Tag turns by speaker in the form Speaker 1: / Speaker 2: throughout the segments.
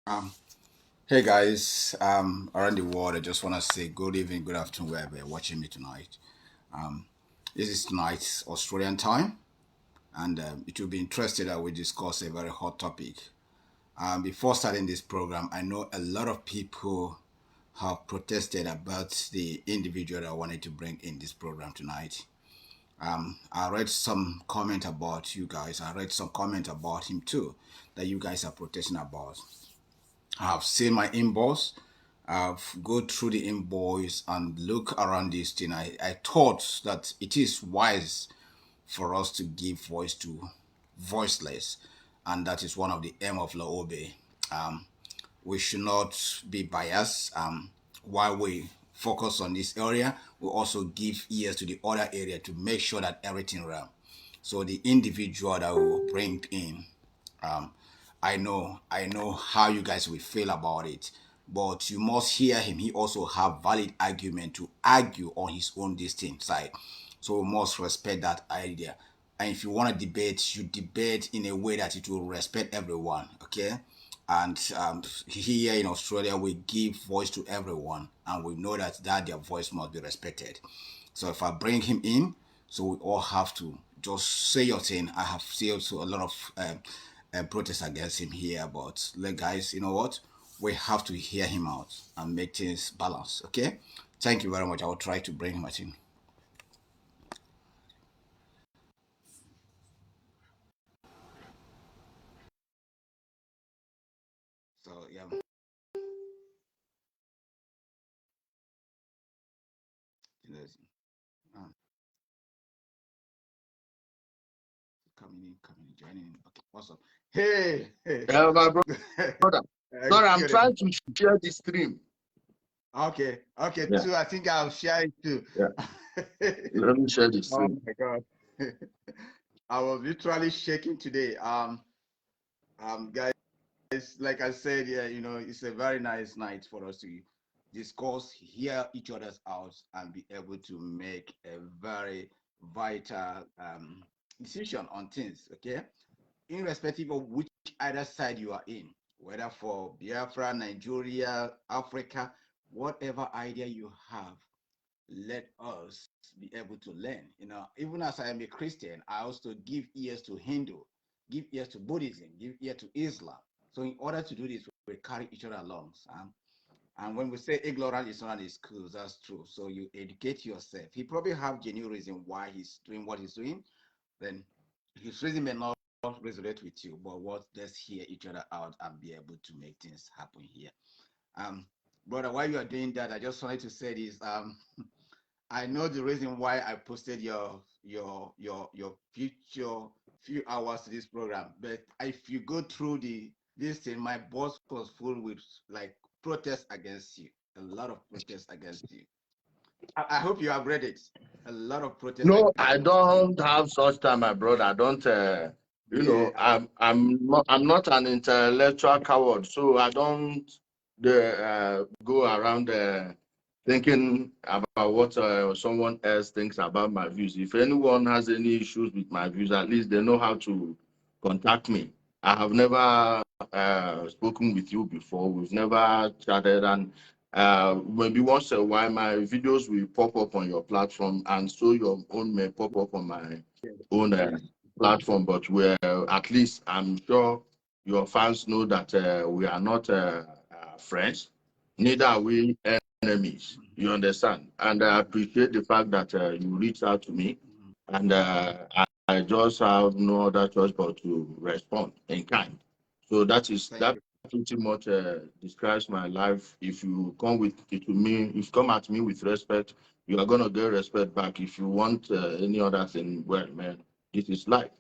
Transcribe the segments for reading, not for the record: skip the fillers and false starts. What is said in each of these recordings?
Speaker 1: Um, hey guys, around the world, I just want to say good evening, good afternoon, wherever you're watching me tonight. Um, this is tonight's Australian time, and it will be interesting that we discuss a very hot topic. Before starting this program, I know a lot of people have protested about the individual that I wanted to bring in this program tonight. I read some comment about you guys. I read some comment about him too, that you guys are protesting about. I've seen my inbox. I've go through the invoice and look around this thing. I thought that it is wise for us to give voice to voiceless, and that is one of the aim of Laobe. Um, we should not be biased. While we focus on this area, we also give ears to the other area to make sure that everything runs. So the individual that we will bring in, um, I know how you guys will feel about it, but you must hear him. He also have valid argument to argue on his own distinct side. So we must respect that idea. And if you want to debate, you debate in a way that it will respect everyone. Okay. And here in Australia, we give voice to everyone, and we know that their voice must be respected. So if I bring him in, so we all have to just say your thing. I have seen also a lot of protests against him here, but like guys, you know what? We have to hear him out and make things balance. Okay. Thank you very much. I will try to bring him in. So yeah, yes. um, coming in, joining in. Okay, what's up? Hey, hey.
Speaker 2: Yeah, my brother. Sorry, I'm
Speaker 1: Good evening.
Speaker 2: trying to share the stream.
Speaker 1: Okay, okay,
Speaker 2: Yeah,
Speaker 1: too. I think I'll share it too.
Speaker 2: yeah. Let me share the
Speaker 1: Oh
Speaker 2: stream.
Speaker 1: my God. I was literally shaking today. Guys, like I said, yeah, it's a very nice night for us to discuss, hear each other's out, and be able to make a very vital decision on things. Okay, irrespective of which either side you are in, whether for Biafra, Nigeria, Africa, whatever idea you have, let us be able to learn. Even as I am a Christian, I also give ears to Hindu, give ears to Buddhism, give ear to Islam. So in order to do this, we carry each other along. And when we say ignorant is not an excuse, that's true. So you educate yourself. He probably have genuine reason why he's doing what he's doing. Then his reason may not resonate with you, but what let's hear each other out and be able to make things happen here. Um, Brother, while you are doing that, I just wanted to say this. I know the reason why I posted your future few hours to this program, but if you go through this thing, my boss was full with like protests against you, a lot of protests against you. I hope you have read it. A lot of protests
Speaker 2: No, I
Speaker 1: against you.
Speaker 2: don't have such time, my brother. I don't.
Speaker 1: Yeah,
Speaker 2: I'm not an intellectual coward, so I don't go around thinking about what someone else thinks about my views. If anyone has any issues with my views, at least they know how to contact me. I have never spoken with you before. We've never chatted, and maybe once in a while my videos will pop up on your platform, and so your own may pop up on my
Speaker 1: yes,
Speaker 2: own
Speaker 1: yes.
Speaker 2: platform. But we're at least I'm sure your fans know that we are not friends, neither are we enemies. You understand? And I appreciate the fact that you reached out to me,
Speaker 1: Mhm.
Speaker 2: and I just have no other choice but to respond in kind. So
Speaker 1: Thank
Speaker 2: that
Speaker 1: you.
Speaker 2: pretty much describes my life. If you come with it to me, if you come at me with respect, you are gonna get respect back. If you want any other thing, well, man, this is life.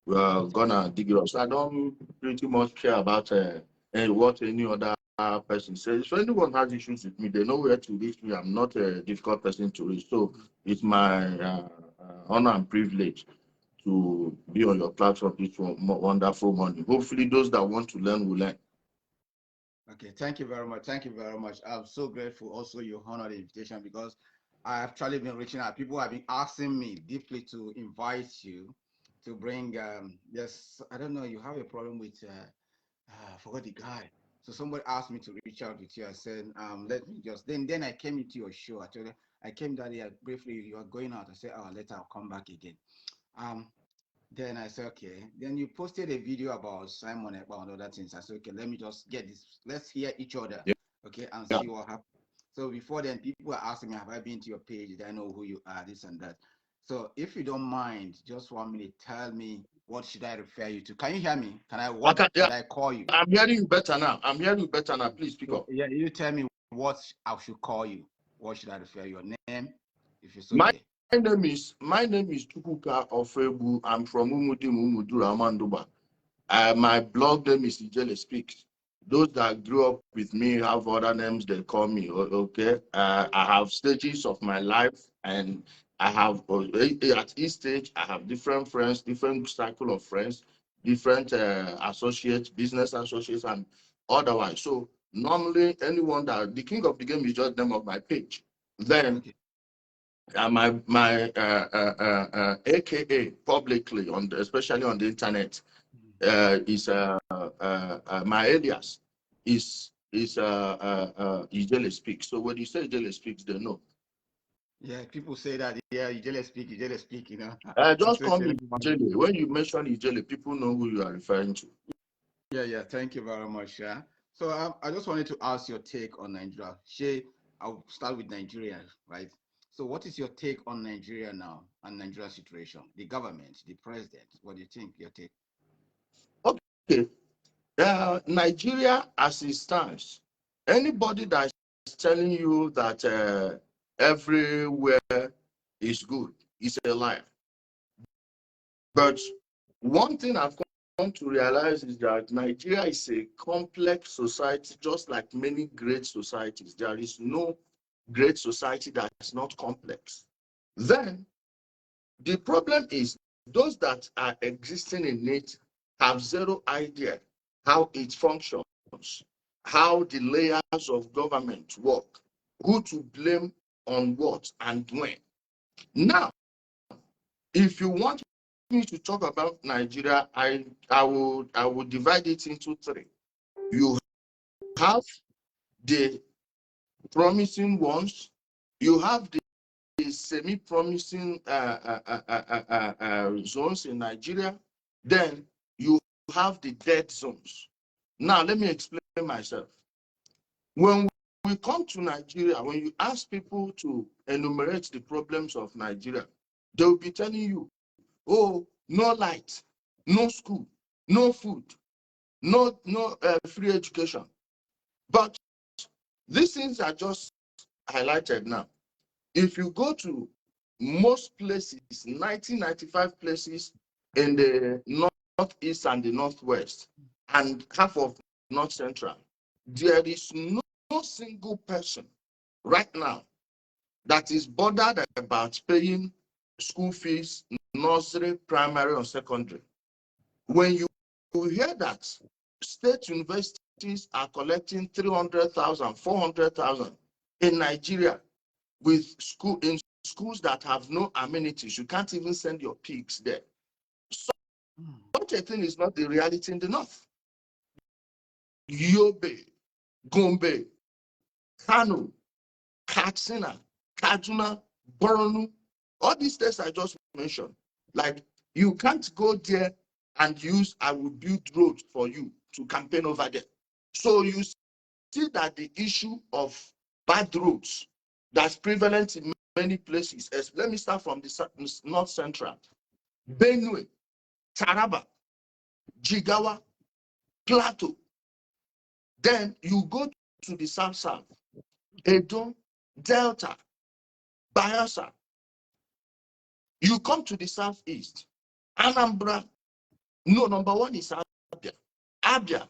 Speaker 2: We are gonna dig it up. So I don't pretty much care about and what any other person says. If anyone has issues with me, they know where to reach me. I'm not a difficult person to reach. So it's my honor and privilege to be on your platform this wonderful morning. Hopefully, those that want to learn will learn.
Speaker 1: Okay, thank you very much. Thank you very much. I'm so grateful also you honor the invitation because I have actually been reaching out. People have been asking me deeply to invite you to bring yes, I don't know, you have a problem with I forgot the guy. So somebody asked me to reach out with you. I said, let me just then I came into your show. I told you I came that day briefly. You are going out. I said, oh, later I'll come back again. Um, then I said, okay. Then you posted a video about Simon Ekpa and other things. I said, okay, let me just get this. Let's hear each other,
Speaker 2: Yeah.
Speaker 1: okay, and
Speaker 2: Yeah.
Speaker 1: see what happens. So before then, people were asking me, have I been to your page? Did I know who you are? This and that. So if you don't mind, just 1 minute, tell me what should I refer you to? Can you hear me? Can I
Speaker 2: I
Speaker 1: what
Speaker 2: can, yeah,
Speaker 1: should I call you?
Speaker 2: I'm hearing you better now. I'm hearing you better now. Please speak
Speaker 1: So
Speaker 2: up.
Speaker 1: yeah, you tell me what I should call you. What should I refer your name? If it's
Speaker 2: My
Speaker 1: okay.
Speaker 2: my name is Chukwuka of Ebu. I'm from Umudim Umudura Amanduba. My blog name is Udele Speaks. Those that grew up with me have other names they call me. Okay, I have stages of my life, and I have at each stage I have different friends, different cycle of friends, different associates, business associates, and otherwise. So normally, anyone that the king of the game is just the name of my page. Then
Speaker 1: Okay.
Speaker 2: my AKA publicly especially on the internet is my alias is Udele Speaks. So when you say Udele Speaks, they know.
Speaker 1: Yeah, people say that. Yeah, you just speak. You know. It's
Speaker 2: Just call
Speaker 1: okay.
Speaker 2: me Udele. When you mention Udele, people know who you are referring to.
Speaker 1: Yeah, yeah. Thank you very much. Yeah. So I just wanted to ask your take on Nigeria. Shay, I'll start with Nigeria, right? So what is your take on Nigeria now and Nigeria situation? The government, the president. What do you think? Your take?
Speaker 2: Okay, Nigeria as it stands, anybody that is telling you that everywhere is good is a liar. But one thing I've come to realize is that Nigeria is a complex society, just like many great societies. There is no great society that is not complex. Then the problem is those that are existing in it have zero idea how it functions, how the layers of government work, who to blame on what and when. Now, if you want me to talk about Nigeria, I will divide it into three. You have the promising ones, you have the semi-promising zones in Nigeria, then you have the dead zones. Now, let me explain myself. When we come to Nigeria, when you ask people to enumerate the problems of Nigeria, they will be telling you, oh, no light, no school, no food, no free education. But these things are just highlighted now. If you go to most places, 1995 places in the northeast and the northwest, and half of north central, there is no single person right now that is bothered about paying school fees, nursery, primary, or secondary. When you hear that state universities are collecting 300,000, 400,000 in Nigeria with schools that have no amenities, you can't even send your pigs there. Such a thing is not the reality in the north. Yobe, Gombe, Kano, Katsina, Kaduna, Borno, all these states I just mentioned, like you can't go there and use I will build roads for you to campaign over there. So you see that the issue of bad roads that's prevalent in many places. Let me start from the north central. Benue, Taraba, Jigawa, Plateau. Then you go to the south, Edo, Delta, Bayelsa. You come to the southeast, Anambra. No, number one is Abia. Abia,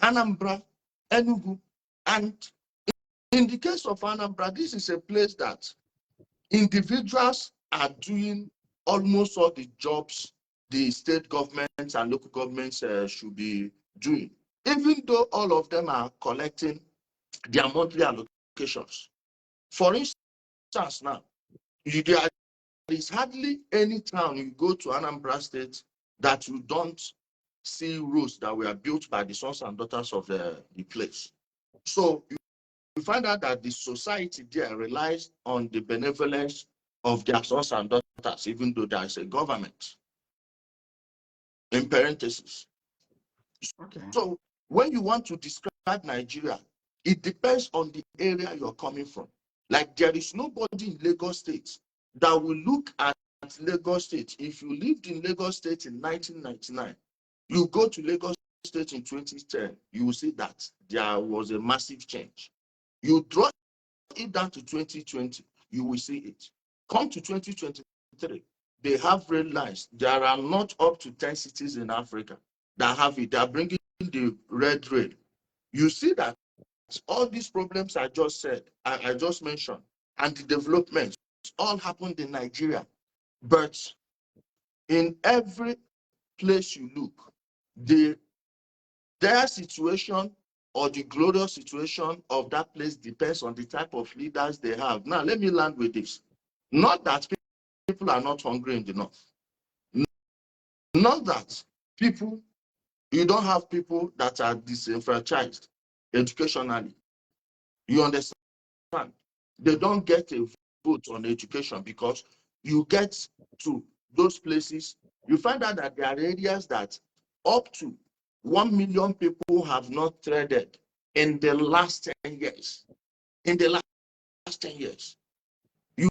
Speaker 2: Anambra, Enugu. And in the case of Anambra, this is a place that individuals are doing almost all the jobs the state governments and local governments should be doing, even though all of them are collecting their monthly allocations. For instance, now, there is hardly any town you go to Anambra State that you don't see roads that were built by the sons and daughters of the place. So you find out that the society there relies on the benevolence of their sons and daughters, even though there is a government, in parentheses.
Speaker 1: Okay.
Speaker 2: So when you want to describe Nigeria, it depends on the area you're coming from. Like there is nobody in Lagos State that will look at Lagos State. If you lived in Lagos State in 1999, you go to Lagos State in 2010, you will see that there was a massive change. You draw it down to 2020, you will see it. Come to 2023, they have rail lines. There are not up to 10 cities in Africa that have it. They are bringing the red rail. You see that all these problems I just said, I just mentioned, and the developments all happened in Nigeria. But in every place you look, the their situation or the glorious situation of that place depends on the type of leaders they have. Now, let me land with this. Not that people are not hungry in the north. Not that people, you don't have people that are disenfranchised educationally. You understand? They don't get a vote on education because you get to those places, you find out that there are areas that up to 1 million people have not traded in the last 10 years. In the last 10 years. You,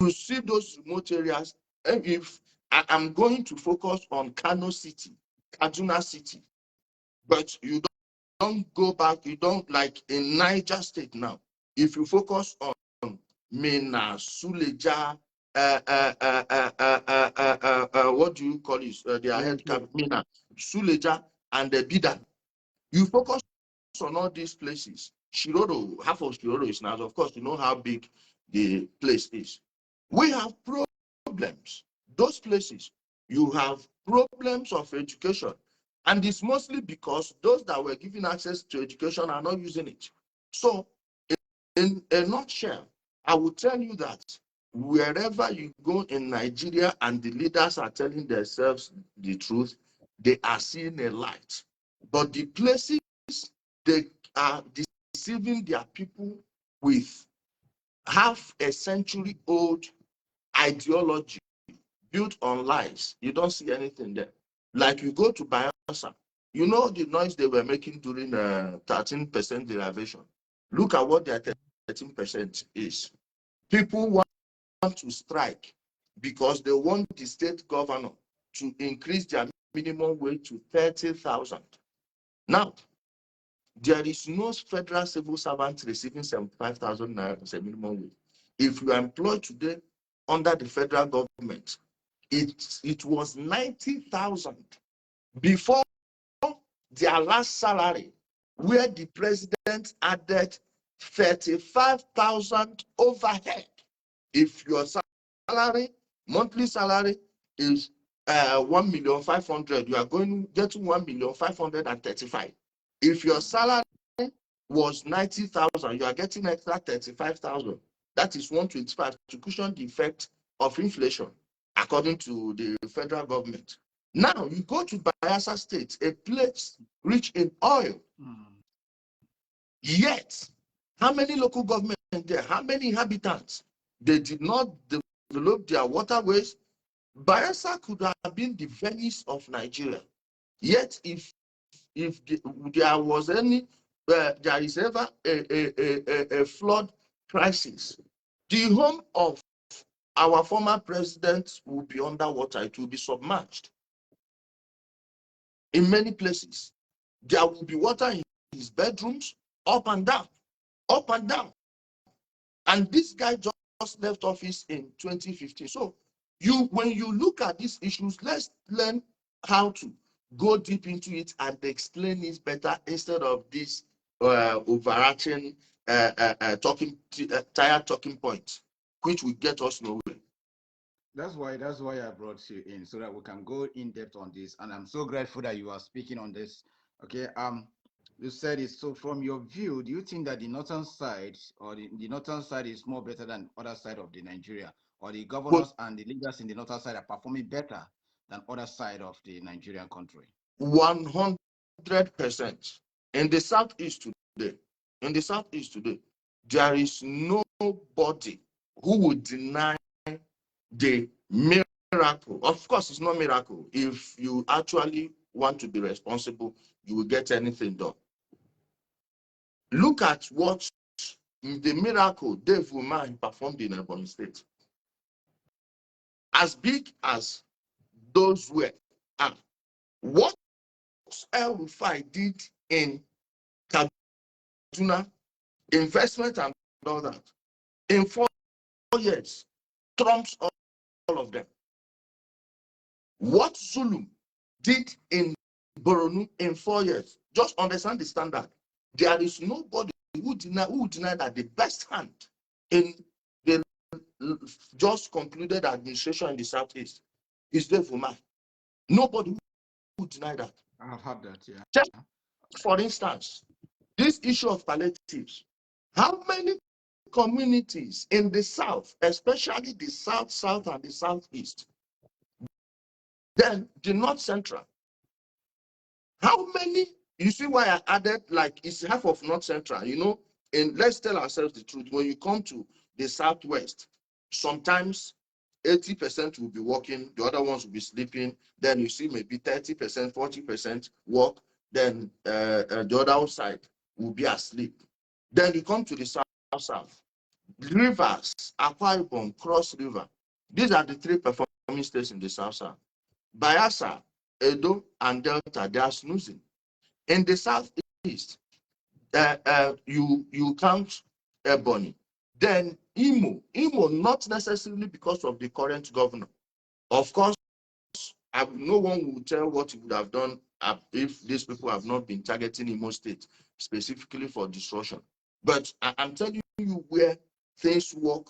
Speaker 2: you see those remote areas. And if I'm going to focus on Kano City, Kaduna City, but you don't go back, you don't like in Niger State now. If you focus on Mina, Suleja, what do you call it? Their head cap, Mina, Suleja, and the Bidan. You focus on all these places. Shiroro, half of Shiroro is now, of course, you know how big the place is. We have problems. Those places, you have problems of education. And it's mostly because those that were given access to education are not using it. So, in a nutshell, I will tell you that wherever you go in Nigeria and the leaders are telling themselves the truth, they are seeing a light. But the places they are deceiving their people with half a century old ideology built on lies. You don't see anything there. Like you go to Bayelsa, you know the noise they were making during 13% derivation. Look at what their 13% is. People want to strike because they want the state governor to increase their minimum wage to 30,000. Now, there is no federal civil servant receiving 75,000 naira as a minimum wage. If you are employed today under the federal government, it was 90,000 before their last salary, where the president added 35,000 overhead. If your salary, monthly salary is 1,500,000, you are going getting 1,535,000. If your salary was 90,000, you are getting extra 35,000. That is 125 to cushion the effect of inflation, according to the federal government. Now you go to Bayelsa State, a place rich in oil. Yet, how many local governments there? How many inhabitants? They did not develop their waterways. Bayelsa could have been the Venice of Nigeria. Yet, if there was any, there is ever a flood crisis, the home of our former president will be underwater. It will be submerged. In many places, there will be water in his bedrooms, up and down, up and down. And this guy just left office in 2015. So when you look at these issues, let's learn how to go deep into it and explain it better instead of this overarching tired talking points, which will get us nowhere.
Speaker 1: That's why I brought you in so that we can go in depth on this. And I'm so grateful that you are speaking on this. Okay. You said it. So from your view, do you think that the northern side or the northern side is more better than other side of the Nigeria, or the
Speaker 2: But
Speaker 1: governors and the leaders in the northern side are performing better than other side of the Nigerian country?
Speaker 2: 100%. In the southeast today, in the southeast today, there is nobody who would deny the miracle. Of course, it's not miracle. If you actually want to be responsible, you will get anything done. Look at what the miracle Dave Woman performed in Ebonyi State. As big as those were, what El-Rufai did in Kaduna, investment and all that, in 4 years, trumps all of them. What Zulum did in Boronu in 4 years, just understand the standard. There is nobody who deny that the best hand in the just concluded administration in the southeast is Dave Umar. Nobody who deny that.
Speaker 1: I've heard that, yeah.
Speaker 2: Just for instance, this issue of palliatives, how many communities in the south, especially the south and the southeast, then the north central, how many, you see why I added, like, it's half of north central, you know, and let's tell ourselves the truth. When you come to the southwest, sometimes 80% will be working, the other ones will be sleeping. Then you see maybe 30%, 40% work, then the other side will be asleep. Then you come to the south. Rivers, Akwa Ibom, Cross River. These are the 3 performing states in the south. Bayelsa, Edo, and Delta, they are snoozing. In the southeast, you count Ebonyi. Then Imo, not necessarily because of the current governor. Of course, no one will tell what he would have done if these people have not been targeting Imo State specifically for destruction. But I'm telling you where things work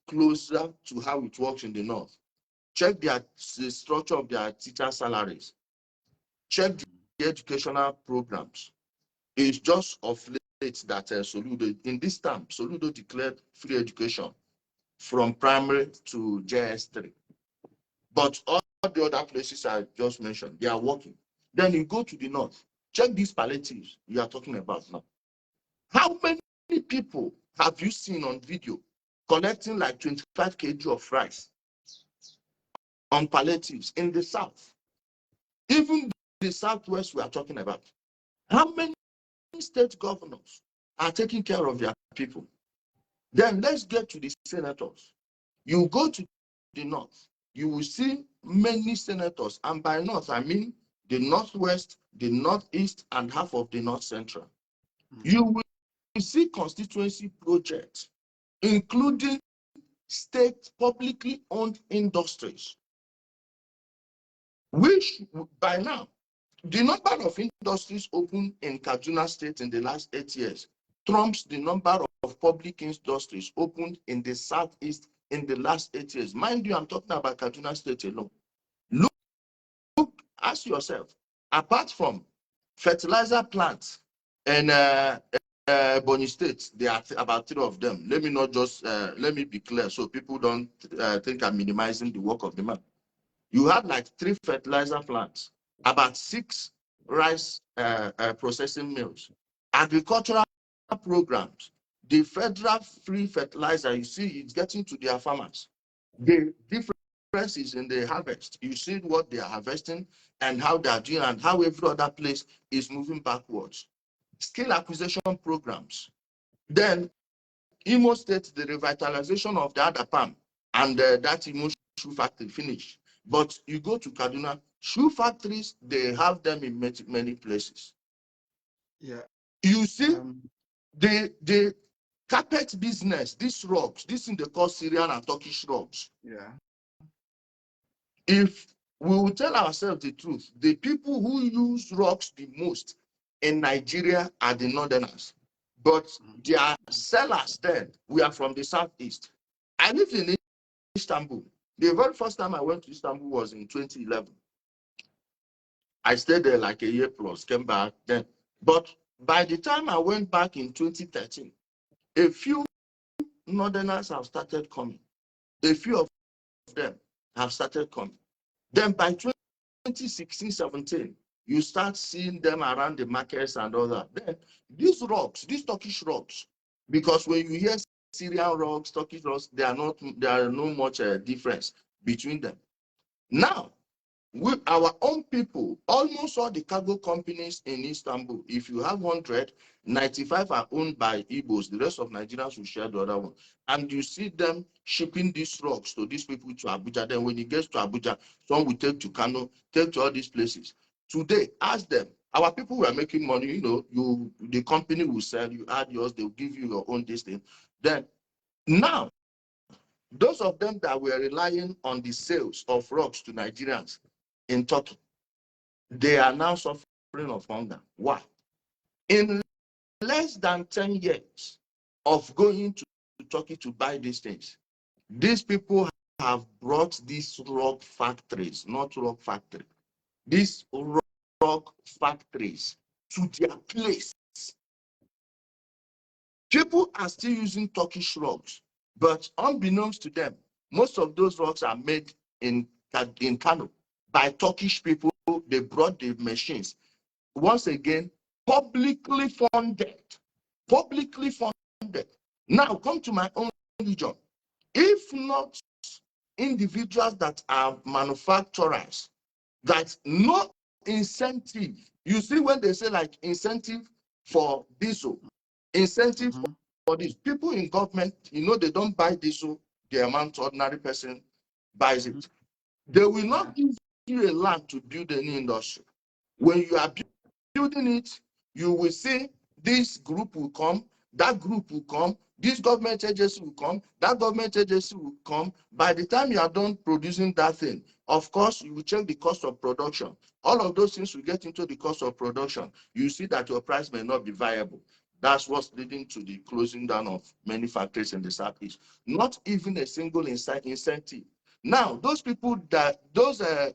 Speaker 2: closer to how it works in the north. Check the structure of their teacher salaries. Check the educational programs. It's just of late that Soludo, in this term, Soludo declared free education from primary to JS3. But all the other places I just mentioned, they are working. Then you go to the north, check these palliatives you are talking about now. How many people have you seen on video collecting like 25 kg of rice on palliatives in the south? Even the southwest we are talking about. How many state governors are taking care of their people? Then let's get to the senators. You go to the north, you will see many senators, and by north I mean the northwest, the northeast, and half of the north central. You will see constituency projects, including state publicly owned industries, which by now, the number of industries opened in Kaduna State in the last 8 years trumps the number of public industries opened in the southeast in the last 8 years. Mind you, I'm talking about Kaduna State alone. Look, ask yourself, apart from fertilizer plants and Bonny State, there are about 3 of them. Let me not just, let me be clear so people don't think I'm minimizing the work of the man. You had like 3 fertilizer plants, about 6 rice processing mills, agricultural programs, the federal free fertilizer, you see it's getting to their farmers. The difference is in the harvest. You see what they are harvesting and how they are doing and how every other place is moving backwards. Skill acquisition programs. Then Imo State, the revitalization of the other palm and that Imo shoe factory finished. But you go to Kaduna, shoe factories, they have them in many places.
Speaker 1: Yeah.
Speaker 2: You see, the carpet business, these rugs, this in the call Syrian and Turkish rugs.
Speaker 1: Yeah.
Speaker 2: If we will tell ourselves the truth, the people who use rugs the most in Nigeria are the northerners. But their sellers then, we are from the southeast. I lived in Istanbul. The very first time I went to Istanbul was in 2011. I stayed there like a year plus, came back then. But by the time I went back in 2013, a few northerners have started coming. A few of them have started coming. Then by 2016-17, you start seeing them around the markets and all that. Then these rocks, these Turkish rocks, because when you hear Syrian rocks, Turkish rocks, there are no much difference between them. Now, our own people, almost all the cargo companies in Istanbul, if you have 100, 95 are owned by Igbos. The rest of Nigerians will share the other one. And you see them shipping these rocks to these people to Abuja. Then when it gets to Abuja, some will take to Kano, take to all these places. Today, ask them. Our people were making money, the company will sell, you add yours, they'll give you your own this thing. Then now, those of them that were relying on the sales of rocks to Nigerians in Turkey, they are now suffering of hunger. Why? In less than 10 years of going to Turkey to buy these things, these people have brought these rock factories, not rock factory, these rock factories to their place. People are still using Turkish rocks, but unbeknownst to them, most of those rocks are made in Kano by Turkish people. They brought the machines. Once again, publicly funded. Publicly funded. Now, come to my own region. If not individuals that are manufacturers, that no incentive. You see, when they say like incentive for diesel, incentive for this, people in government, they don't buy diesel the amount ordinary person buys it. They will not give you a land to build any industry. When you are building it, you will see this group will come, that group will come, this government agency will come, that government agency will come. By the time you are done producing that thing, of course, you will check the cost of production. All of those things will get into the cost of production. You see that your price may not be viable. That's what's leading to the closing down of many factories in the Southeast. Not even a single incentive. Now, those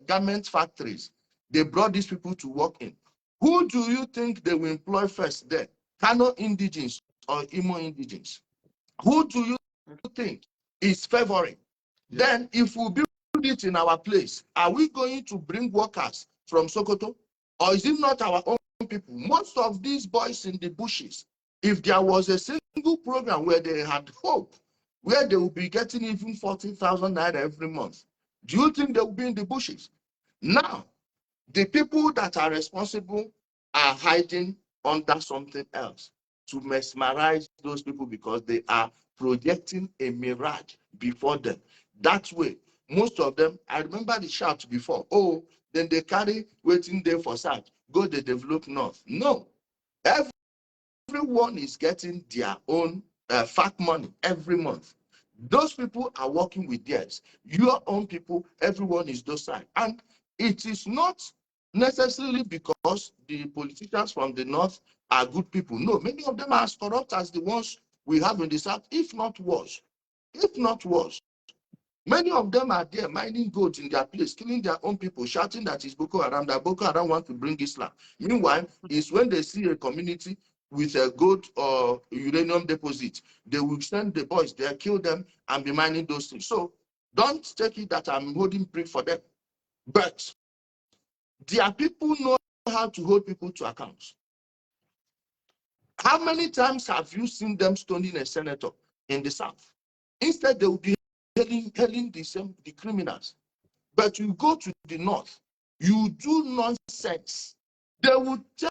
Speaker 2: garment factories, they brought these people to work in. Who do you think they will employ first there? Kano indigenes or Imo indigenes? Who do you think is favoring? Yeah. Then, if we build it in our place, are we going to bring workers from Sokoto? Or is it not our own people? Most of these boys in the bushes, if there was a single program where they had hope, where they will be getting even 40,000 naira every month, do you think they will be in the bushes? Now, the people that are responsible are hiding under something else to mesmerize those people because they are projecting a mirage before them. That way, most of them, I remember the shout before, oh, then they carry waiting there for search, go the develop north. No, everyone is getting their own fact money every month. Those people are working with theirs. Your own people, everyone is docile. And it is not necessarily because the politicians from the north are good people. No, many of them are as corrupt as the ones we have in the south, if not worse. If not worse. Many of them are there mining gold in their place, killing their own people, shouting that it's Boko Haram, that Boko Haram want to bring Islam. Meanwhile, it's when they see a community with a gold or uranium deposit, they will send the boys there, kill them, and be mining those things. So don't take it that I'm holding brief for them. But their people know how to hold people to account. How many times have you seen them stoning a senator in the South? Instead, they will be hailing the criminals. But you go to the North, you do nonsense. They will tell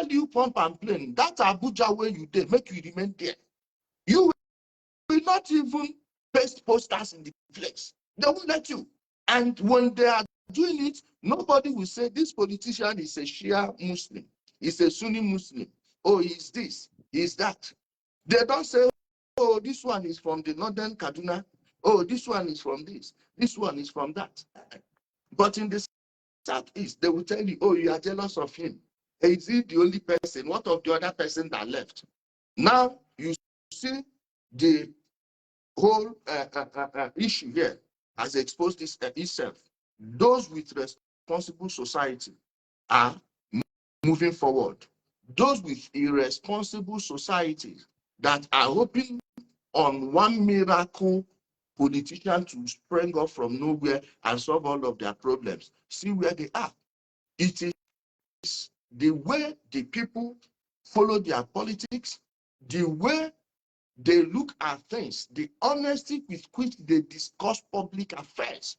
Speaker 2: you pump and plain, that Abuja where you did, make you remain there. You will not even paste posters in the place. They won't let you. And when they are doing it, nobody will say this politician is a Shia Muslim, he's a Sunni Muslim, oh, he's this, he's that. They don't say, oh, this one is from the northern Kaduna, oh, this one is from this one is from that. But in the Southeast, they will tell you, oh, you are jealous of him. Is he the only person? What of the other person that left? Now, you see the whole issue here has exposed itself. Those with responsible society are moving forward. Those with irresponsible societies that are hoping on one miracle politician to spring up from nowhere and solve all of their problems, see where they are. It is the way the people follow their politics, the way they look at things, the honesty with which they discuss public affairs.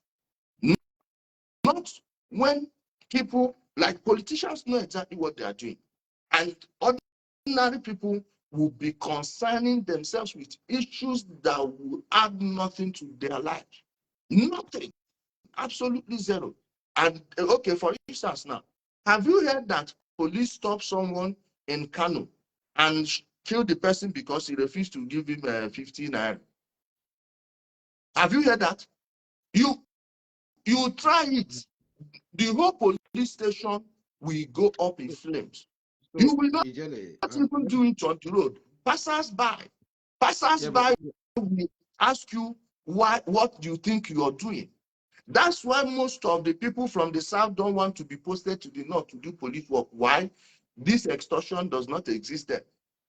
Speaker 2: Not when people, like politicians, know exactly what they are doing. And ordinary people will be concerning themselves with issues that will add nothing to their life. Nothing. Absolutely zero. And okay, for instance now, have you heard that police stopped someone in Kano and killed the person because he refused to give him 15 naira? Have you heard that? You try it. The whole police station will go up in flames. You
Speaker 1: So,
Speaker 2: will not
Speaker 1: Ijele,
Speaker 2: even do it on the road. Passers
Speaker 1: yeah, but
Speaker 2: by will ask you what do you think you are doing. That's why most of the people from the south don't want to be posted to the north to do police work. Why? This extortion does not exist there.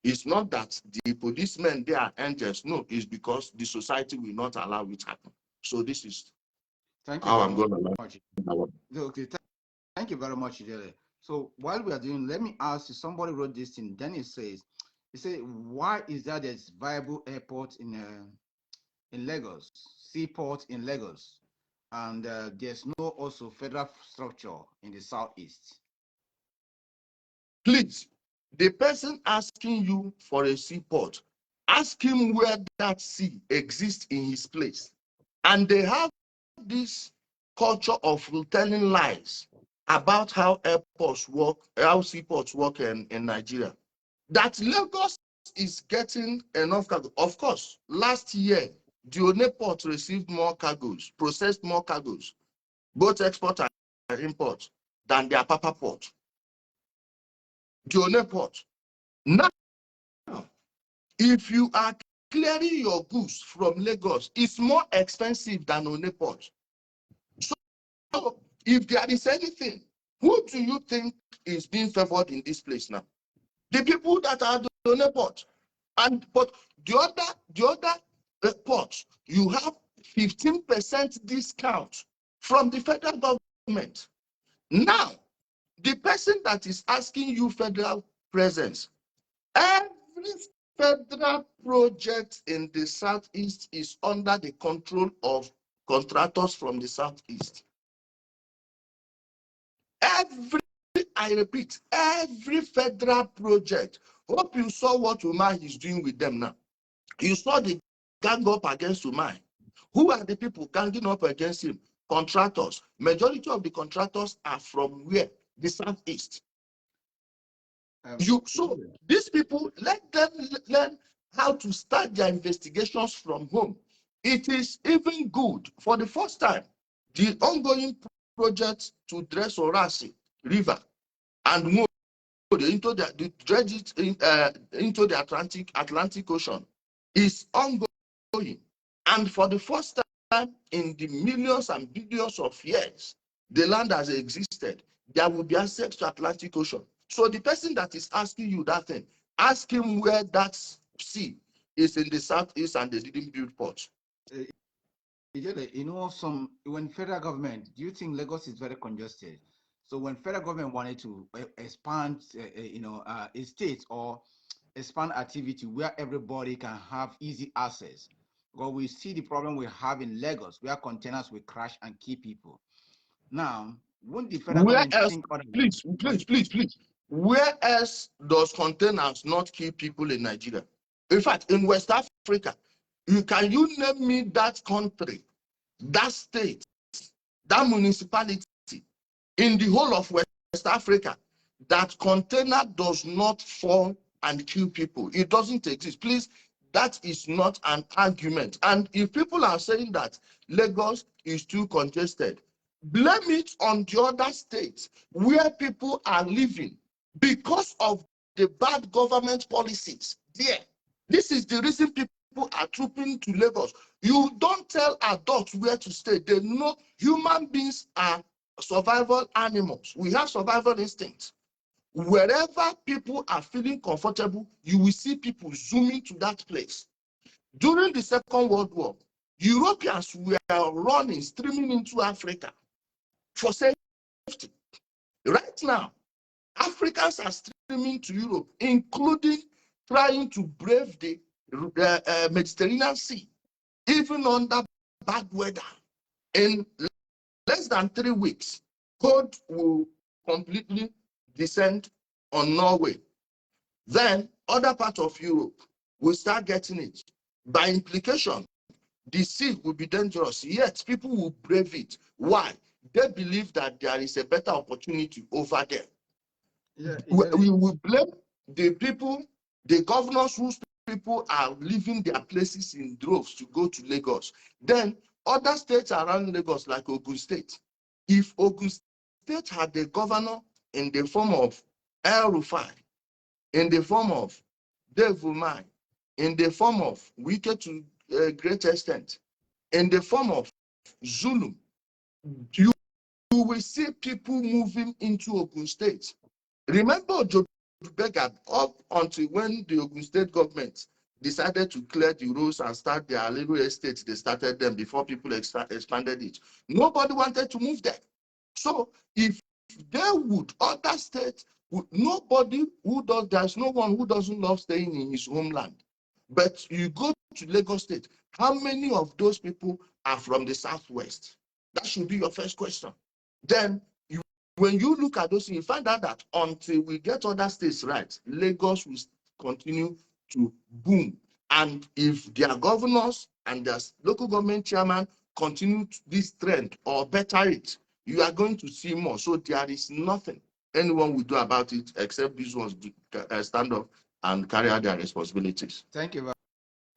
Speaker 2: It's not that the policemen, they are angels. No, it's because the society will not allow it to happen. So this is
Speaker 1: thank you
Speaker 2: how
Speaker 1: very
Speaker 2: I'm going to
Speaker 1: much.
Speaker 2: learn.
Speaker 1: Okay, thank you very much, Ijele. So while we are doing, let me ask you, somebody wrote this thing. Then it says, he said, why is that there's viable airport in Lagos, seaport in Lagos, and there's no also federal structure in the southeast?
Speaker 2: Please, the person asking you for a seaport, ask him where that sea exists in his place. And they have this culture of telling lies about how airports work, how seaports work in Nigeria. That Lagos is getting enough cargo. Of course, last year, the One port received more cargoes, processed more cargoes, both export and import, than the Apapa port. The One port. Now, if you are clearing your goods from Lagos, it's more expensive than One port. So, if there is anything, who do you think is being favored in this place now? The people that are the One port. But the other ports, you have 15% discount from the federal government. Now, the person that is asking you federal presence, every federal project in the southeast is under the control of contractors from the southeast. I repeat, every federal project. Hope you saw what Umar is doing with them now. You saw the gang up against Umar. Who are the people ganging up against him? Contractors. Majority of the contractors are from where? The southeast. So these people, let them learn how to start their investigations from home. It is even good for the first time, the ongoing project to dress Orasi River and move into the dredge it into the Atlantic Ocean is ongoing. And for the first time in the millions and billions of years the land has existed, there will be access to Atlantic Ocean. So the person that is asking you that thing, ask him where that sea is in the southeast and they didn't build ports.
Speaker 1: You know, when federal government, do you think Lagos is very congested? So when federal government wanted to expand, a state or expand activity where everybody can have easy access, because we see the problem we have in Lagos, where containers will crash and kill people. Now, wouldn't the federal
Speaker 2: Where
Speaker 1: government
Speaker 2: else,
Speaker 1: think otherwise?
Speaker 2: please, where else does containers not kill people in Nigeria? In fact, in West Africa, can you name me that country, that state, that municipality in the whole of West Africa that container does not fall and kill people? It doesn't exist. Please, that is not an argument. And if people are saying that Lagos is too congested, blame it on the other states where people are living because of the bad government policies there. This is the reason people are trooping to Lagos. You don't tell adults where to stay. They know human beings are survival animals. We have survival instincts. Wherever people are feeling comfortable, you will see people zooming to that place. During the Second World War, Europeans were running, streaming into Africa for safety. Right now, Africans are streaming to Europe, including trying to brave the Mediterranean Sea, even under bad weather. In less than 3 weeks, cold will completely descend on Norway. Then other parts of Europe will start getting it. By implication, the sea will be dangerous, yet people will brave it. Why? They believe that there is a better opportunity over there.
Speaker 1: Yeah,
Speaker 2: We will blame the people, the governors whose people are leaving their places in droves to go to Lagos. Then other states around Lagos, like Ogun State, if Ogun State had a governor in the form of El Rufai, in the form of Dave Umai, in the form of Wike to a great extent, in the form of Zulu, you will see people moving into Ogun State. Remember Ojo Beggar up until when the Ogun State government decided to clear the roads and start their little estates. They started them before people expanded it. Nobody wanted to move there. So if they would, other states, nobody who does, there's no one who doesn't love staying in his homeland. But you go to Lagos State, how many of those people are from the Southwest? That should be your first question. Then when you look at those things, you find out that until we get other states right, Lagos will continue to boom. And if their governors and their local government chairman continue this trend or better it, you are going to see more. So there is nothing anyone will do about it except these ones stand up and carry out their responsibilities.
Speaker 1: Thank you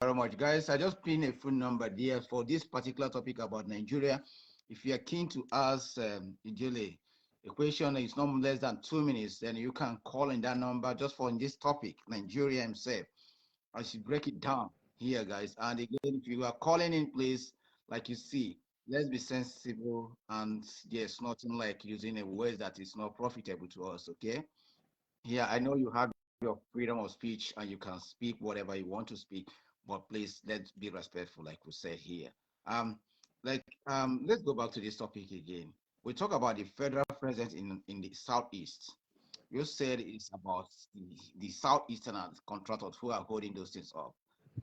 Speaker 1: very much, guys. I just pinned a phone number there for this particular topic about Nigeria. If you are keen to ask Udele a question, it's not less than 2 minutes, then you can call in that number just for this topic, Nigeria himself. I should break it down here, guys. And again, if you are calling in, please, like you see, let's be sensible, and there's nothing like using a word that is not profitable to us, okay? Yeah, I know you have your freedom of speech and you can speak whatever you want to speak, but please let's be respectful, like we said here. Let's go back to this topic again. We talk about the federal presence in the southeast. You said it's about the southeastern contractors who are holding those things up.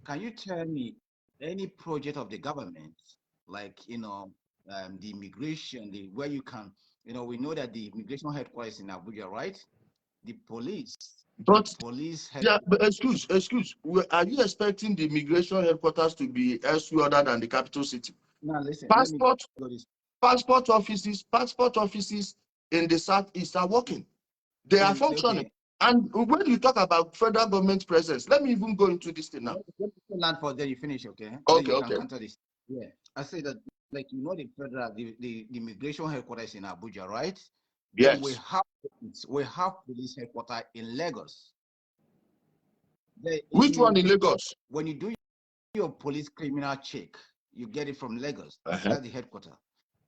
Speaker 1: Can you tell me any project of the government, like the immigration, the where you can, we know that the immigration headquarters in Abuja, right? The police, the
Speaker 2: But
Speaker 1: police head.
Speaker 2: yeah, but excuse, are you expecting the immigration headquarters to be elsewhere other than the capital city?
Speaker 1: Now listen, let me
Speaker 2: Passport
Speaker 1: go this.
Speaker 2: passport offices in the southeast are working. They are functioning.
Speaker 1: Okay.
Speaker 2: And when you talk about federal government presence, let me even go into this thing now.
Speaker 1: Let me land for then you finish, okay? Then
Speaker 2: Okay,
Speaker 1: you can
Speaker 2: okay.
Speaker 1: counter this. Yeah. I say that like the federal the immigration headquarters in Abuja, right? Then
Speaker 2: Yes.
Speaker 1: we have police headquarters in Lagos.
Speaker 2: Which one in Lagos?
Speaker 1: When you do your police criminal check, you get it from Lagos. That's the headquarters.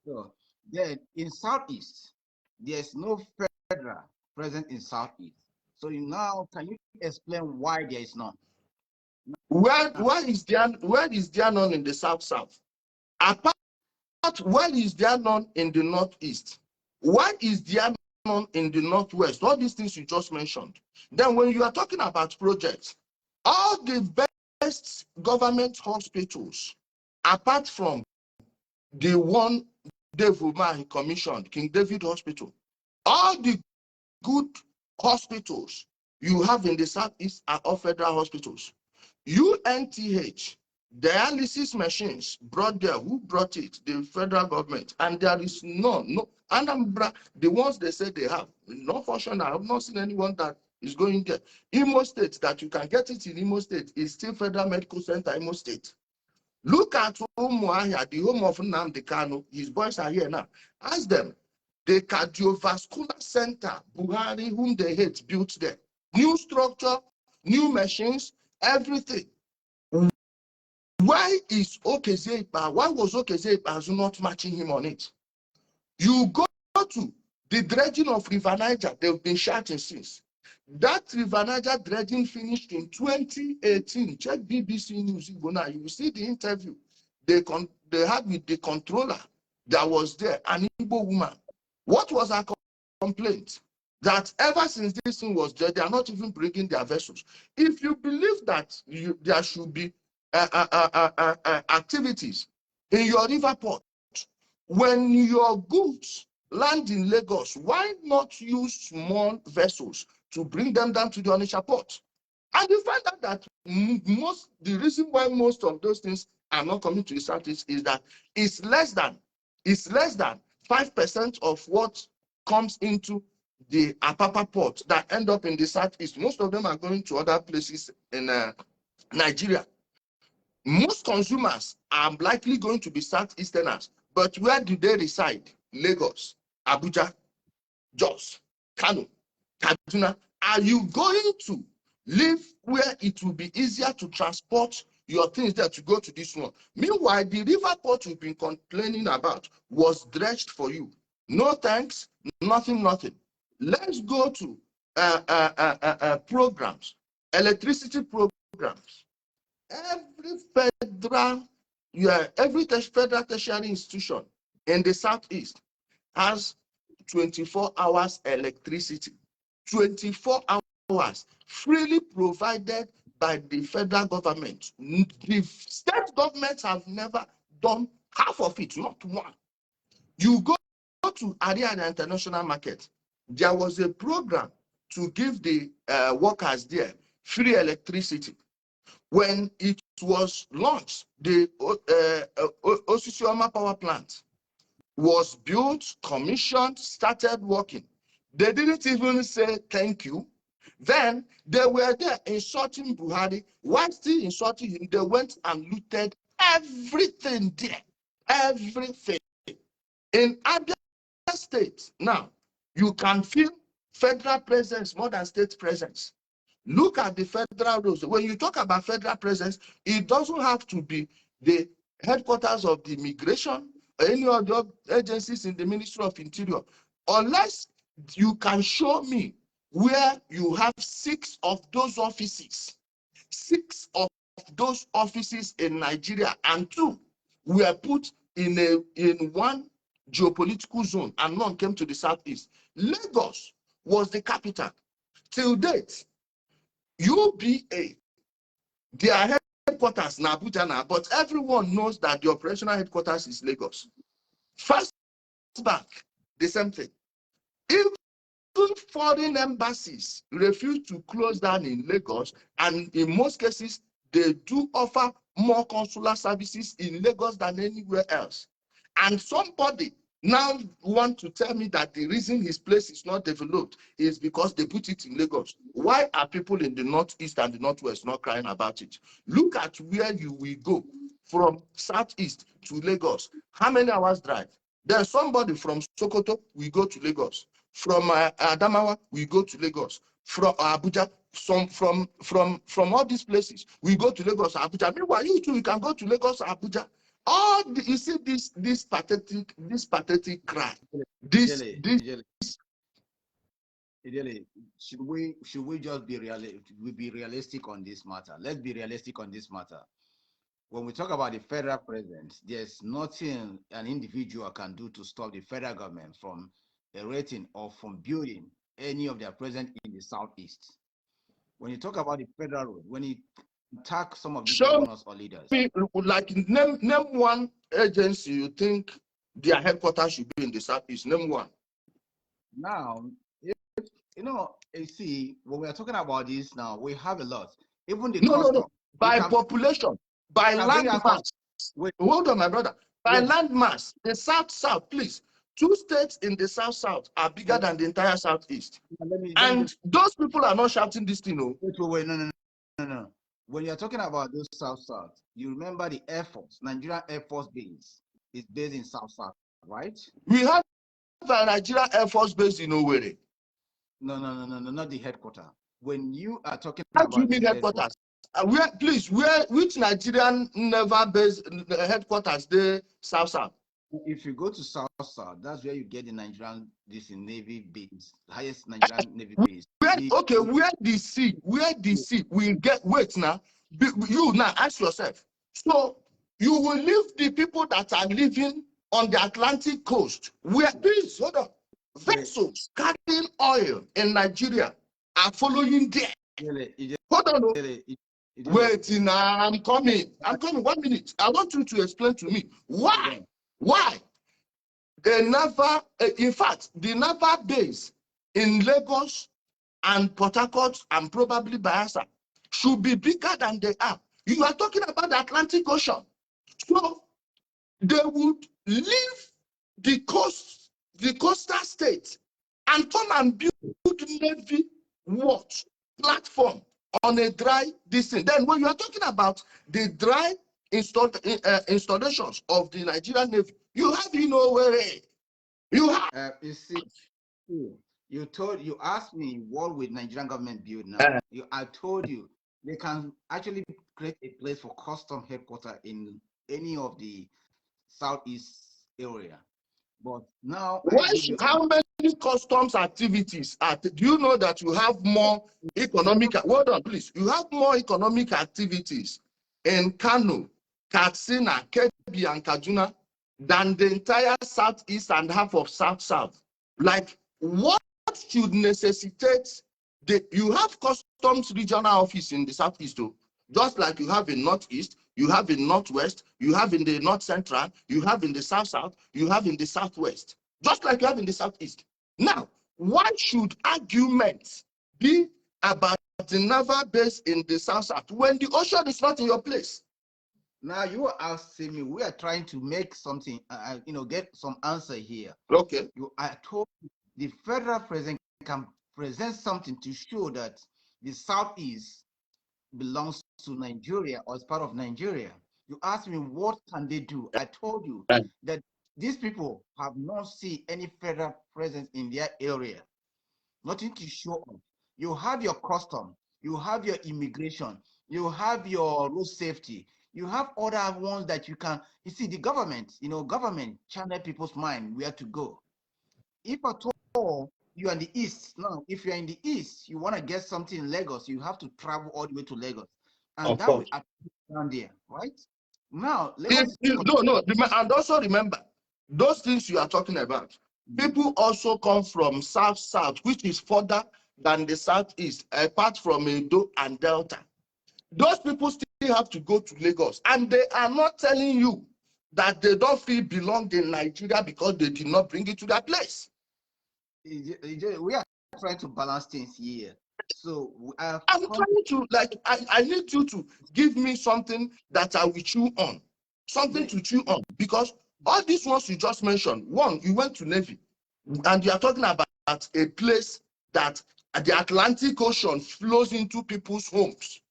Speaker 1: So then in Southeast, there's no federal present in Southeast. So now, can you explain why there is none?
Speaker 2: Where is there none in the south? Apart, where is there none in the northeast? Why is there none in the northwest? All these things you just mentioned. Then when you are talking about projects, all the best government hospitals, apart from the one Dave Umar commissioned, King David Hospital, all the good hospitals you have in the southeast are all federal hospitals. UNTH, dialysis machines brought there. Who brought it? The federal government. And there is none. No, Anambra, the ones they say they have, no function. I have not seen anyone that is going there. Imo State, that you can get it in Imo State, is still Federal Medical Center, Imo State. Look at Umuahia, the home of Nnamdi Kanu. His boys are here now. Ask them. The cardiovascular center, Buhari, whom they hate, built there. New structure, new machines, everything. Why was Okezie not matching him on it? You go to the dredging of River Niger, they've been shouting since. That River Niger dredging finished in 2018. Check BBC News. You will see the interview they had with the controller that was there, an Igbo woman. What was her complaint? that ever since this thing was there, they are not even bringing their vessels. If you believe that there should be activities in your river port, when your goods land in Lagos, why not use small vessels to bring them down to the Onitsha port? And you find out that the reason why most of those things are not coming to the Southeast is that it's less than 5% of what comes into the Apapa port that end up in the Southeast. Most of them are going to other places in Nigeria. Most consumers are likely going to be Southeasterners, but where do they reside? Lagos, Abuja, Jos, Kano, Kaduna. Are you going to live where it will be easier to transport your things there to go to this one? Meanwhile, the river port you've been complaining about was dredged for you. No thanks, nothing. Let's go to programs, electricity programs. Every federal tertiary institution in the Southeast has 24 hours electricity, 24 hours freely provided by the federal government. The state governments have never done half of it, not one. You go to Ariana International Market, there was a program to give the workers there free electricity. When it was launched, the Osisioma power plant was built, commissioned, started working. They didn't even say thank you. Then they were there insulting Buhari. While still insulting him, they went and looted everything there. Everything. In other states, now, you can feel federal presence more than state presence. Look at the federal roads. When you talk about federal presence, it doesn't have to be the headquarters of the immigration or any other agencies in the Ministry of Interior. Unless you can show me where you have 6 of those offices, 6 of those offices in Nigeria, and 2 were put in one geopolitical zone and none came to the Southeast. Lagos was the capital. Till date, UBA, their headquarters in Abuja now, but everyone knows that the operational headquarters is Lagos. First Bank, the same thing. Even foreign embassies refuse to close down in Lagos, and in most cases, they do offer more consular services in Lagos than anywhere else. And somebody now want to tell me that the reason his place is not developed is because they put it in Lagos. Why are people in the Northeast and the Northwest not crying about it? Look at where you will go from Southeast to Lagos. How many hours drive? There's somebody from Sokoto, we go to Lagos. From Adamawa, we go to Lagos. From Abuja, from all these places, we go to Lagos, Abuja. Meanwhile, you too, you can go to Lagos, Abuja. You see this pathetic cry.
Speaker 1: Udele, should we just be realistic on this matter? Let's be realistic on this matter. When we talk about the federal presence, there's nothing an individual can do to stop the federal government from erecting or from building any of their presence in the Southeast. When you talk about the federal road, when you attack some of these governors or leaders,
Speaker 2: like name one agency you think their headquarters should be in the Southeast. Name one.
Speaker 1: now, you see, when we are talking about this now, we have a lot. Even the custom.
Speaker 2: No. By population, by land mass. Hold on, my brother. By land mass, the South, please. 2 states in the South are bigger than the entire Southeast. Those people are not shouting this thing.
Speaker 1: No. When you're talking about those South, you remember the Air Force, Nigerian Air Force base is based in South, right?
Speaker 2: We have a Nigerian Air Force base in Owerri.
Speaker 1: No, not the headquarters. When you are talking
Speaker 2: about the headquarters, which Nigerian naval base headquarters, the South?
Speaker 1: If you go to South, that's where you get the Nigerian Navy base, highest Nigerian Navy base.
Speaker 2: Where the sea will get. Wait now, you now ask yourself. So you will leave the people that are living on the Atlantic coast. Please hold on. Vessels carrying oil in Nigeria are following there. Hold on. Wait, I'm coming. I'm coming. 1 minute. I want you to explain to me why. Why? The naval, in fact, the naval base in Lagos and Port Harcourt and probably Bayelsa should be bigger than they are. You are talking about the Atlantic Ocean. So they would leave the coastal state and come and build navy what platform on a dry distance. Then when you are talking about the dry installations of the Nigerian Navy, you have where you have.
Speaker 1: You see, you asked me what would Nigerian government build now. I told you they can actually create a place for custom headquarters in any of the southeast area. But now,
Speaker 2: how many customs activities do you know that you have more economic? Hold on, please. You have more economic activities in Kano, Katsina, Kebbi, and Kaduna than the entire southeast and half of south. Like, what should necessitate you have customs regional office in the southeast, too, just like you have in northeast, you have in northwest, you have in the north central, you have in the south, you have in the southwest, just like you have in the southeast. Now, why should arguments be about the naval base in the south when the ocean is not in your place?
Speaker 1: Now you are asking me, we are trying to make something, get some answer here.
Speaker 2: Okay.
Speaker 1: I told you the federal president can present something to show that the southeast belongs to Nigeria or is part of Nigeria. You asked me what can they do. I told you that these people have not seen any federal presence in their area. Nothing to show up. You have your custom, you have your immigration, you have your road safety, you have other ones that you can. You see, the government, government channel people's mind where to go. If at all you're in the east, now, if you're in the east, you want to get something in Lagos, you have to travel all the way to Lagos. And that will down there, right? Now, Lagos
Speaker 2: and also remember, those things you are talking about, people also come from south, which is further than the southeast, apart from Edo and Delta. Those people still have to go to Lagos, and they are not telling you that they don't feel belong in Nigeria because they did not bring it to their place.
Speaker 1: We are trying to balance things here. So
Speaker 2: I'm trying to, I need you to give me something that I will chew on, something to chew on, because all these ones you just mentioned, one, you went to Navy, and you are talking about a place that the Atlantic Ocean flows into people's homes,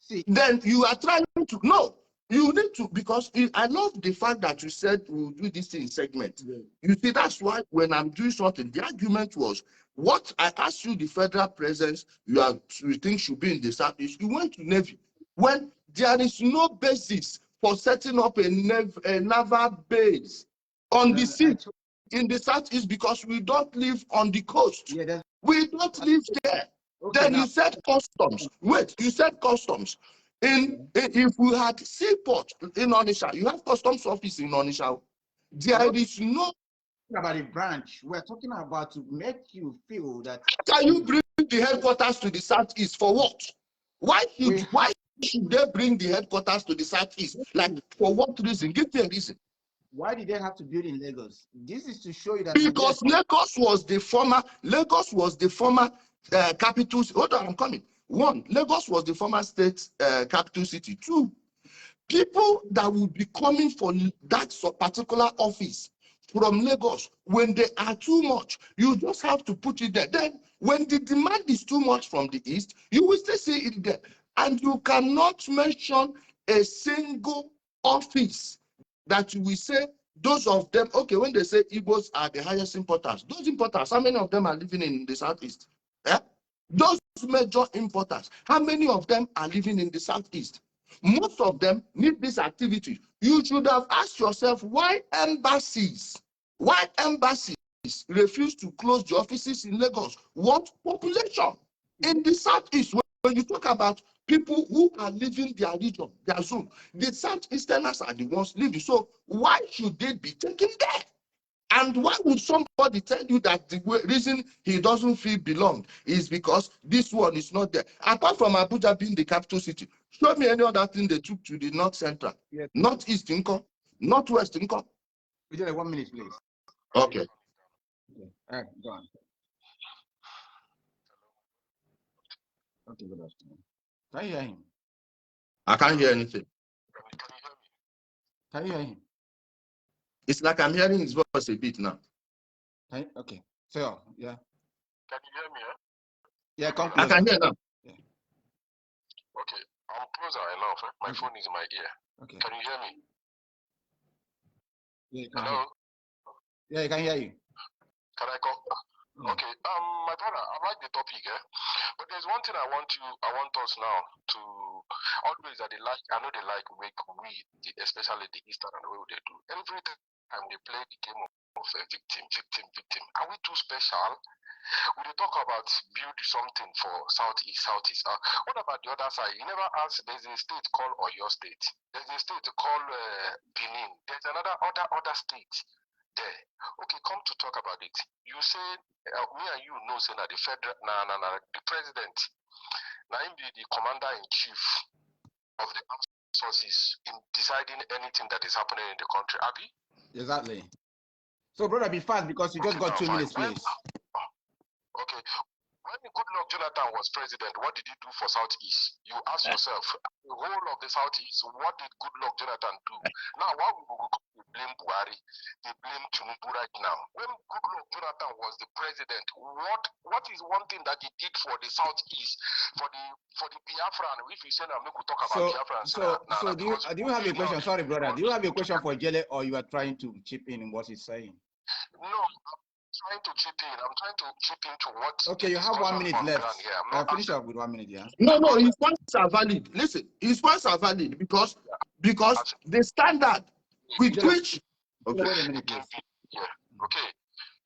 Speaker 2: See, then you are trying to, no, you need to, because I love the fact that you said we'll do this in segment. Yeah. You see, that's why when I'm doing something, the argument was, what I asked you, the federal presence you think should be in the southeast, you went to Navy. When there is no basis for setting up a naval base on the sea in the southeast, because we don't live on the coast. Yeah, we don't live there. Okay, then you said customs. Wait, you said customs. If we had seaport in Onitsha, you have customs office in Onitsha. There is no
Speaker 1: about a branch. We're talking about to make you feel that.
Speaker 2: Can you bring the headquarters to the southeast for what? Why should they bring the headquarters to the southeast? Like, for what reason? Give me a reason.
Speaker 1: Why did they have to build in Lagos? This is to show you that
Speaker 2: because Lagos was the former capital. Hold on, I'm coming. One, Lagos was the former state capital city. Two, people that will be coming for that particular office from Lagos, when they are too much, you just have to put it there. Then, when the demand is too much from the east, you will still see it there. And you cannot mention a single office that you will say, those of them, okay, when they say Igbos are the highest importers, those importers, how many of them are living in the southeast? Yeah? Those major importers, how many of them are living in the southeast? Most of them need this activity. You should have asked yourself why embassies refuse to close the offices in Lagos. What population? In the southeast, when you talk about people who are living their region, their zone, the southeasterners are the ones living. So why should they be taken there? And why would somebody tell you that the reason he doesn't feel belonged is because this one is not there? Apart from Abuja being the capital city, show me any other thing they took to the North Central,
Speaker 1: Yes.
Speaker 2: Northeast income, Northwest income.
Speaker 1: Udele, 1 minute, please.
Speaker 2: Okay.
Speaker 1: Okay. All right, go on. Okay, good afternoon. Can you hear him?
Speaker 2: I can't hear anything.
Speaker 1: Can you hear him?
Speaker 2: It's like I'm hearing his voice a bit now.
Speaker 1: Okay. So, yeah.
Speaker 3: Can you hear me?
Speaker 1: Yeah, come
Speaker 2: I
Speaker 1: closer.
Speaker 2: can hear now.
Speaker 1: Yeah.
Speaker 3: Okay, I'm closer enough. My
Speaker 1: Okay.
Speaker 3: phone is in my ear.
Speaker 1: Okay.
Speaker 3: Can you hear me?
Speaker 1: Yeah, you can
Speaker 3: Hello?
Speaker 1: hear. Yeah, I can hear you.
Speaker 3: Can I come?
Speaker 1: Yeah.
Speaker 3: Okay. My brother, I like the topic, but there's one thing I want us now to always that they like. I know they like make we, especially the Eastern and the way they do. Every time they play the game of victim. Are we too special? We dey talk about build something for Southeast. What about the other side? You never ask. There's a state called Oyo State. There's a state called Benin. There's other state there. Okay, come to talk about it. You say me and you know say that the federal, the president, now him be the commander in chief of the armed forces in deciding anything that is happening in the country. Abi?
Speaker 1: Exactly. So, brother, be fast because you just
Speaker 3: Okay,
Speaker 1: got
Speaker 3: now
Speaker 1: 2 minutes,
Speaker 3: fine.
Speaker 1: please.
Speaker 3: Okay. When Goodluck Jonathan was president, what did he do for Southeast? You ask yourself, the whole of the Southeast, what did Goodluck Jonathan do? Now, why we go blame Buhari? They blame Tinubu right now. When Goodluck Jonathan was the president, what is one thing that he did for the Southeast, for the Biafran? If you say now, we could talk about Biafran.
Speaker 1: So do you have a question? Sorry, brother. Do you have a question for Jele, or you are trying to chip in what he's saying?
Speaker 3: No. Trying to chip in. I'm trying to chip into what.
Speaker 1: Okay, you have 1 minute left. Finish up with 1 minute, yeah.
Speaker 2: No, his points are valid. Listen, his points are valid because the standard with which.
Speaker 1: Okay. Wait a minute, please.
Speaker 3: Yeah. Okay.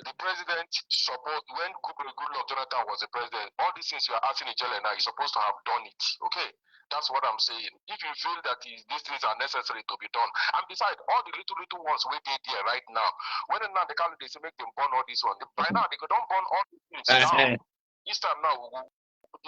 Speaker 3: The president support when Goodluck Jonathan was the president. All these things you are asking Ijele now, he's supposed to have done it. Okay. That's what I'm saying. If you feel that these things are necessary to be done, and besides, all the little ones we did there right now, when now the candidates make them burn all these ones, by now they could don't burn all these things now. Eastern now,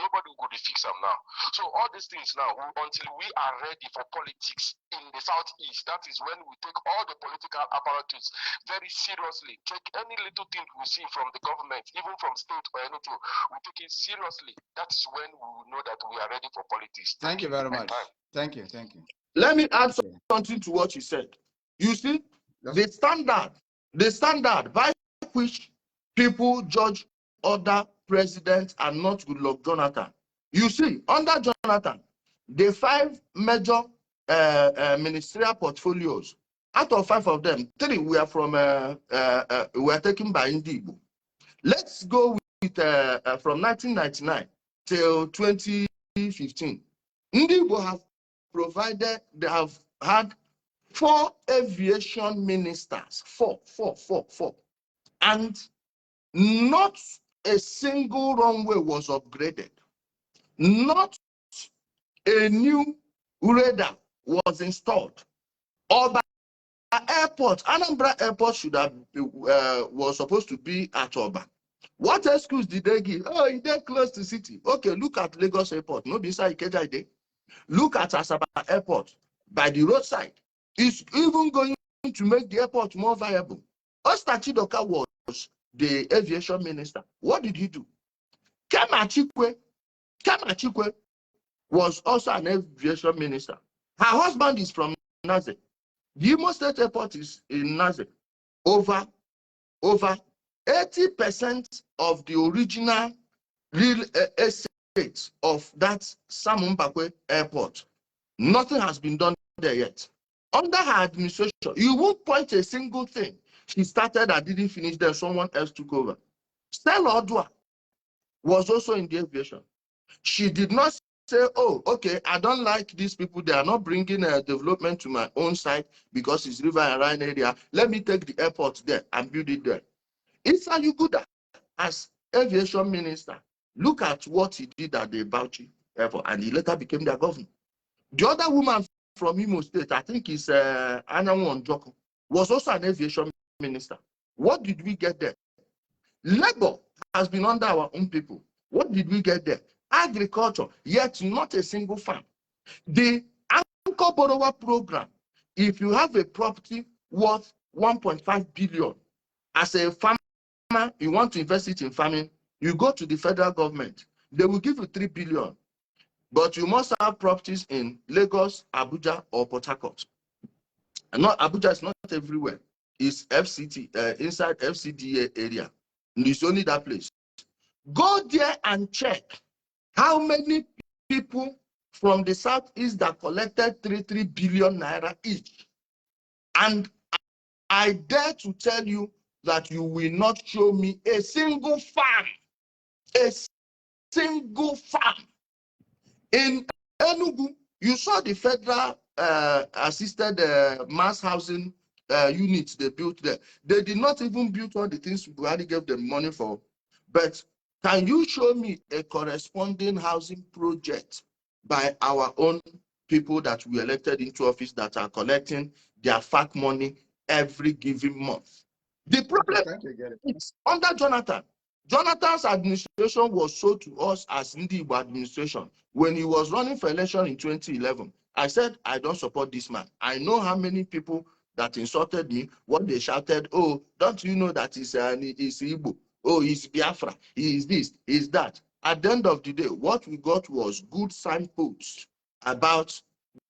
Speaker 3: nobody will go to fix them now. So all these things now, until we are ready for politics in the Southeast, that is when we take all the political apparatus very seriously. Take any little thing we see from the government, even from state or anything, we take it seriously. That's when we will know that we are ready for politics.
Speaker 1: Thank you very much. Thank you.
Speaker 2: Let me add something to what you said. You see, the standard by which people judge other presidents are not Goodluck Jonathan. You see, under Jonathan, the 5 major ministerial portfolios, out of 5 of them, 3 were from were taken by Indigo. Let's go with from 1999 till 2015. Indigo they have had 4 aviation ministers, 4, and not a single runway was upgraded. Not a new radar was installed. Oba Airport, Anambra Airport should have was supposed to be at Oba. What excuse did they give? Oh, they're close to city. Okay, look at Lagos Airport. No, beside Ikeja. Look at Asaba Airport by the roadside. It's even going to make the airport more viable. Osta Chidoka was the aviation minister. What did he do? Kema Chikwe was also an aviation minister. Her husband is from Naze. The Imo State Airport is in Naze. Over 80% of the original real estate of that Sam Mbakwe Airport, nothing has been done there yet. Under her administration, you won't point a single thing she started and didn't finish there, someone else took over. Stella Odua was also in the aviation. She did not say, oh, okay, I don't like these people. They are not bringing development to my own side because it's River and Rhine area. Let me take the airport there and build it there. Issa Yuguda, as aviation minister, look at what he did at the Bauchi airport, and he later became their governor. The other woman from Imo State, I think is Anyanwu Onjoko, was also an aviation minister. What did we get there? Labor has been under our own people. What did we get there? Agriculture, yet not a single farm. The anchor borrower program, if you have a property worth 1.5 billion, as a farmer, you want to invest it in farming, you go to the federal government, they will give you 3 billion. But you must have properties in Lagos, Abuja, or Port Harcourt. And not Abuja is not everywhere. It's FCT, inside FCDA area. And it's only that place. Go there and check how many people from the southeast that collected 3 billion naira each. And I dare to tell you that you will not show me a single farm. A single farm. In Enugu, you saw the federal assisted mass housing units they built there. They did not even build all the things Buhari gave them money for. But can you show me a corresponding housing project by our own people that we elected into office that are collecting their FAC money every given month? The problem is under Jonathan. Jonathan's administration was sold to us as Ndi administration. When he was running for election in 2011, I said, I don't support this man. I know how many people that insulted me, what they shouted, oh, don't you know that he's Igbo? Oh, he's Biafra, he is this, he is that. At the end of the day, what we got was good signposts about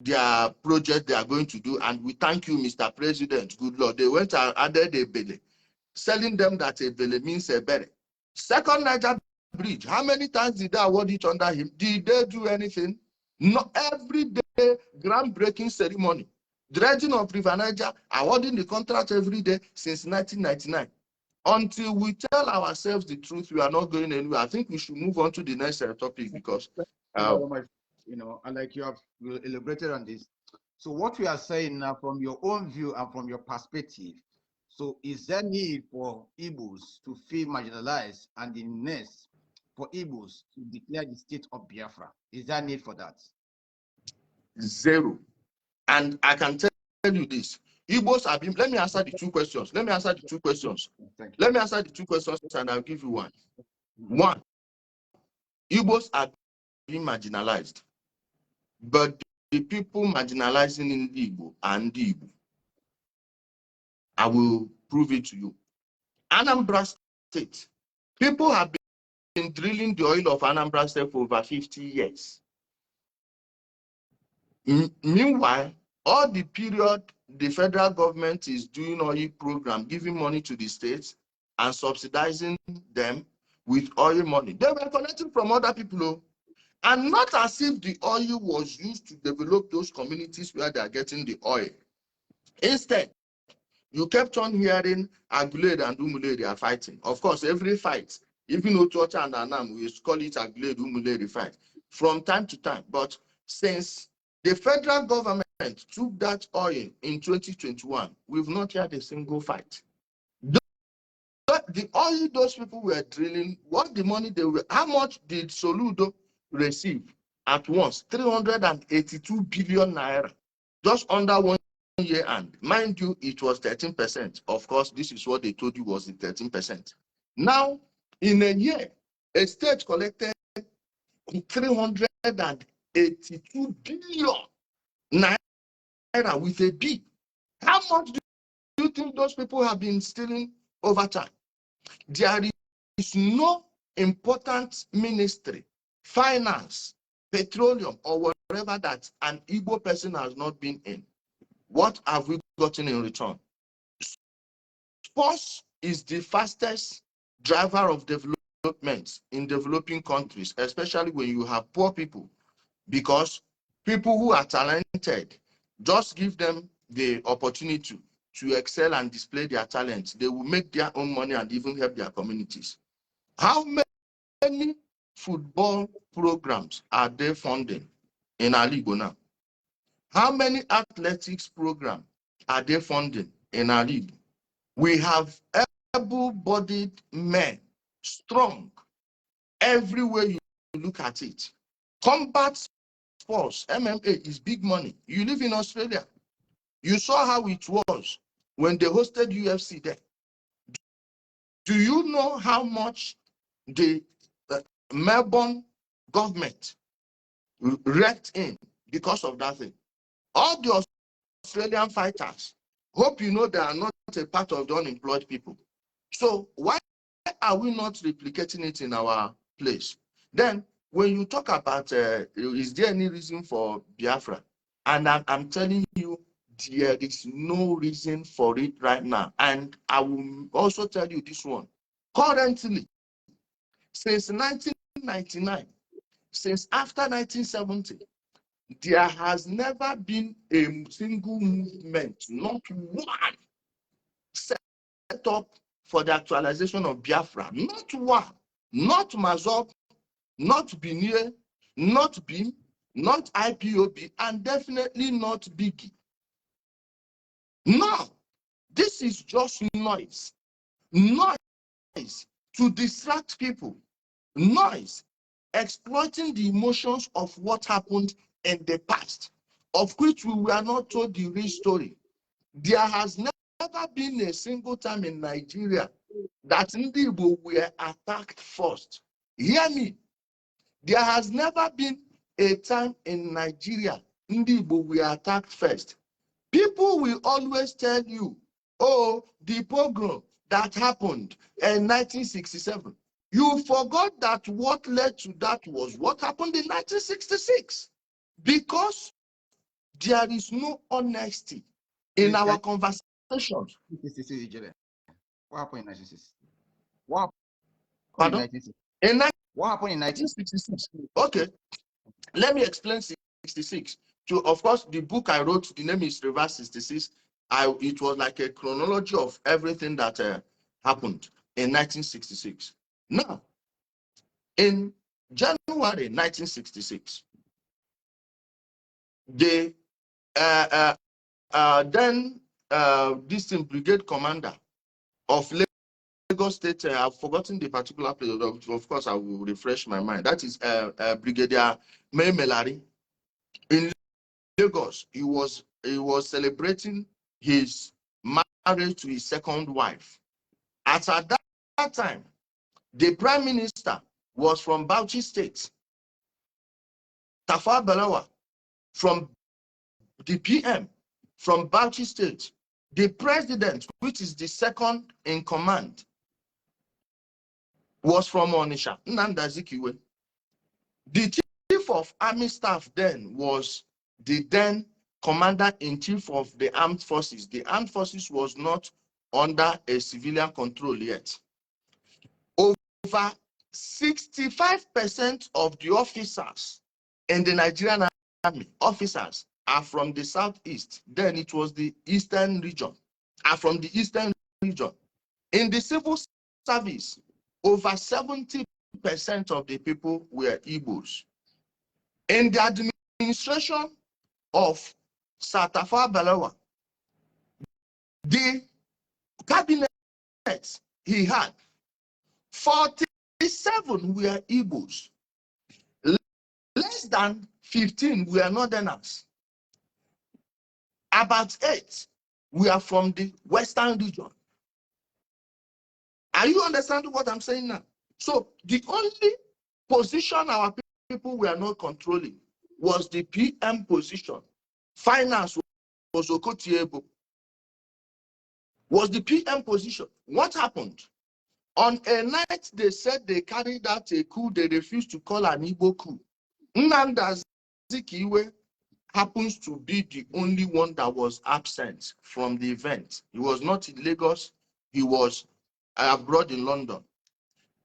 Speaker 2: their project they are going to do. And we thank you, Mr. President, good Lord. They went and added a bele, selling them that a bele means a bere. Second Niger Bridge, how many times did they award it under him? Did they do anything? No, every day, groundbreaking ceremony. Dredging of River Niger, awarding the contract every day since 1999. Until we tell ourselves the truth, we are not going anywhere. I think we should move on to the next topic because,
Speaker 1: you know, and like you have elaborated on this. So what we are saying now, from your own view and from your perspective, so is there need for Igbos to feel marginalized and the next for Igbos to declare the state of Biafra? Is there need for that?
Speaker 2: Zero. And I can tell you this. Igbos have been, let me answer the two questions. Let me answer the two questions and I'll give you one. One, Igbos are being marginalized. But the people marginalizing in the Igbo and the Igbo, I will prove it to you. Anambra State, people have been drilling the oil of Anambra State for over 50 years. Meanwhile, all the period the federal government is doing oil program, giving money to the states and subsidizing them with oil money. They were collecting from other people, and not as if the oil was used to develop those communities where they are getting the oil. Instead, you kept on hearing Agulere and Umuleri are fighting. Of course, every fight, even Otuocha and Anam, we call it Agulere Umuleri fight from time to time. But since the federal government took that oil in 2021, we've not had a single fight. The oil those people were drilling, what the money they were, how much did Soludo receive at once? 382 billion naira, just under 1 year. And mind you, it was 13%. Of course, this is what they told you was the 13%. Now, in a year, a state collected 382 billion naira with a B. How much do you think those people have been stealing over time? There is no important ministry, finance, petroleum, or whatever that an Igbo person has not been in. What have we gotten in return? Sports is the fastest driver of development in developing countries, especially when you have poor people, because people who are talented, just give them the opportunity to excel and display their talents. They will make their own money and even help their communities. How many football programs are they funding in Alibo now? How many athletics programs are they funding in Alibo? We have able-bodied men, strong, everywhere you look at it. Combat sports, MMA is big money. You live in Australia. You saw how it was when they hosted UFC there. Do you know how much the Melbourne government wrecked in because of that thing? All the Australian fighters, hope you know they are not a part of the unemployed people. So why are we not replicating it in our place? Then when you talk about is there any reason for Biafra? And I'm telling you, there is no reason for it right now. And I will also tell you this one. Currently, since 1999, since after 1970, there has never been a single movement, not one, set up for the actualization of Biafra. Not one, not Mazop, not Binie, not BIM, not IPOB, and definitely not Biggie. No, this is just noise. Noise to distract people. Noise exploiting the emotions of what happened in the past, of which we were not told the real story. There has never been a single time in Nigeria that Ndi Igbo were attacked first. Hear me. There has never been a time in Nigeria Ndi Igbo were attacked first. People will always tell you, oh, the pogrom that happened in 1967. You forgot that what led to that was what happened in 1966. Because there is no honesty in our conversations.
Speaker 1: What happened in 1960? What happened
Speaker 2: Pardon?
Speaker 1: in 1960?
Speaker 2: What happened in 1966? Okay, let me explain 66. Of course, the book I wrote, the name is Reverse 66. It was like a chronology of everything that happened in 1966. Now, in January 1966, the then this brigade commander of Lagos State, I've forgotten the particular place. Of course, I will refresh my mind. That is Brigadier May Melari. In Lagos, he was celebrating his marriage to his second wife. At that time, the prime minister was from Bauchi State. Tafawa Balewa from the PM from Bauchi State. The president, which is the second in command, was from Onitsha, Nnamdi Azikiwe. The chief of army staff then was the then commander-in-chief of the armed forces. The armed forces was not under a civilian control yet. Over 65% of the officers in the Nigerian army, officers, are from the southeast. Then it was the eastern region, are from the eastern region. In the civil service, over 70% of the people were Igbos. In the administration of Tafawa Balewa, the cabinet he had, 47 were Igbos. Less than 15 were Northerners. About 8 were from the Western region. Are you understanding what I'm saying now? So the only position our people were not controlling was the PM position. Finance was Okotiebo. Was the PM position. What happened? On a night they said they carried out a coup they refused to call an Igbo coup. Nnamdi Azikiwe happens to be the only one that was absent from the event. He was not in Lagos. He was abroad in London.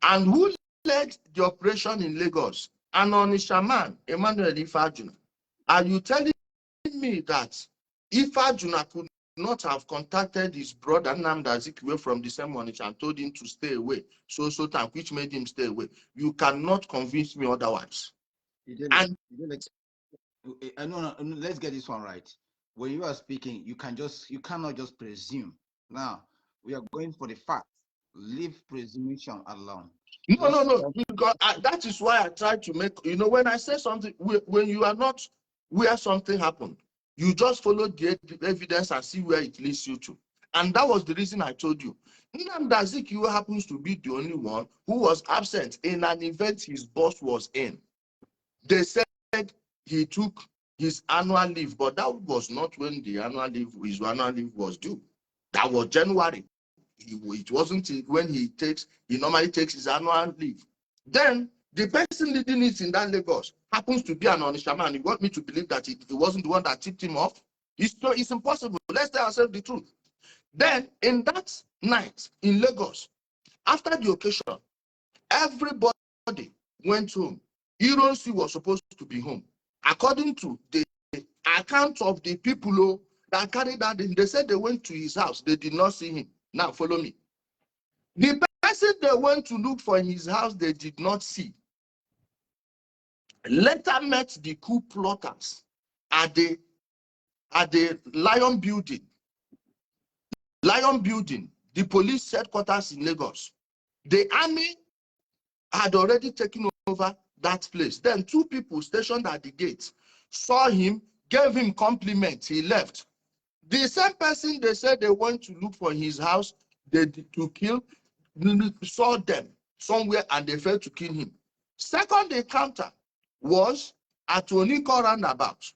Speaker 2: And who led the operation in Lagos? An Onitsha man, Emmanuel Ifajuna. Are you telling me that Ifajuna could not have contacted his brother Nnamdi Azikiwe from the same Onitsha and told him to stay away, so time, which made him stay away? You cannot convince me otherwise. And
Speaker 1: no, let's get this one right. When you are speaking, you cannot just presume. Now we are going for the fact. Leave presumption alone.
Speaker 2: No. Because that is why I try to make, when I say something, when you are not where something happened, you just follow the evidence and see where it leads you to. And that was the reason I told you. Nnamdi Azikiwe happens to be the only one who was absent in an event his boss was in. They said he took his annual leave, but that was not when his annual leave was due. That was January. It wasn't when he normally takes his annual leave. Then the person leading it in that Lagos happens to be an Onisha man. You want me to believe that it wasn't the one that tipped him off? It's impossible. Let's tell ourselves the truth. Then in that night in Lagos, after the occasion, everybody went home. Ironsi was supposed to be home. According to the account of the people that carried that in, they said they went to his house. They did not see him. Now follow me. The person they went to look for in his house, they did not see. Later met the coup plotters at the Lion Building. Lion Building, the police headquarters in Lagos. The army had already taken over that place. Then two people stationed at the gate saw him, gave him compliments. He left. The same person they said they went to look for his house, to kill, saw them somewhere and they failed to kill him. Second encounter was at Oniko roundabout.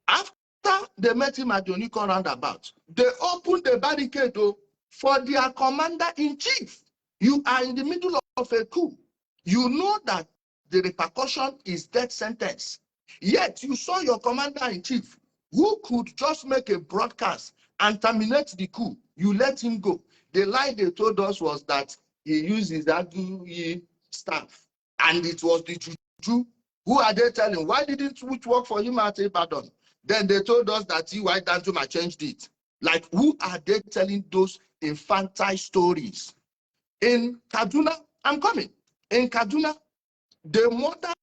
Speaker 2: After they met him at the Oniko roundabout, they opened the barricade for their commander-in-chief. You are in the middle of a coup. You know that the repercussion is death sentence. Yet you saw your commander-in-chief who could just make a broadcast and terminate the coup. You let him go. The lie they told us was that he used his Adu staff. And it was the juju. Who are they telling? Why didn't it work for him at Ibadan? Then they told us that White Danjuma changed it. Like, who are they telling those infantile stories? In Kaduna, I'm coming. In Kaduna, they murdered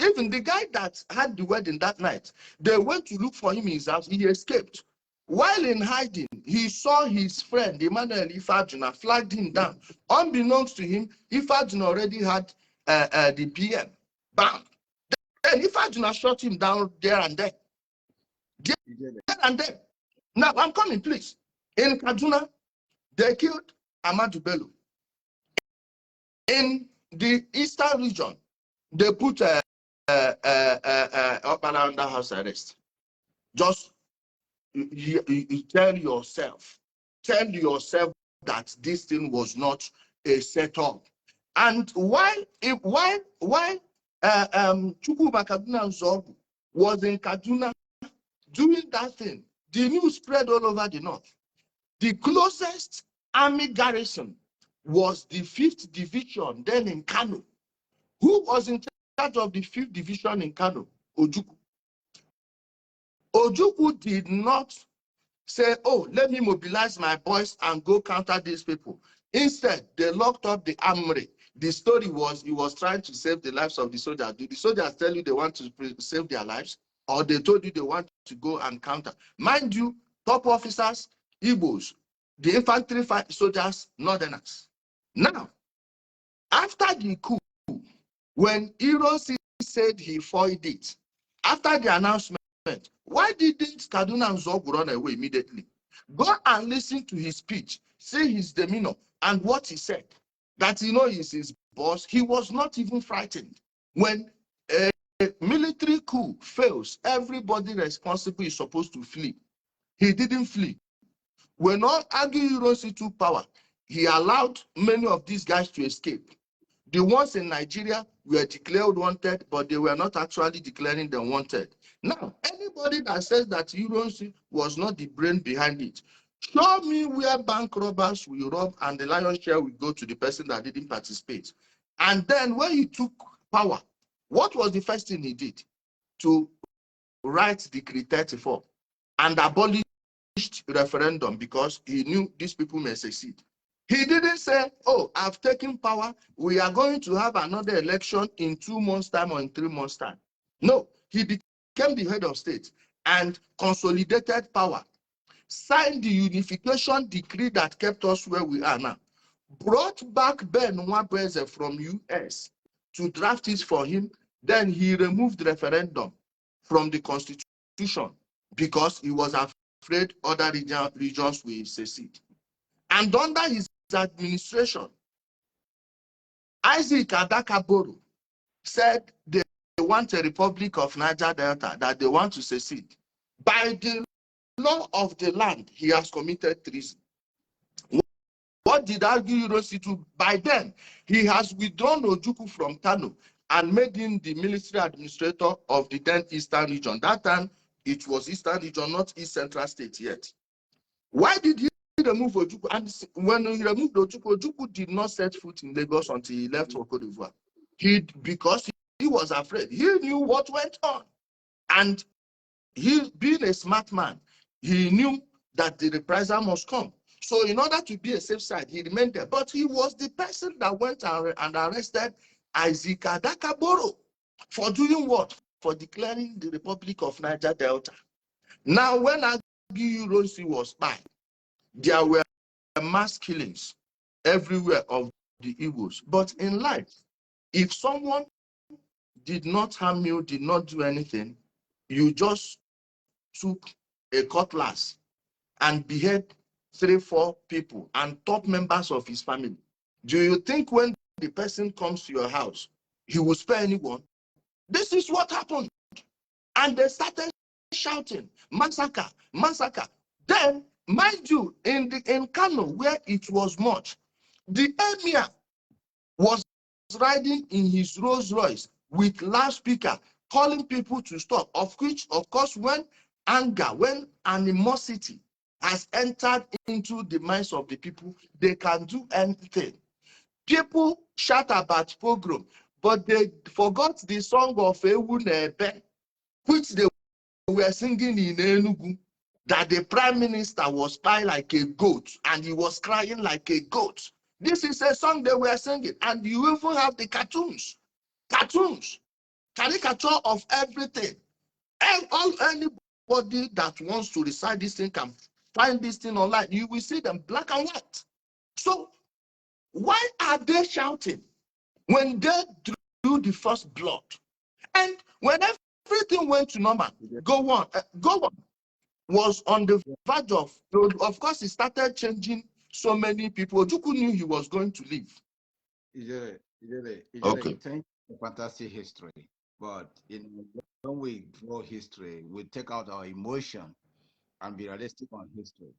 Speaker 2: even the guy that had the wedding that night. They went to look for him in his house. He escaped. While in hiding, he saw his friend, Emmanuel Ifajuna, flagged him down. Unbeknownst to him, Ifajuna already had the PM. Bam. Then Ifajuna shot him down there and then. There and then. Now, I'm coming, please. In Kaduna, they killed Amadou Bello. In the eastern region, they put up under house arrest. Just you tell yourself that this thing was not a setup. And while chukwuka Kaduna Zogu was in Kaduna doing that thing, the news spread all over the north. The closest army garrison was the 5th Division, then in Kano. Who was in charge of the 5th Division in Kano? Ojukwu. Ojukwu did not say, oh, let me mobilize my boys and go counter these people. Instead, they locked up the armory. The story was he was trying to save the lives of the soldiers. Did the soldiers tell you they want to save their lives? Or they told you they want to go and counter? Mind you, top officers, Igbos, the infantry soldiers, northerners. Now, after the coup, when Ironsi said he foiled it, after the announcement, why didn't Kaduna and Zogu run away immediately? Go and listen to his speech, see his demeanor and what he said. That he's his boss. He was not even frightened. When a military coup fails, everybody responsible is supposed to flee. He didn't flee. When all Agi Ironsi took power, he allowed many of these guys to escape. The ones in Nigeria were declared wanted, but they were not actually declaring them wanted. Now, anybody that says that Ironsi was not the brain behind it, show me where bank robbers will rob and the lion's share will go to the person that didn't participate. And then when he took power, what was the first thing he did? To write Decree 34 and abolish referendum because he knew these people may succeed. He didn't say, oh, I've taken power. We are going to have another election in 2 months' time or in 3 months' time. No, he became the head of state and consolidated power, signed the unification decree that kept us where we are now, brought back Ben Nwabeze from US to draft it for him. Then he removed referendum from the constitution because he was afraid other regions will secede. And under his administration, Isaac Adakaboro said they want a Republic of Niger Delta, that they want to secede. By the law of the land, he has committed treason. What did Aguiyi do? By then, he has withdrawn Ojukwu from Kano and made him the military administrator of the then Eastern region. That time, it was Eastern region, not East Central State yet. Why did he remove Ojukwu? And when he removed Ojukwu, Ojukwu did not set foot in Lagos until he left for Cote d'Ivoire. Because he was afraid. He knew what went on. And he, being a smart man, he knew that the reprisal must come. So in order to be a safe side, he remained there. But he was the person that went and arrested Isaac Adakaboro for doing what? For declaring the Republic of Niger Delta. Now, when Aguiyi was by, there were mass killings everywhere of the Igbos. But in life, if someone did not harm you, did not do anything, you just took a cutlass and behead 3-4 people and top members of his family. Do you think when the person comes to your house, he will spare anyone? This is what happened. And they started shouting, massacre, massacre. Then, mind you, in Kano, where it was much, the emir was riding in his Rolls Royce with loudspeaker, calling people to stop, of which, of course, when anger, when animosity has entered into the minds of the people, they can do anything. People shout about pogrom, but they forgot the song of Ewu Nebe, which they were singing in Enugu, that the prime minister was spy like a goat and he was crying like a goat. This is a song they were singing, and you even have the cartoons, caricature of everything. And anybody that wants to recite this thing can find this thing online. You will see them black and white. So why are they shouting when they drew the first blood? And when everything went to normal, go on, was on the verge of course, he started changing so many people. Ojukwu knew he was going to leave.
Speaker 1: Okay. Thank you for fantastic history. But when we draw history, we take out our emotion and be realistic on history.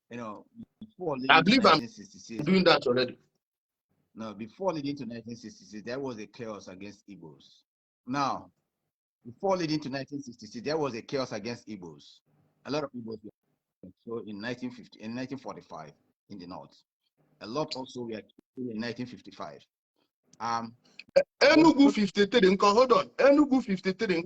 Speaker 1: Before
Speaker 2: I believe I'm
Speaker 1: 1966,
Speaker 2: doing that already.
Speaker 1: No, before leading to 1966, there was a chaos against Igbos. Now, before leading to 1966, there was a chaos against Igbos. A lot of Igbos were killed in 1945 in the north. A lot also were killed in 1955.
Speaker 2: Enugu 53 hold on. Enugu 53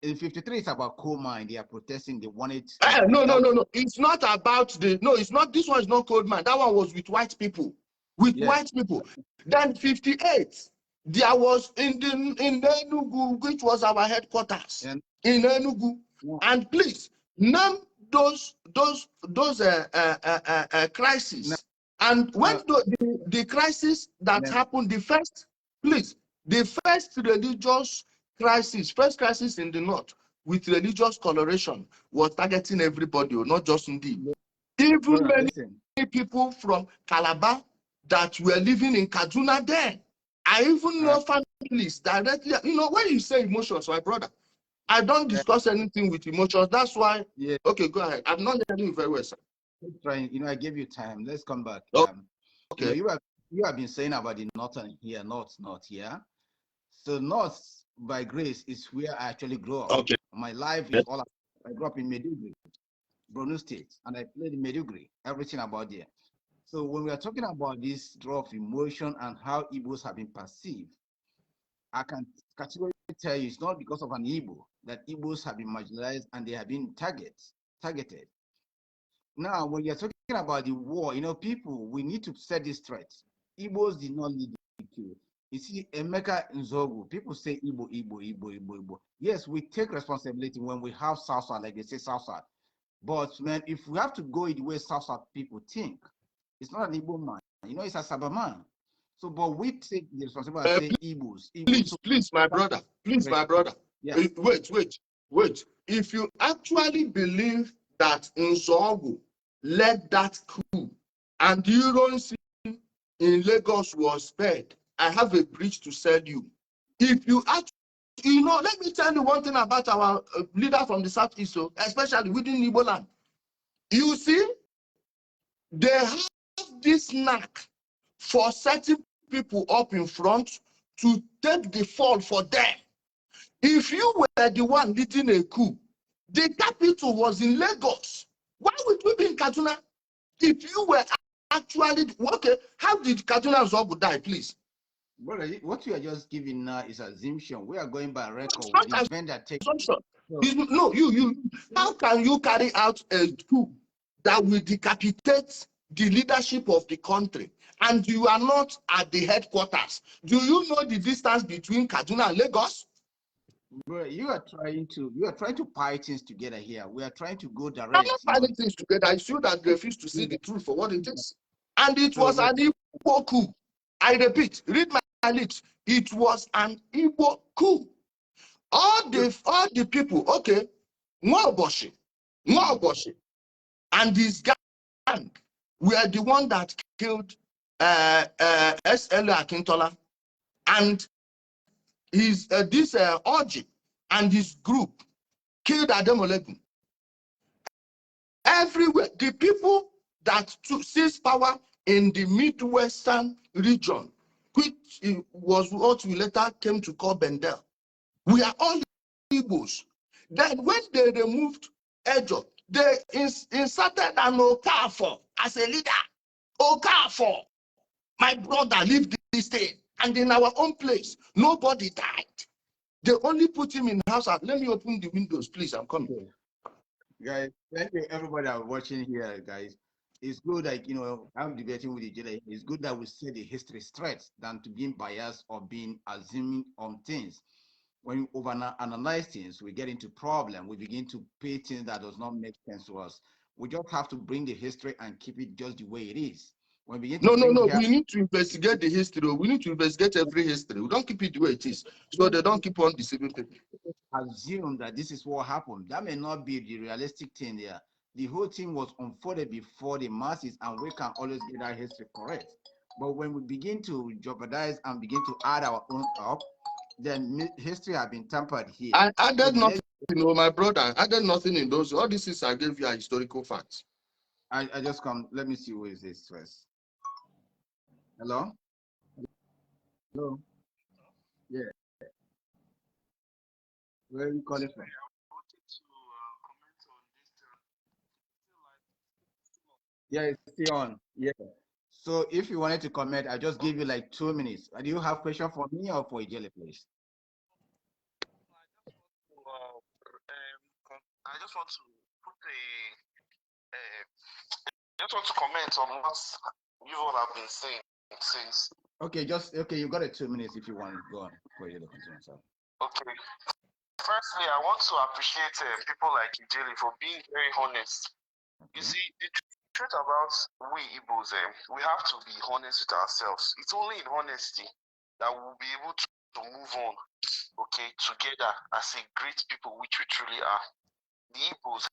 Speaker 1: in 53, it's about coal mine. They are protesting. They want it.
Speaker 2: No. It's not about it's not. This one is not coal mine. That one was with white people. White people. Then 58, there was in Enugu, which was our headquarters in Enugu. Yeah. And please name those crises. No. And when the crisis that happened, the first religious crisis, first crisis in the north with religious coloration was targeting everybody, not just indeed. Even many people from Calabar that were living in Kaduna then. I even know families directly. When you say emotions, my brother, I don't discuss anything with emotions. That's why. Yeah. Okay, go ahead. I'm not hearing you very well, sir.
Speaker 1: Trying. I gave you time. Let's come back.
Speaker 2: Okay.
Speaker 1: You have been saying about the northern here, north here. So north, by grace, is where I actually grew up.
Speaker 2: Okay.
Speaker 1: My life is all. I grew up in Maiduguri, Borno State, and I played in Maiduguri. Everything about there. So when we are talking about this draw of emotion and how Igbos have been perceived, I can categorically tell you it's not because of an Igbo that Igbos have been marginalized and they have been targeted. Now, when you're talking about the war, people, we need to set this straight. Igbos did not lead the coup. You see, Emeka Nzogu, people say Igbo. Yes, we take responsibility when we have South, like they say South. But man, if we have to go in the way South people think, it's not an Igbo man. It's a Saba man. So, but we take the responsibility and say Igbos.
Speaker 2: Please, my brother. Yeah. Wait. If you actually believe that Nsogu led that coup, and you don't see in Lagos was spared. I have a bridge to sell you. If you ask, let me tell you one thing about our leader from the Southeast, especially within Igbo land. You see, they have this knack for setting people up in front to take the fall for them. If you were the one leading a coup, the capital was in Lagos. Why would we be in Kaduna? If you were actually, okay, how did Kaduna Zogu die, please?
Speaker 1: Brother, what you are just giving now is assumption. We are going by record with the event that takes.
Speaker 2: No, how can you carry out a coup that will decapitate the leadership of the country and you are not at the headquarters? Do you know the distance between Kaduna and Lagos?
Speaker 1: Bro, you are trying to tie things together here. We are trying to go direct.
Speaker 2: I'm not tying things together. It's you that refuse to see the truth for what it is. And it was an Igbo coup. I repeat, read my lips. It was an Igbo coup. All the people, okay, Nwaoboshi, and his gang were the one that killed S.L. Akintola, and his Orji and his group killed Ademolegun. Everywhere, the people that seized power in the Midwestern region, which was what we later came to call Bendel, we are all Igbos. Then when they removed Ejo, they inserted an Okafor as a leader. Okafor, my brother, lived this thing. And in our own place, nobody died. They only put him in the house. Let me open the windows, please. I'm coming.
Speaker 1: Okay. Guys, thank you everybody that are watching here, guys. It's good that, I'm debating with Udele. It's good that we say the history straight than to being biased or being assuming on things. When we overanalyze things, we get into problem. We begin to pay things that does not make sense to us. We just have to bring the history and keep it just the way it is. When we begin to
Speaker 2: no. We need to investigate the history. We need to investigate every history. We don't keep it the way it is, so they don't keep on deceiving people.
Speaker 1: Assume that this is what happened. That may not be the realistic thing there. The whole thing was unfolded before the masses, and we can always get our history correct. But when we begin to jeopardize and begin to add our own up, then history has been tampered here.
Speaker 2: I added nothing, my brother. I added nothing in those. All this is I gave you a historical facts.
Speaker 1: I just come. Let me see who is this first. Hello? Hello? Yeah. Where are you calling from? Yeah, it's still on. Yeah. So if you wanted to comment, I just give you like 2 minutes. Do you have question for me or for Udele, please?
Speaker 3: I just want to put just want to comment on what you all have been saying since.
Speaker 1: Okay, you got 2 minutes if you want to go on for you to continue. So.
Speaker 3: Okay. Firstly, I want to appreciate people like Udele for being very honest. Okay. You see, the truth about we Igbos, we have to be honest with ourselves. It's only in honesty that we'll be able to move on, okay, together as a great people, which we truly are. The Igbos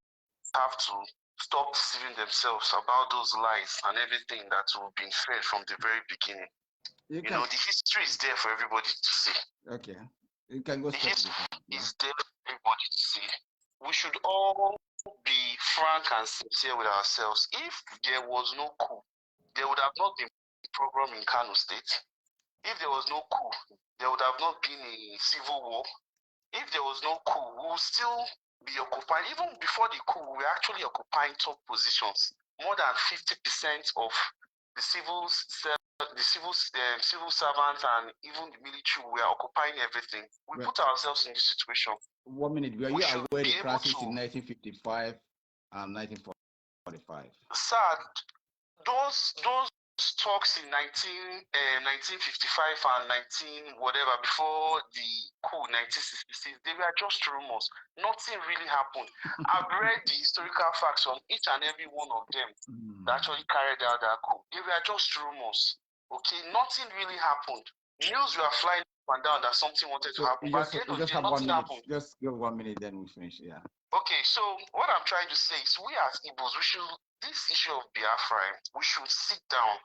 Speaker 3: have to stop deceiving themselves about those lies and everything that we've been fed from the very beginning. The history is there for everybody to see.
Speaker 1: Okay. You can go.
Speaker 3: The history is there for everybody to see. We should all be frank and sincere with ourselves. If there was no coup, there would have not been a program in Kano State. If there was no coup, there would have not been a civil war. If there was no coup, we would still be occupying. Even before the coup, we were actually occupying top positions. More than 50% of the civil servants and even the military were occupying everything. We put ourselves in this situation.
Speaker 1: 1 minute. Were you aware the crisis in 1955 and 1945?
Speaker 3: Sir, those talks in 1955 and 19 whatever before the coup 1966, they were just rumors. Nothing really happened. I've read the historical facts on each and every one of them that actually carried out that coup. They were just rumors. Okay, nothing really happened. News were flying up and down that something wanted to happen.
Speaker 1: Just have 1 minute. Just give 1 minute, then we finish. Yeah.
Speaker 3: Okay, So what I'm trying to say is, we as Igbos, this issue of Biafra, we should sit down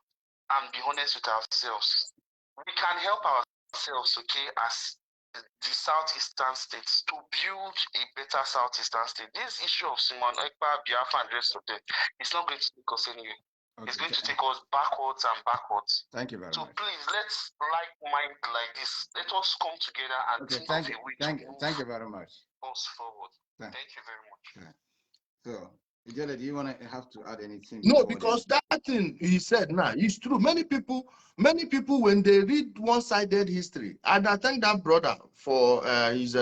Speaker 3: and be honest with ourselves. We can help ourselves, okay, as the southeastern states, to build a better southeastern state. This issue of Simon Ekpa, Biafra, and the rest of them, it's not going to take us anywhere. Okay. It's going to take us backwards and backwards.
Speaker 1: Thank you very much.
Speaker 3: So please, let's mind like this. Let us come together and think of a way to move.
Speaker 1: Thank you very much.
Speaker 3: Us forward. Thank you very much.
Speaker 1: So, Udele, do you want to have to add anything?
Speaker 2: No, because that thing he said now is true. Many people, when they read one-sided history, and I thank that brother for his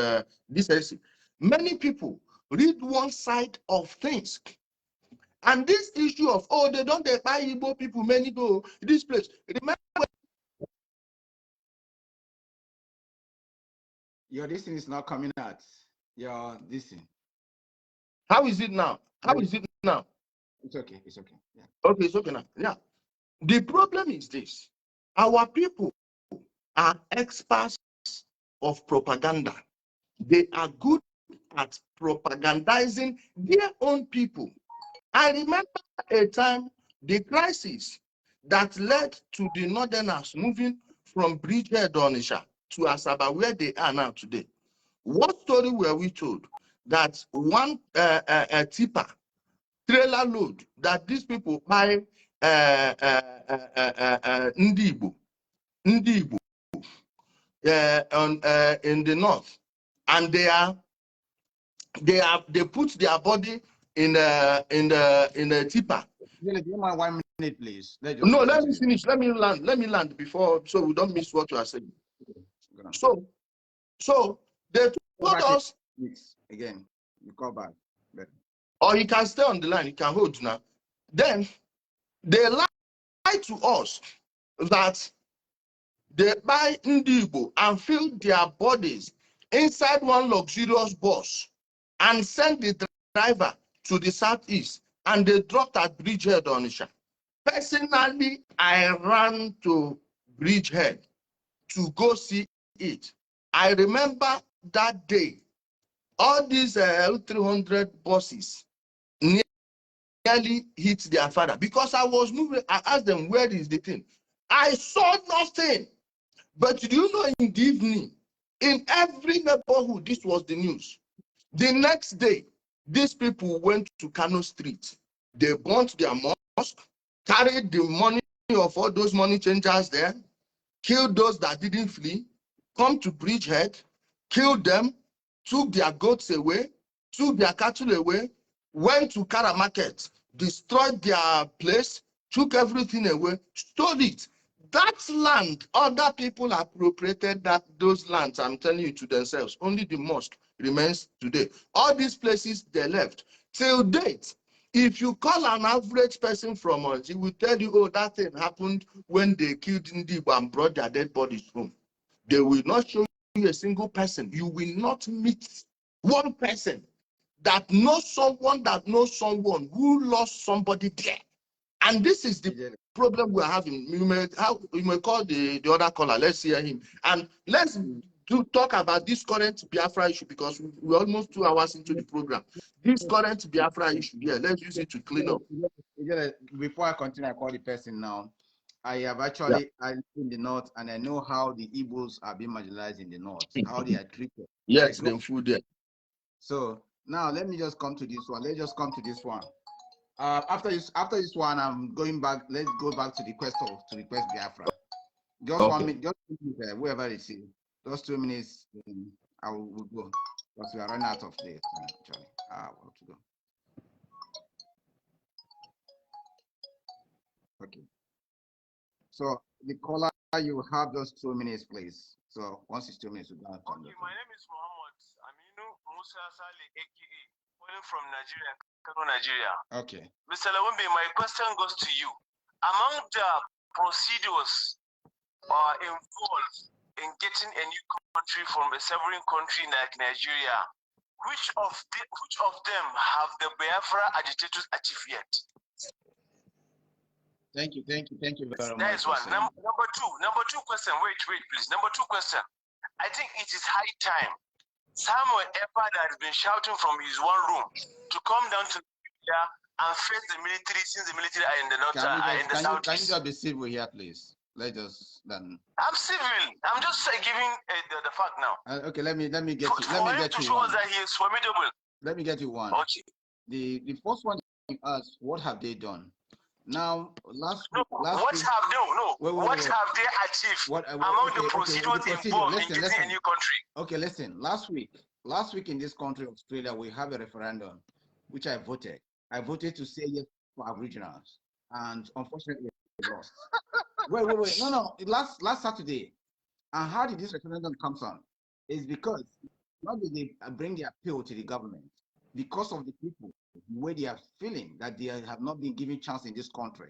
Speaker 2: this essay. Many people read one side of things. And this issue of, oh, they don't buy Igbo people, many go this place. Remember,
Speaker 1: your this thing is not coming out. Your this thing.
Speaker 2: How is it now? How is it now?
Speaker 1: It's okay. It's okay. Yeah.
Speaker 2: Okay, it's okay now. Yeah. The problem is this. Our people are experts of propaganda. They are good at propagandizing their own people. I remember a time, the crisis that led to the Northerners moving from Bridgehead, Onisha, to Asaba, where they are now today. What story were we told? That one tipper, trailer load, that these people buy Ndibo, in the north, and they put their body in a tipper.
Speaker 1: Do you mind 1 minute, please?
Speaker 2: Let me finish. Let me land before, so we don't miss what you are saying. So they told us
Speaker 1: again. You call back.
Speaker 2: Or you can stay on the line. You can hold now. Then they lied to us that they buy Ndibo and fill their bodies inside one luxurious bus and send the driver to the southeast, and they dropped at Bridgehead, Onisha. Personally, I ran to Bridgehead to go see it. I remember that day, all these L300 buses nearly hit their father, because I was moving. I asked them, where is the thing? I saw nothing. But do you know, in the evening, in every neighborhood, this was the news. The next day, these people went to Kano Street. They burnt their mosque, carried the money of all those money changers there, killed those that didn't flee, come to Bridgehead, killed them, took their goats away, took their cattle away, went to Kara Market, destroyed their place, took everything away, stole it. That land, other people appropriated those lands, I'm telling you, to themselves. Only the mosque remains today. All these places, they left. Till date, if you call an average person from us, he will tell you, oh, that thing happened when they killed Ndibo and brought their dead bodies home. They will not show you a single person. You will not meet one person that knows someone who lost somebody there. And this is the problem we're having. You may call the other caller. Let's hear him. And let's talk about this current Biafra issue, because we're almost 2 hours into the program. This current Biafra issue, let's use it to clean up.
Speaker 1: Before I continue, I call the person now. I have actually, I live in the north, and I know how the Igbos are being marginalized in the north, how they are treated.
Speaker 2: Yes, them food there.
Speaker 1: So now let me just come to this one. Let's just come to this one. After this one, I'm going back. Let's go back to the request Biafra. Just okay. 1 minute, just 2 minutes, whoever it is. Just 2 minutes, I will go, because we are running out of the time. Actually, I have to go. Okay. So the caller, you have just 2 minutes, please. So once it's 2 minutes, we're going to come.
Speaker 4: Okay, my name is Muhammad Aminu Musa Saleh, aka calling from Nigeria, Kano, Nigeria.
Speaker 1: Okay.
Speaker 4: Mr. Lawumbe, my question goes to you. Among the procedures involved in getting a new country from a sovereign country like Nigeria, which of them have the Biafra agitators achieved yet?
Speaker 1: Thank you very much.
Speaker 4: That is one. Number two question. Wait, please. Number two question. I think it is high time Samuel Epa that has been shouting from his one room to come down to Nigeria and face the military, since the military are in the north, in the southeast.
Speaker 1: Can you just be civil here, please? Let us then.
Speaker 4: I'm civil. I'm just giving the fact now.
Speaker 1: Okay, let me get
Speaker 4: for,
Speaker 1: you. Let me
Speaker 4: him
Speaker 1: get
Speaker 4: to
Speaker 1: you
Speaker 4: show
Speaker 1: one.
Speaker 4: us that he is formidable.
Speaker 1: Let me get you one.
Speaker 4: Okay.
Speaker 1: The first one you asked, what have they done? Now, last
Speaker 4: week,
Speaker 1: what
Speaker 4: have they achieved among the procedures involved in getting a new country?
Speaker 1: Okay, listen. Last week in this country, Australia, we have a referendum, which I voted. I voted to say yes for Aboriginals, and unfortunately, we lost. wait. No. Last Saturday. And how did this referendum come on? Is because not that they bring the appeal to the government, because of the people, the way they are feeling that they have not been given chance in this country.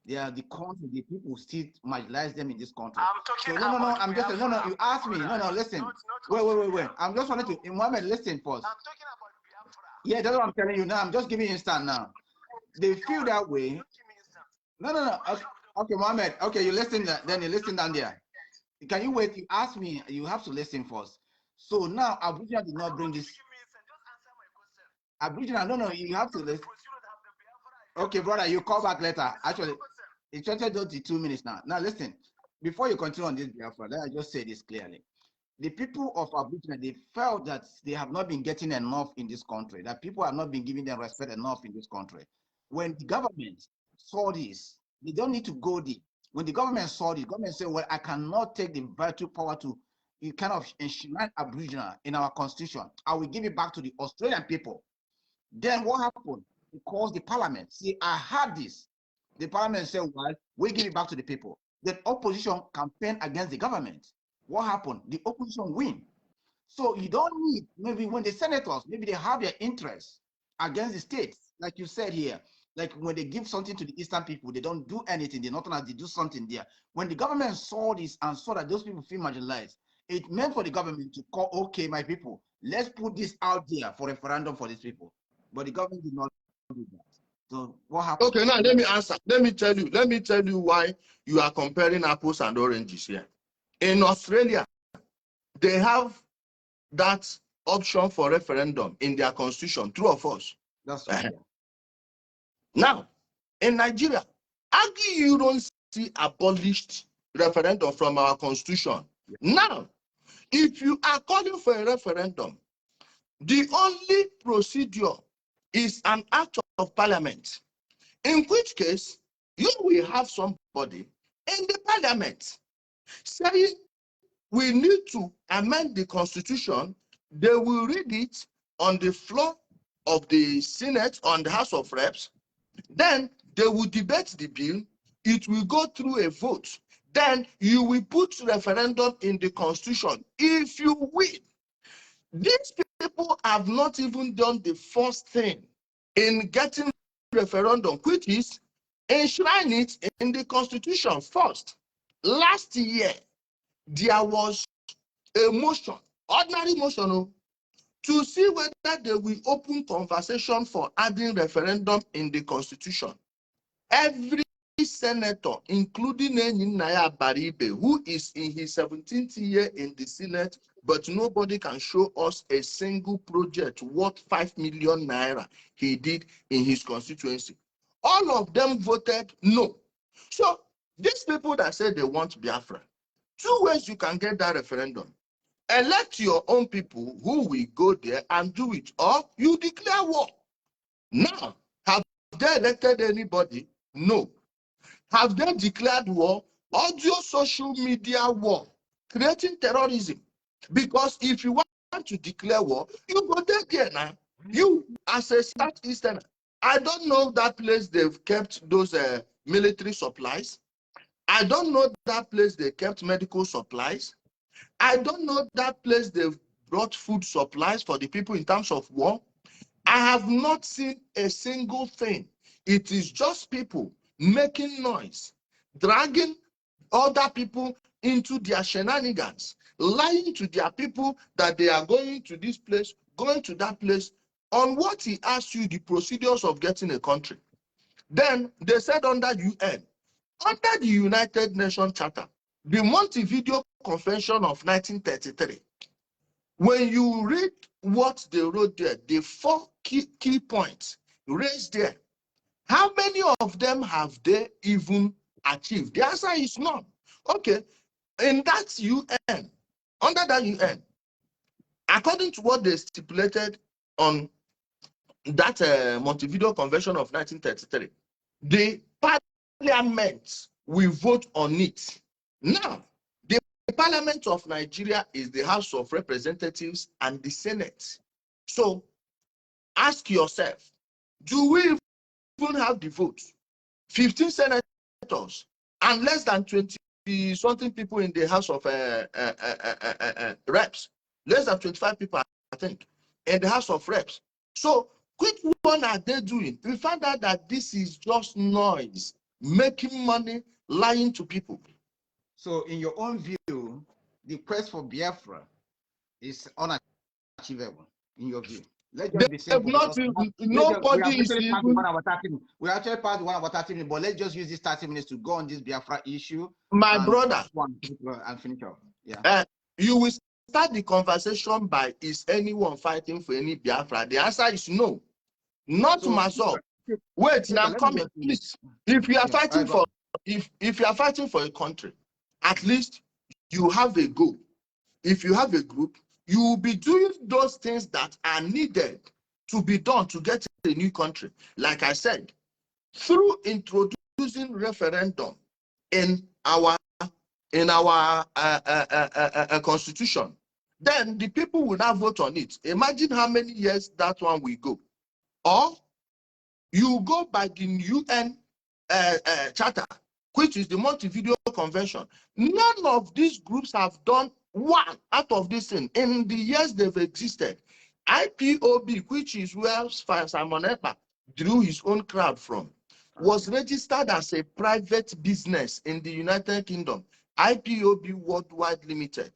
Speaker 1: They are the country, the people still marginalize them in this country.
Speaker 4: I'm talking
Speaker 1: so,
Speaker 4: no,
Speaker 1: I'm just no. You asked me. No, listen. Wait. I'm just wanting to, Mohammed, listen first.
Speaker 4: I'm talking about Biafra.
Speaker 1: Yeah, that's what I'm telling you now. I'm just giving you instant now. They feel that way. No. Okay, Mohammed. Okay, you listen. Then you listen down there. Can you wait? You ask me. You have to listen first. So now, Abuja did not bring this. Abuja, no. You have to listen. Okay, brother, you call back later. Actually, it's 22 minutes now. Now listen. Before you continue on this, Biafra, let I just say this clearly. The people of Abuja, they felt that they have not been getting enough in this country. That people have not been giving them respect enough in this country. When the government saw this, they don't need to go deep. When the government saw this, the government said, well, I cannot take the virtue power to kind of enshrine Aboriginal in our constitution. I will give it back to the Australian people. Then what happened? Because the parliament, see, I had this. The parliament said, well, we give it back to the people. The opposition campaign against the government. What happened? The opposition win. So you don't need, maybe when the senators, maybe they have their interests against the states, like you said here. Like when they give something to the Eastern people, they don't do anything. The Northerners, they do something there. When the government saw this and saw that those people feel marginalized, it meant for the government to call, okay, my people, let's put this out there for referendum for these people. But the government did not do that. So what happened?
Speaker 2: Okay, now let me answer. Let me tell you why you are comparing apples and oranges here. In Australia, they have that option for referendum in their constitution, true or false?
Speaker 1: That's right.
Speaker 2: Now, in Nigeria, argue you don't see abolished referendum from our constitution. Now, if you are calling for a referendum, the only procedure is an act of parliament, in which case you will have somebody in the parliament saying we need to amend the constitution. They will read it on the floor of the Senate, on the House of Reps. Then they will debate the bill. It will go through a vote. Then you will put referendum in the constitution. If you win, these people have not even done the first thing in getting referendum, which is enshrine it in the constitution first. Last year, there was a motion, ordinary motion, to see whether they will open conversation for adding referendum in the constitution. Every senator, including Naya Baribe, who is in his 17th year in the Senate, but nobody can show us a single project worth 5 million naira he did in his constituency. All of them voted no. So these people that say they want Biafra, two ways you can get that referendum. Elect your own people who will go there and do it, or you declare war. Now, have they elected anybody? No. Have they declared war? Audio social media war, creating terrorism. Because if you want to declare war, you go there now. You, as a Southeasterner, I don't know that place they've kept those military supplies. I don't know that place they kept medical supplies. I don't know that place they've brought food supplies for the people in terms of war. I have not seen a single thing. It is just people making noise, dragging other people into their shenanigans, lying to their people that they are going to this place, going to that place, on what he asked you, the procedures of getting a country. Then they said under UN, under the United Nations Charter, the Montevideo Convention of 1933, When you read what they wrote there, the 4 key points raised there, how many of them have they even achieved? The answer is none. Okay, in that UN, under that UN, according to what they stipulated on that Montevideo Convention of 1933, the parliament will vote on it. Now, the parliament of Nigeria is the House of Representatives and the Senate. So, ask yourself, do we even have the vote? 15 senators and less than 20 something people in the House of Reps, less than 25 people, I think, in the House of Reps. So, which one are they doing? We found out that this is just noise, making money, lying to people.
Speaker 1: So, in your own view, the quest for Biafra is unachievable, in your view. Let's just be simple.
Speaker 2: Nobody is even.
Speaker 1: We actually passed 1 hour 30 minutes, but let's just use this 30 minutes to go on this Biafra issue.
Speaker 2: My brother,
Speaker 1: and finish off. Yeah.
Speaker 2: You will start the conversation by, is anyone fighting for any Biafra? The answer is no. Not myself. Wait, now I'm coming. Please. If you are fighting for, if you are fighting for a country, at least you have a goal. If you have a group, you will be doing those things that are needed to be done to get a new country. Like I said, through introducing referendum in our constitution, then the people will now vote on it. Imagine how many years that one will go. Or you go by the UN charter, which is the Montevideo Convention. None of these groups have done one out of this thing in the years they've existed. IPOB, which is where Simon Ekpa drew his own crowd from, was registered as a private business in the United Kingdom, IPOB Worldwide Limited.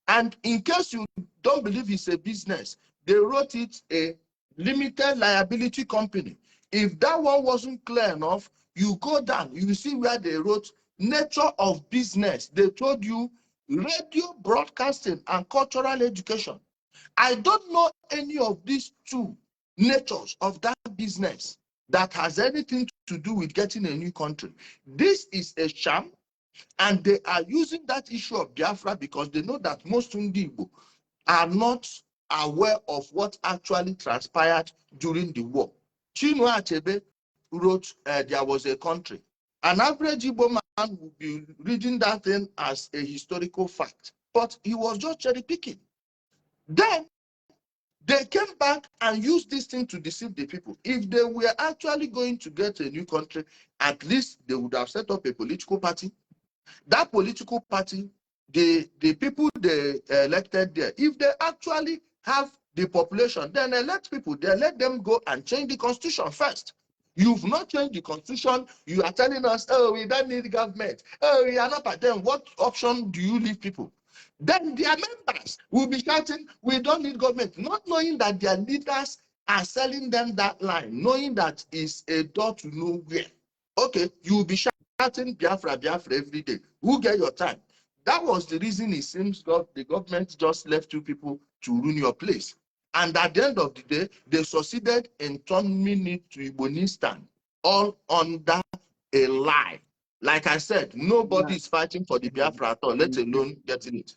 Speaker 2: And in case you don't believe it's a business, they wrote it a limited liability company. If that one wasn't clear enough, you go down, you see where they wrote nature of business. They told you radio broadcasting and cultural education. I don't know any of these 2 natures of that business that has anything to do with getting a new country. This is a sham, and they are using that issue of Biafra because they know that most Igbo are not aware of what actually transpired during the war. Chinua Achebe wrote There Was a Country. An average Igbo man would be reading that thing as a historical fact, but he was just cherry picking. Then they came back and used this thing to deceive the people. If they were actually going to get a new country, at least they would have set up a political party. That political party, the people they elected there, if they actually have the population, then elect people, they let them go and change the constitution first. You've not changed the constitution. You are telling us, oh, we don't need government. Oh, we are not at them. What option do you leave people? Then their members will be shouting, we don't need government, not knowing that their leaders are selling them that line, knowing that it's a door to nowhere. Okay, you will be shouting Biafra, Biafra every day. Who get your time? That was the reason it seems the government just left 2 people to ruin your place. And at the end of the day, they succeeded in turning it to Igbonistan, all under a lie. Like I said, nobody is fighting for the Biafra at all, let alone getting it.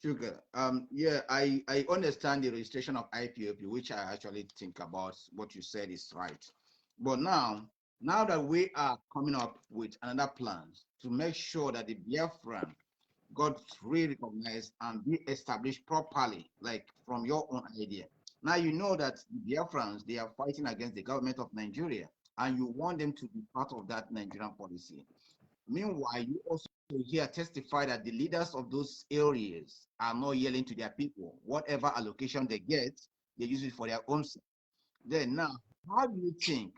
Speaker 1: Sugar. Yeah, I understand the registration of IPOP, which I actually think about what you said is right. But now that we are coming up with another plan to make sure that the Biafran got re-recognized and be established properly, like from your own idea. Now you know that the Biafrans, they are fighting against the government of Nigeria, and you want them to be part of that Nigerian policy. Meanwhile, you also here testify that the leaders of those areas are not yelling to their people. Whatever allocation they get, they use it for their own sake. Then now, how do you think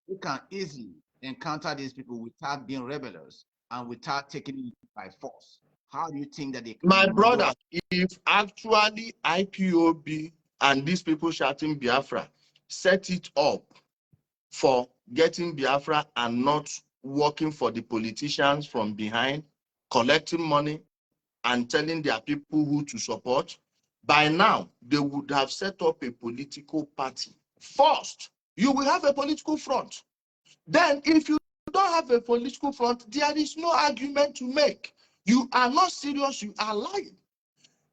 Speaker 1: we can easily encounter these people without being rebellious and without taking it by force? How do you think that they can?
Speaker 2: My brother, if actually IPOB and these people shouting Biafra set it up for getting Biafra and not working for the politicians from behind, collecting money and telling their people who to support, by now, they would have set up a political party. First, you will have a political front. Then, if you don't have a political front, there is no argument to make. You are not serious, you are lying.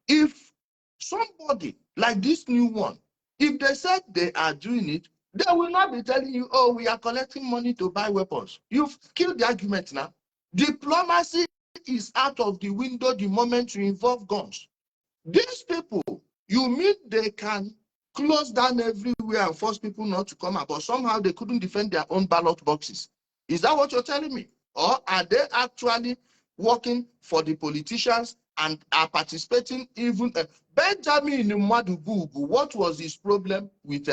Speaker 2: If somebody like this new one, if they said they are doing it, they will not be telling you, oh, we are collecting money to buy weapons. You've killed the argument now. Diplomacy is out of the window the moment you involve guns. These people, you mean they can close down everywhere and force people not to come out, but somehow they couldn't defend their own ballot boxes? Is that what you're telling me? Or are they actually working for the politicians and are participating even? Benjamin Madubugu, what was his problem with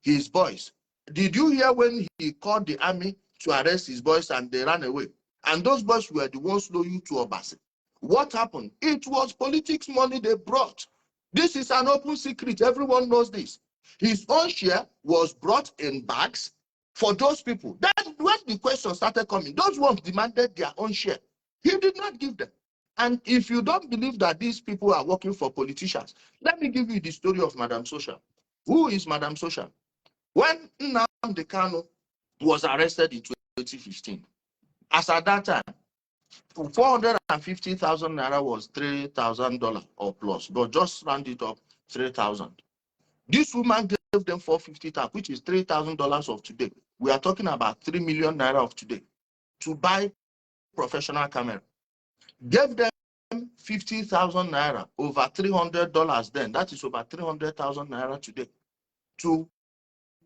Speaker 2: his boys? Did you hear when he called the army to arrest his boys and they ran away? And those boys were the ones loyal to Obasi. What happened? It was politics money they brought. This is an open secret. Everyone knows this. His own share was brought in bags for those people. Then when the question started coming, those ones demanded their own share. He did not give them. And if you don't believe that these people are working for politicians, let me give you the story of Madam Social. Who is Madam Social? When Nnamdi Kanu was arrested in 2015, as at that time, 450,000 naira was $3,000 or plus, but just round it up 3,000. This woman gave them 450,000, which is $3,000 of today. We are talking about 3 million naira of today to buy professional camera. Gave them 50,000 naira, over $300 then. That is over 300,000 naira today to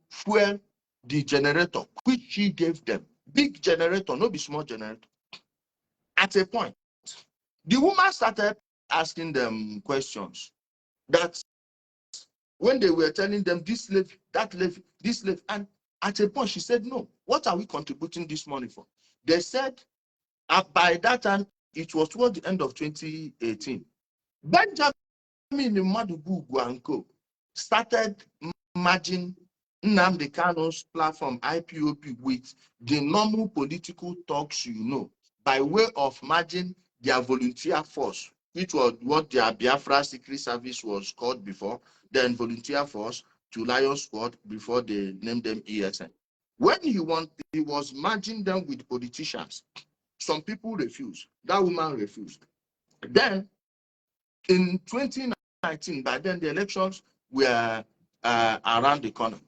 Speaker 2: fuel the generator, which she gave them. Big generator, no be small generator. At a point, the woman started asking them questions that when they were telling them this levy, that levy, this levy, and at a point she said, no, what are we contributing this money for? They said, by that time, it was toward the end of 2018, Benjamin Madubugu and Co. started merging Nnamdi Kanu's platform IPOB with the normal political talks, by way of merging their volunteer force, which was what their Biafra Secret Service was called before, then volunteer force to Lion Squad before they named them ESN. When he was merging them with politicians. Some people refused. That woman refused. Then, in 2019, by then the elections were around the corner.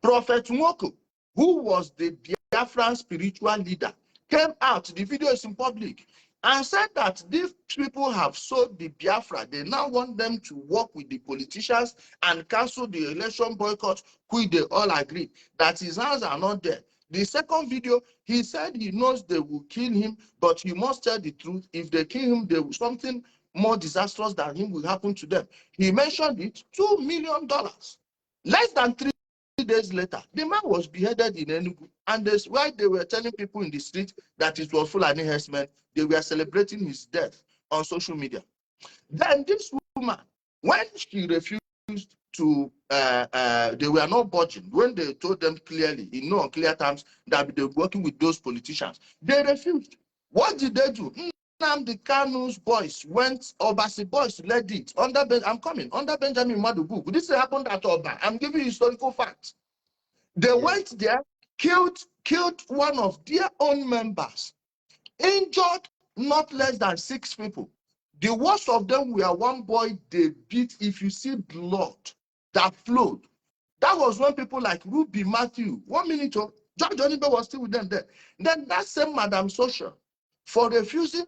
Speaker 2: Prophet Nwoko, who was the Biafran spiritual leader, came out, the video is in public, and said that these people have sold the Biafra. They now want them to work with the politicians and cancel the election boycott, which they all agree that his hands are not there. The second video, he said he knows they will kill him, but he must tell the truth. If they kill him, something more disastrous than him will happen to them. He mentioned it, $2 million. Less than 3 days later, the man was beheaded in Enugu, and that's why they were telling people in the street that it was Fulani herdsmen. They were celebrating his death on social media. Then this woman, when she refused to, they were not budging. When they told them clearly, in no unclear terms, that they were working with those politicians, they refused. What did they do? Nnamdi Kanu's boys went, Obasi boys led it under Benjamin Madubugu. This happened at Oba. I'm giving you historical facts. They went there, killed one of their own members, injured not less than 6 people. The worst of them were one boy they beat. If you see blood that flowed, that was when people like Ruby Matthew, 1 minute, George Onibe was still with them there. Then that same Madam Social, for refusing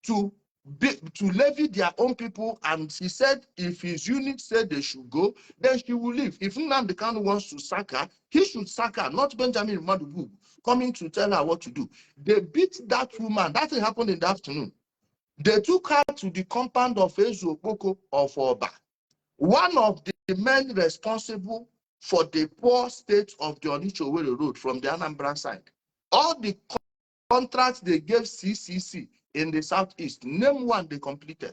Speaker 2: to levy their own people, and he said if his unit said they should go, then she will leave. If Nnamdi Kanu wants to sack her, he should sack her, not Benjamin Madubugu coming to tell her what to do. They beat that woman. That thing happened in the afternoon. They took her to the compound of Ezu Okpoko of Oba, one of the men responsible for the poor state of the Onitsha-Owerri road from the Anambra side. All the contracts they gave CCC in the southeast, name one they completed,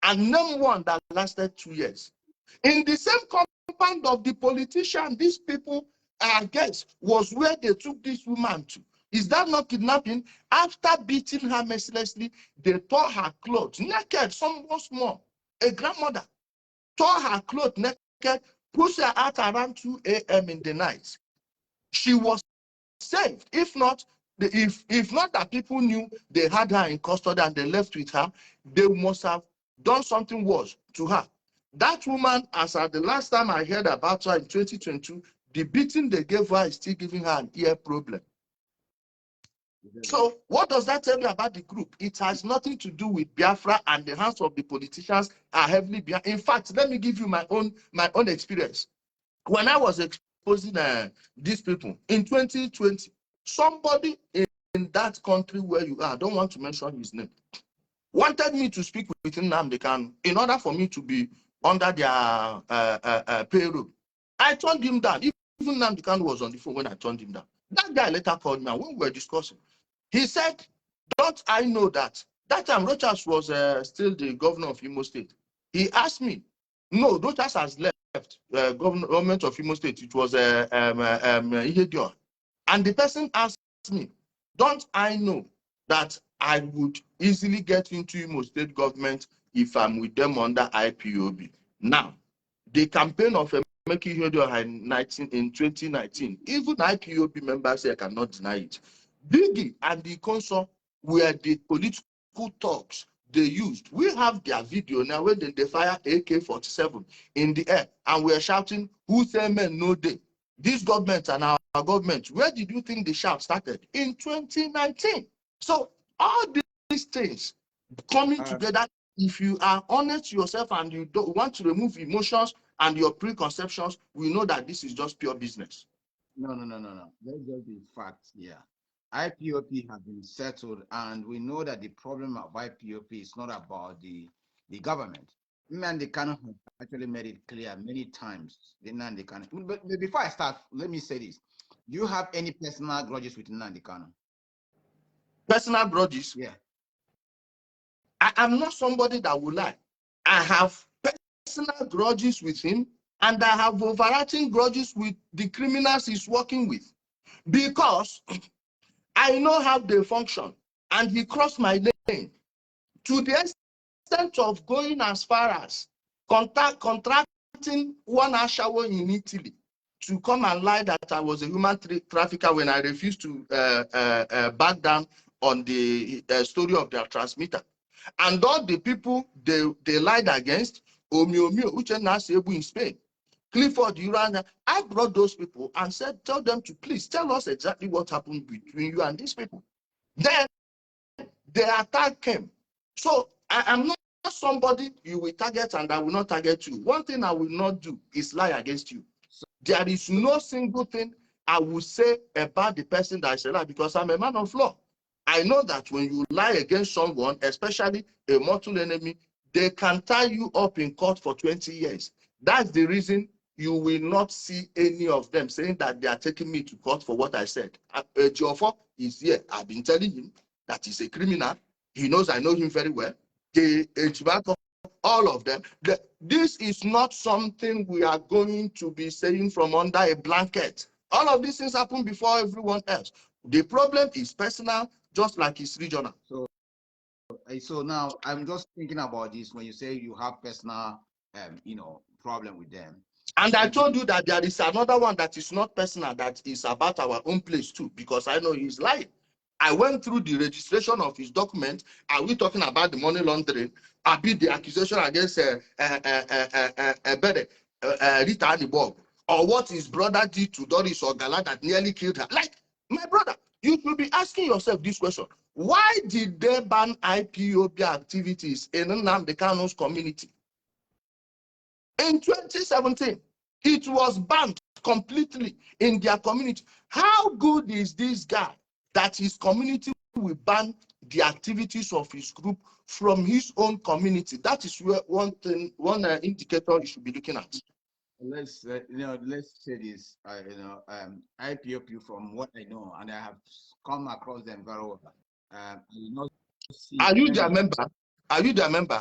Speaker 2: and name one that lasted 2 years. In the same compound of the politician, these people, I guess, was where they took this woman to. Is that not kidnapping? After beating her mercilessly, they tore her clothes, naked, someone small, a grandmother. tore her clothes naked, pushed her out around 2 a.m. in the night. She was saved. If not, if not that people knew they had her in custody and they left with her, they must have done something worse to her. That woman, as at the last time I heard about her in 2022, the beating they gave her is still giving her an ear problem. So what does that tell you about the group? It has nothing to do with Biafra, and the hands of the politicians are heavily behind. In fact, let me give you my own experience. When I was exposing these people in 2020, somebody in that country where you are, I don't want to mention his name, wanted me to speak with Nnamdi Kanu in order for me to be under their payroll. I turned him down. Even Nnamdi Kanu was on the phone when I turned him down. That guy later called me, and when we were discussing, he said, don't I know that? That time, Rochas was still the governor of Imo State. He asked me, no, Rochas has left government of Imo State. It was Ihedion. And the person asked me, don't I know that I would easily get into Imo State government if I'm with them under IPOB? Now, the campaign of Emeka Ihedion in 2019, even IPOB members here cannot deny it. Biggie and the Consul were the political talks they used. We have their video now where they fire AK-47 in the air and we're shouting, who say men no day? This government and our government, where did you think the shout started? In 2019. So all these things coming together, if you are honest to yourself and you don't want to remove emotions and your preconceptions, we know that this is just pure business.
Speaker 1: No. Let's just be facts here. IPOP has been settled, and we know that the problem of IPOP is not about the government. Nnamdi Kanu has actually made it clear many times. Nnamdi Kanu. But before I start, let me say this: do you have any personal grudges with Nnamdi Kanu?
Speaker 2: Personal grudges?
Speaker 1: Yeah.
Speaker 2: I am not somebody that will lie. I have personal grudges with him, and I have overarching grudges with the criminals he's working with, because I know how they function, and he crossed my lane to the extent of going as far as contracting one Ashawo in Italy to come and lie that I was a human trafficker when I refused to back down on the story of their transmitter. And all the people they lied against, Omio, Uchenna Sebu in Spain, Clifford Urana, I brought those people and said, tell them to please tell us exactly what happened between you and these people. Then the attack came. So I am not somebody you will target and I will not target you. One thing I will not do is lie against you. So there is no single thing I will say about the person that I say lie, because I'm a man of law. I know that when you lie against someone, especially a mortal enemy, they can tie you up in court for 20 years. That's the reason you will not see any of them saying that they are taking me to court for what I said. Ejiofor is here. I've been telling him that he's a criminal. He knows I know him very well. All of them. This is not something we are going to be saying from under a blanket. All of these things happen before everyone else. The problem is personal, just like it's regional.
Speaker 1: So now I'm just thinking about this when you say you have personal, problem with them.
Speaker 2: And I told you that there is another one that is not personal, that is about our own place too, because I know he's lying. I went through the registration of his document. Are we talking about the money laundering? I beat the accusation against Rita Anibog, or what his brother did to Doris Ogala that nearly killed her. Like, my brother, you should be asking yourself this question. Why did they ban IPOB activities in Nnamdi Kanu's community? In 2017, it was banned completely in their community. How good is this guy that his community will ban the activities of his group from his own community? That is where one indicator you should be looking at.
Speaker 1: Let's say this. IPOP, from what I know, and I have come across them very well.
Speaker 2: Are you their member? Are you their member?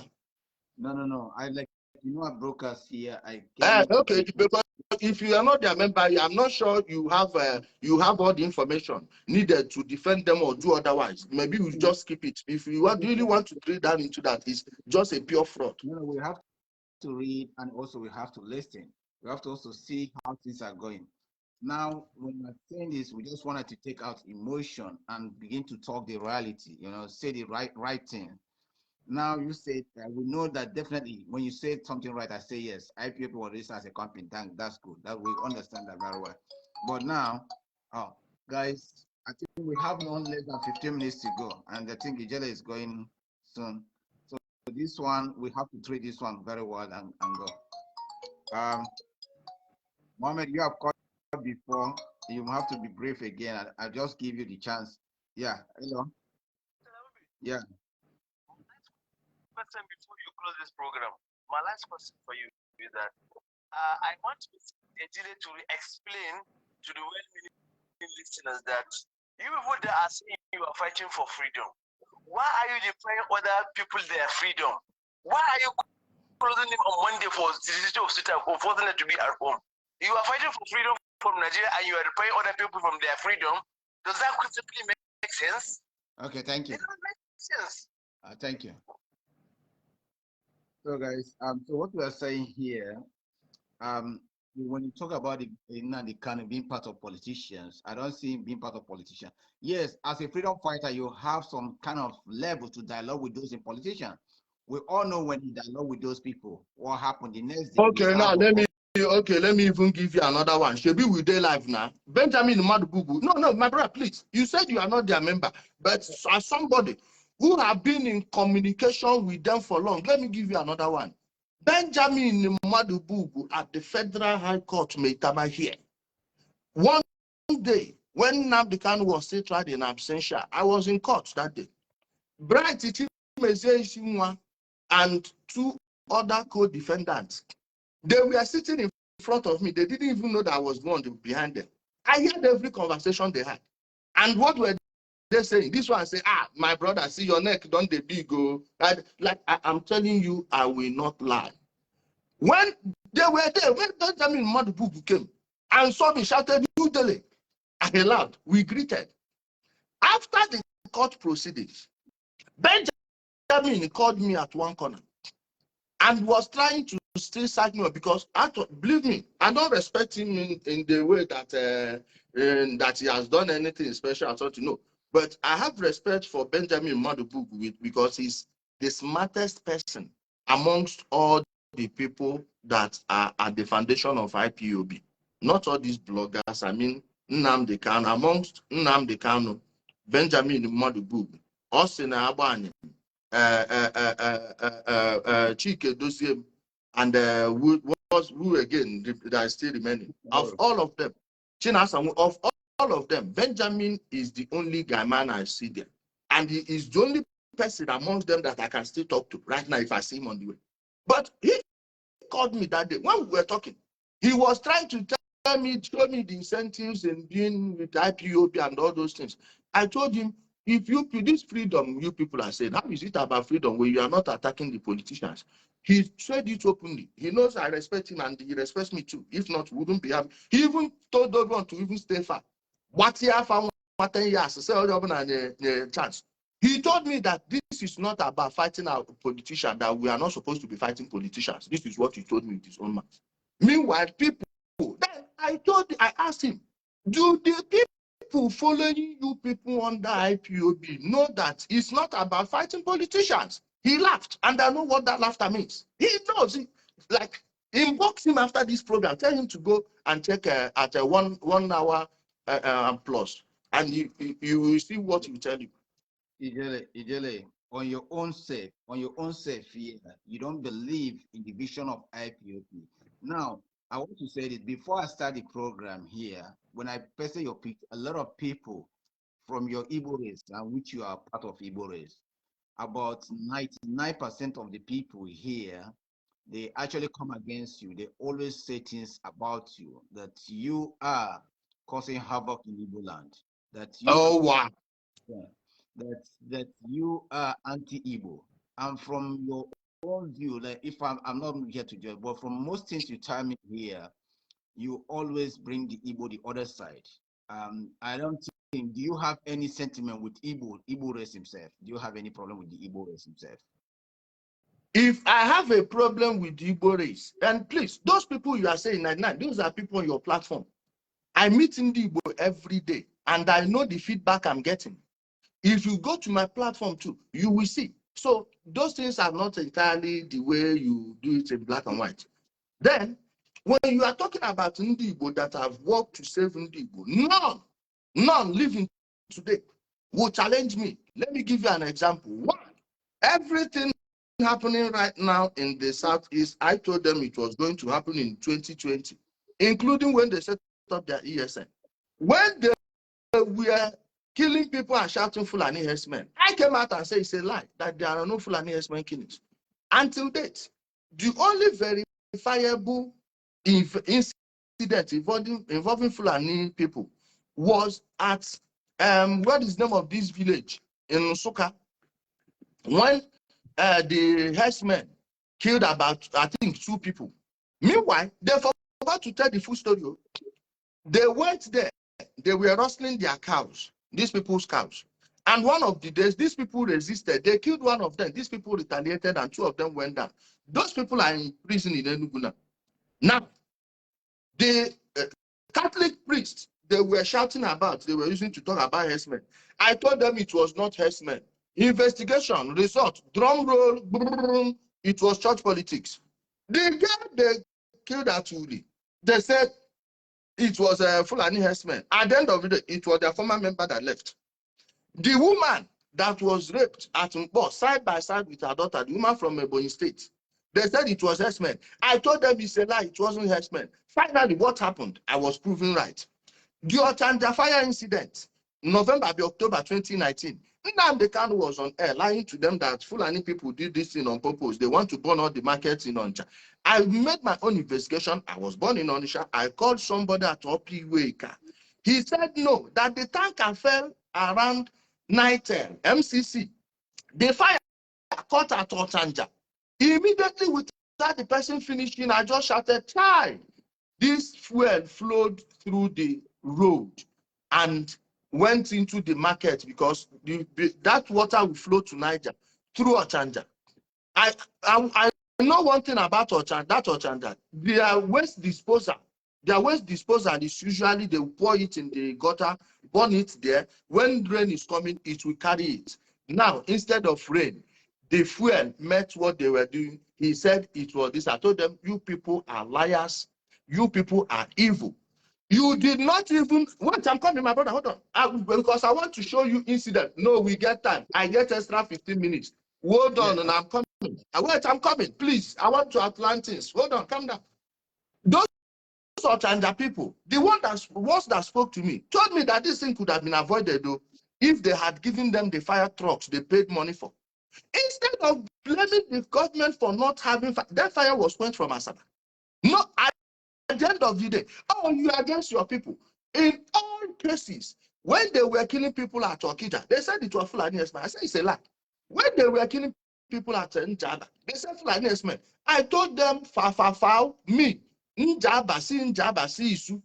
Speaker 1: No. I like, a brokers here.
Speaker 2: Okay, because if you are not their member, I'm not sure you have all the information needed to defend them or do otherwise. Maybe we just skip it. If you really want to drill down into that, it's just a pure fraud.
Speaker 1: No, we have to read and also we have to listen. We have to also see how things are going. Now, when we're saying this, we just wanted to take out emotion and begin to talk the reality, say the right thing. Now you said we know that definitely when you say something right, I say yes. IPOP was registered as a company. That's good. That we understand that very well. But now, guys, I think we have no less than 15 minutes to go, and I think Udele is going soon. So this one, we have to treat this one very well and go. Mohammed, you have called before. You have to be brief again. I'll just give you the chance. Yeah. Hello. Yeah.
Speaker 4: Question before you close this program. My last question for you is that I want Udele to explain to the well-meaning listeners that you people that are saying you are fighting for freedom, why are you depriving other people their freedom? Why are you closing them on Monday for the city of Sita for forcing them to be at home? You are fighting for freedom from Nigeria and you are depriving other people from their freedom. Does that simply make sense?
Speaker 1: Okay, thank you.
Speaker 4: It doesn't make sense.
Speaker 1: Thank you. So guys, so what we are saying here, when you talk about the kind of being part of politicians, I don't see him being part of politicians. Yes, as a freedom fighter, you have some kind of level to dialogue with those in politicians. We all know when you dialogue with those people, what happened the next day.
Speaker 2: Okay, now let me even give you another one. Shebi we dey live now. Benjamin Madubugu. No, my brother, please. You said you are not their member, but as somebody who have been in communication with them for long, let me give you another one. Benjamin Madubugu at the Federal High Court, Maitama here. One day, when Nnamdi Kanu was still tried in absentia, I was in court that day. Bright Chimezie and two other co-defendants, they were sitting in front of me. They didn't even know that I was the one behind them. I heard every conversation they had. And what were they saying? This one say, my brother, see your neck, don't they big go. I'm telling you, I will not lie. When they were there, when Benjamin Madubugu came and saw me shouted, Udele, I laughed. We greeted. After the court proceedings, Benjamin called me at one corner and was trying to still sack me up because, believe me, I don't respect him in the way that he has done anything special or something. No, but I have respect for Benjamin Madubugu because he's the smartest person amongst all the people that are at the foundation of IPOB. Not all these bloggers. I mean, Nnamdi Kanu, amongst Nnamdi Kanu, Benjamin Madubugu, Osina Abani, Chike Dosiem, and who again that is still remaining. Of all of them, of all of them, Benjamin is the only guy man I see there. And he is the only person amongst them that I can still talk to right now if I see him on the way. But he called me that day when we were talking. He was trying to show me the incentives in being with IPOB and all those things. I told him, if this freedom you people are saying, how is it about freedom when you are not attacking the politicians? He said it openly. He knows I respect him and he respects me too. If not, we wouldn't be happy. He even told everyone to even stay far. What he have found 10 years, chance. He told me that this is not about fighting our politicians, that we are not supposed to be fighting politicians. This is what he told me with his own mouth. Meanwhile, people, then I asked him, do the people following you people under IPOB know that it's not about fighting politicians? He laughed, and I know what that laughter means. He knows. Inbox him after this program. Tell him to go and check at a 1 hour plus, and you will see what he will tell you.
Speaker 1: Udele, on your own self, yeah, you don't believe in the vision of IPOP. Now, I want to say this before I start the program here. When I posted your picture, a lot of people from your Igbo race, which you are part of Igbo race, about 99% of the people here, they actually come against you. They always say things about you, that you are causing havoc in Igbo land. That you
Speaker 2: wow.
Speaker 1: That you are anti-Igbo. And from your own view, like if I'm not here to judge, but from most things you tell me here, you always bring the Igbo the other side. I don't think, do you have any sentiment with Igbo race himself? Do you have any problem with the Igbo race himself?
Speaker 2: If I have a problem with the Igbo race, and please, those people you are saying, those are people on your platform. I meet in the Igbo every day, and I know the feedback I'm getting. If you go to my platform too, you will see. So those things are not entirely the way you do it in black and white. Then, when you are talking about Ndi Igbo that have worked to save Ndi Igbo, none living today will challenge me. Let me give you an example. One, everything happening right now in the Southeast, I told them it was going to happen in 2020, including when they set up their ESN. When they were killing people and shouting Fulani herdsmen, I came out and said it's a lie, that there are no Fulani herdsmen killings. Until date, the only verifiable incident involving Fulani people was at what is the name of this village in Nsukka, when the herdsmen killed about, I think, 2 people. Meanwhile, they forgot to tell the full story. They went there, they were rustling their cows, these people's cows. And one of the days, these people resisted. They killed one of them. These people retaliated, and 2 of them went down. Those people are in prison in Enugu now. The Catholic priests they were shouting about, they were using to talk about herdsmen. I told them it was not herdsmen. Investigation, result, drum roll, brrr, it was church politics. The guy they killed at Uri, they said it was a Fulani herdsman. At the end of the day, it was their former member that left. The woman that was raped at Mpo, side by side with her daughter, the woman from Ebonyi State, they said it was herdsmen. I told them it's a lie, it wasn't herdsmen. Finally, what happened? I was proven right. The Otanja fire incident, November, October 2019. Nnamdi Kanu was on air lying to them that Fulani people did this thing on purpose. They want to burn all the markets in Onitsha. I made my own investigation. I was born in Onitsha. I called somebody at Opiweka. He said no, that the tanker fell around night MCC. The fire caught at Otanja. Immediately without the person finishing, I just shouted, "Time!" This fuel flowed through the road and went into the market because that water will flow to Niger through Ochanja. I know one thing about Ochanja. Their waste disposal is usually they pour it in the gutter, burn it there. When rain is coming, it will carry it. Now, instead of rain, the fuel met what they were doing. He said it was this. I told them, you people are liars. You people are evil. You did not even, wait, I'm coming, my brother, hold on. Because I want to show you incident. No, we get time. I get extra 15 minutes. Hold on, and I'm coming. Wait, I'm coming. Please, I want to outline things. Hold on, calm down. Those Ochanja people, the ones that spoke to me, told me that this thing could have been avoided though, if they had given them the fire trucks they paid money for. Instead of blaming the government for not having fire, that fire was quenched from Asaba. No, at the end of the day, oh, you are against your people. In all cases, when they were killing people at Okija, they said it was Fulani herdsmen. I said it's a lie. When they were killing people at Njaba, they said Fulani herdsmen. I told them, me, Njaba, see Isu.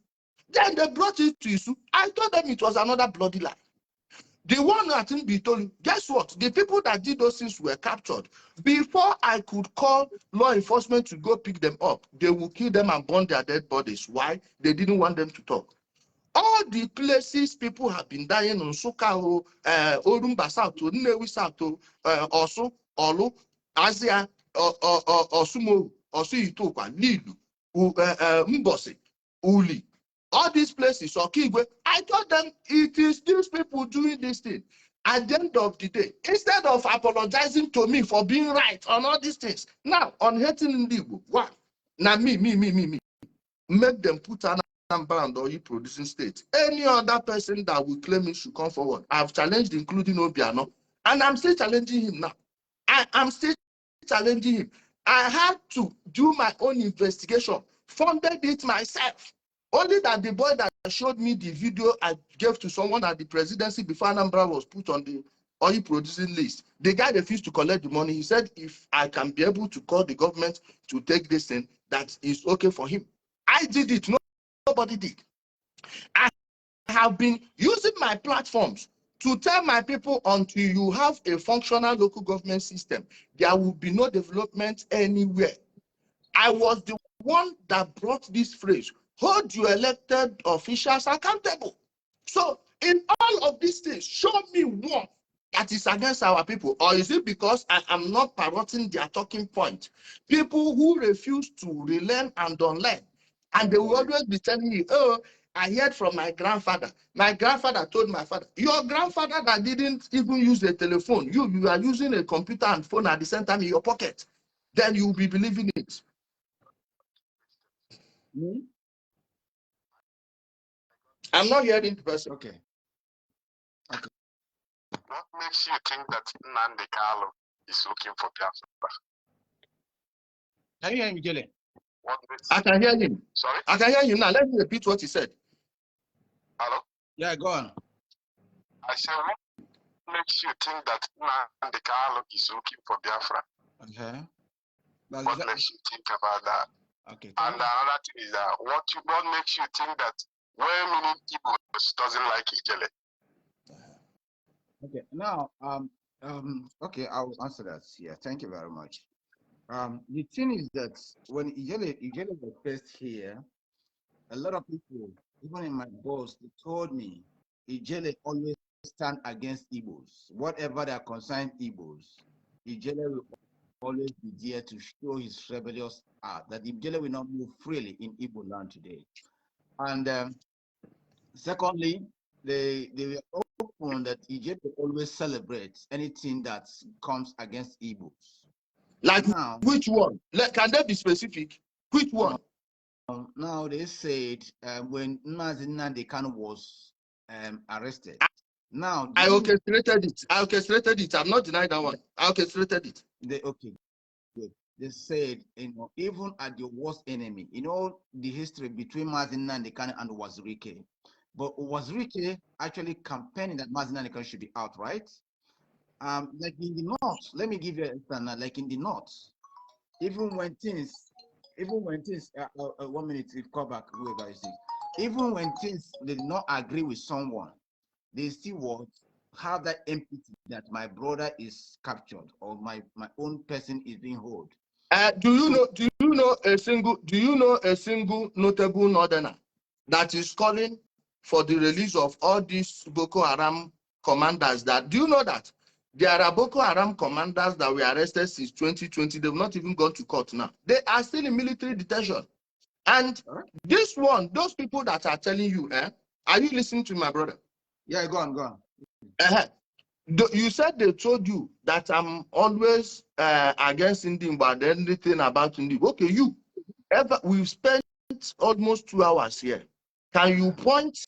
Speaker 2: Then they brought it to Isu. I told them it was another bloody lie. The one I think be told you, guess what? The people that did those things were captured. Before I could call law enforcement to go pick them up, they will kill them and burn their dead bodies. Why? They didn't want them to talk. All the places people have been dying on Nsukka, Orumba South, Nnewi South, Osu, Olu, Asia, Osumo, Osu Itokwa, Lilu, Mbosi, Uli. All these places, Okigwe, I told them it is these people doing this thing. At the end of the day, instead of apologizing to me for being right on all these things, now on hating Ndigo, what? Now me, make them put an brand or you producing state. Any other person that will claim it should come forward. I've challenged, including Obiano, and I'm still challenging him now. I am still challenging him. I had to do my own investigation, funded it myself. Only that the boy that showed me the video I gave to someone at the presidency before Anambra was put on the oil producing list. The guy refused to collect the money. He said, if I can be able to call the government to take this thing, that is okay for him. I did it. Nobody did. I have been using my platforms to tell my people until you have a functional local government system, there will be no development anywhere. I was the one that brought this phrase, hold your elected officials accountable. So in all of these things, show me one that is against our people. Or is it because I am not parroting their talking point? People who refuse to relearn and unlearn. And they will always be telling you, oh, I heard from my grandfather. My grandfather told my father. Your grandfather that didn't even use a telephone, you are using a computer and phone at the same time in your pocket. Then you will be believing it.
Speaker 1: Me?
Speaker 2: I'm not hearing the person.
Speaker 1: Okay.
Speaker 3: What makes you think that Nnamdi Kanu is looking for Biafra?
Speaker 1: Can you hear me, Udele?
Speaker 3: What makes
Speaker 2: I can hear him.
Speaker 3: Sorry?
Speaker 2: I can hear him now. Let me repeat what he said.
Speaker 3: Hello?
Speaker 1: Yeah, go on.
Speaker 3: I said, what makes you think that Nnamdi Kanu is looking for Biafra?
Speaker 1: Okay.
Speaker 3: What makes you think about that?
Speaker 1: Okay.
Speaker 3: And another thing is that what makes you think that well-meaning Igbos doesn't like Udele?
Speaker 1: Okay. Now, okay, I'll answer that. Yeah, thank you very much. The thing is that when Udele was first here, a lot of people, even in my boss, they told me Udele always stand against Igbos. Whatever that concerns Igbos, Udele will always be there to show his rebellious heart, that Udele will not move freely in Igbo land today. And secondly, they were open that Udele always celebrates anything that comes against Igbos.
Speaker 2: Like
Speaker 1: now,
Speaker 2: which one? Can they be specific? Which one?
Speaker 1: Now they said when Nnamdi Kanu was arrested. Now
Speaker 2: I orchestrated it. I'm not denying that one. I orchestrated it.
Speaker 1: They said, even at your worst enemy, the history between Nnamdi Kanu and Wazirike. But Wazirike actually campaigning that Nnamdi Kanu should be out, right? Like in the north, let me give you an example. Like in the north, even when things 1 minute, it call back whoever is it. Even when things they did not agree with someone, they still want have that empathy that my brother is captured or my own person is being held.
Speaker 2: Do you know a single notable northerner that is calling for the release of all these Boko Haram commanders? Do you know that there are Boko Haram commanders that were arrested since 2020? They've not even gone to court now. They are still in military detention. And this one, those people that are telling you, are you listening to my brother?
Speaker 1: Yeah, go on.
Speaker 2: You said they told you that I'm always against Indim, but anything about Indim. Okay, we've spent almost 2 hours here. Can you point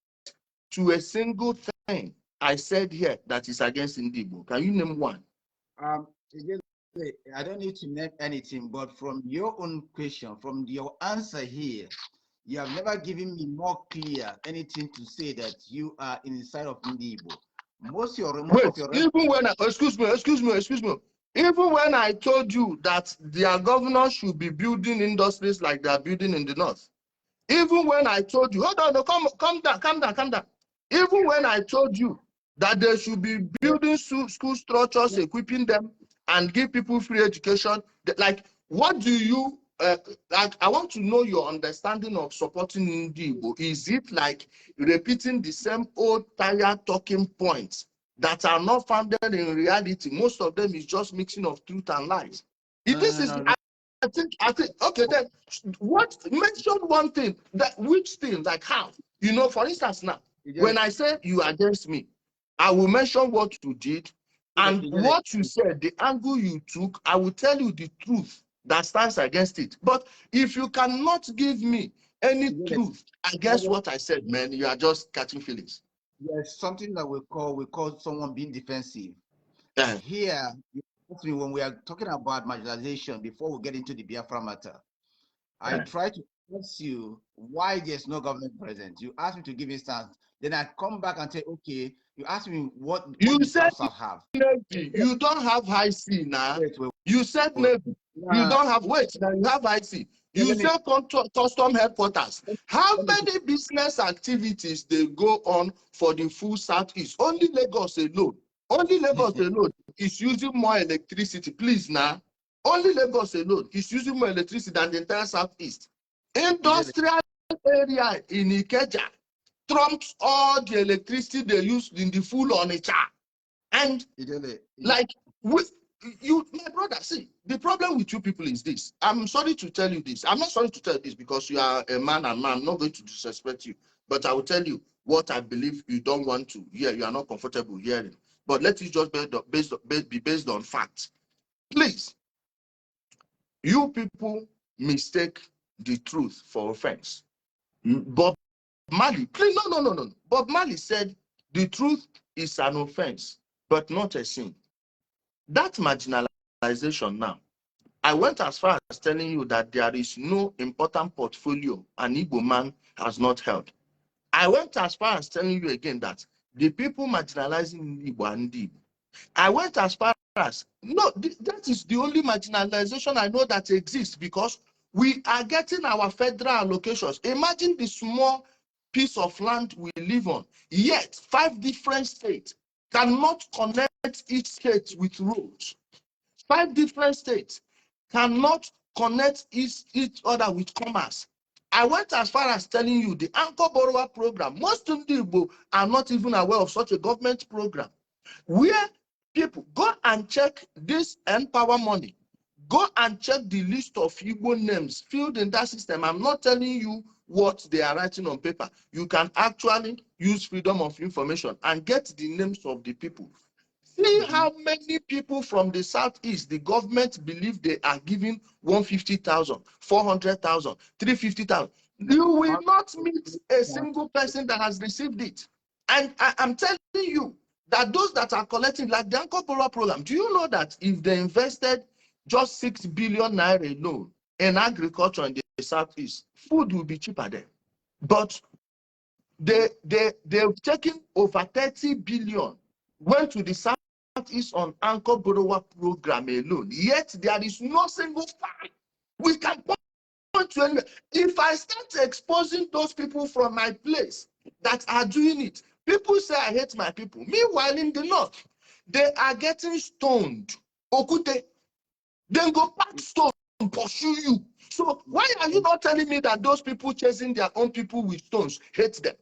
Speaker 2: to a single thing I said here that is against Indim? Can you name one?
Speaker 1: I don't need to name anything, but from your own question, from your answer here, you have never given me more clear anything to say that you are inside of Igbo.
Speaker 2: Even when excuse me. Even when I told you that their governor should be building industries like they are building in the north, even when I told you, hold on, no, calm down. Even when I told you that they should be building school structures, equipping them, and give people free education, like, what do you like? I want to know your understanding of supporting Igbo. Is it like repeating the same old tired talking points that are not founded in reality? Most of them is just mixing of truth and lies. I think okay, then mention one thing, which thing, like how? For instance, now when I say you are against me, I will mention what you did and what you said, the angle you took. I will tell you the truth that stands against it. But if you cannot give me any truth against what I said, man, you are just catching feelings.
Speaker 1: There's something that we call someone being defensive. Here, when we are talking about marginalization, before we get into the Biafra matter, I try to ask you why there's no government present. You ask me to give instance, then I come back and say, okay, you ask me what
Speaker 2: you said
Speaker 1: have.
Speaker 2: Navy. You don't have high C now. You said Navy. You don't have now you have high C. You say custom headquarters. How many business activities they go on for the full Southeast? Only Lagos alone. Only Lagos alone is using more electricity. Please now. Only Lagos alone is using more electricity than the entire Southeast. Industrial area in Ikeja trumps all the electricity they use in the full Onitsha. And like with you, my brother, see, the problem with you people is this. I'm sorry to tell you this. I'm not sorry to tell you this because you are a man and man. I'm not going to disrespect you. But I will tell you what I believe you don't want to hear. You are not comfortable hearing. But let it just be based on facts. Please, you people mistake the truth for offense. Bob Marley, please, no. Bob Marley said the truth is an offense, but not a sin. That marginalization now, I went as far as telling you that there is no important portfolio an Igbo man has not held. I went as far as telling you again that the people marginalizing Igbo and Igbo. I went as far as, no, that is the only marginalization I know that exists because we are getting our federal allocations. Imagine the small piece of land we live on, yet 5 different states cannot connect each state with roads. 5 different states cannot connect each other with commerce. I went as far as telling you the anchor borrower program. Most people are not even aware of such a government program where people go and check this Empower money. Go and check the list of Igbo names filled in that system. I'm not telling you what they are writing on paper. You can actually use freedom of information and get the names of the people. See how many people from the Southeast the government believe they are giving 150,000, 400,000, 350,000. You will not meet a single person that has received it. And I'm telling you that those that are collecting, like the Anchor Borrower program, do you know that if they invested just 6 billion naira alone in agriculture in the Southeast, food will be cheaper there. But they've taken over 30 billion, went to the Southeast on Anchor Borrower program alone. Yet there is no single fact we can point to anywhere. If I start exposing those people from my place that are doing it, people say I hate my people. Meanwhile, in the north, they are getting stoned. Okute, then go pack stone and pursue you. So why are you not telling me that those people chasing their own people with stones hate them?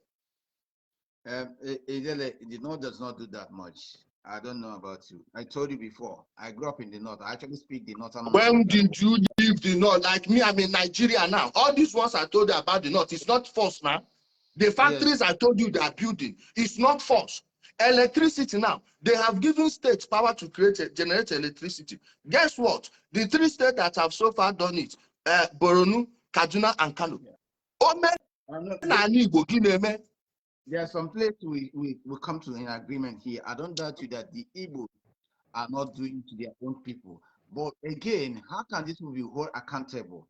Speaker 1: The North does not do that much. I don't know about you. I told you before, I grew up in the North. I actually speak the Northern.
Speaker 2: When did you leave the North? Like me, I'm in Nigeria now. All these ones I told you about the North, it's not false now. The factories I told you they are building, it's not false. Electricity now, they have given states power to generate electricity. Guess what? The 3 states that have so far done it, Borno, Kaduna, and Kano.
Speaker 1: There are some places we come to an agreement here. I don't doubt you that the Igbo are not doing to their own people. But again, how can these people be held accountable?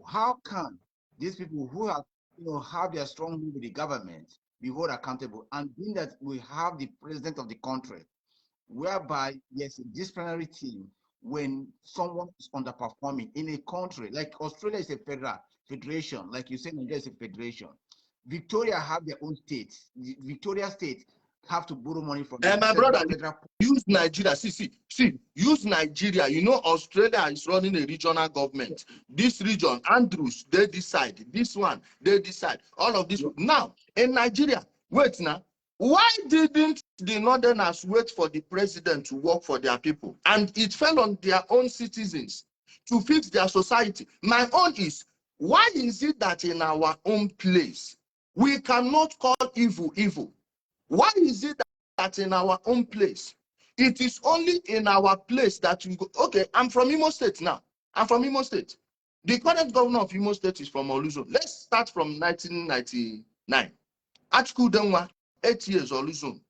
Speaker 1: How can these people who have have their strong with the government be held accountable? And being that we have the president of the country, whereby yes, a disciplinary team when someone is underperforming in a country like Australia is a federation, like you said, Nigeria is a federation. Victoria have their own states. The Victoria state have to borrow money from
Speaker 2: my brother, use Nigeria. See, use Nigeria. You know, Australia is running a regional government. This region, Andrews, they decide. This one, they decide. All of this. Now, in Nigeria, wait now. Why didn't the Northerners wait for the president to work for their people? And it fell on their own citizens to fix their society. My own is, why is it that in our own place, we cannot call evil evil? Why is it that in our own place, it is only in our place that we go? Okay, I'm from Imo State now. I'm from Imo State. The current governor of Imo State is from Oluzon. Let's start from 1999. Atiku Denwa, 8 years Oluzon.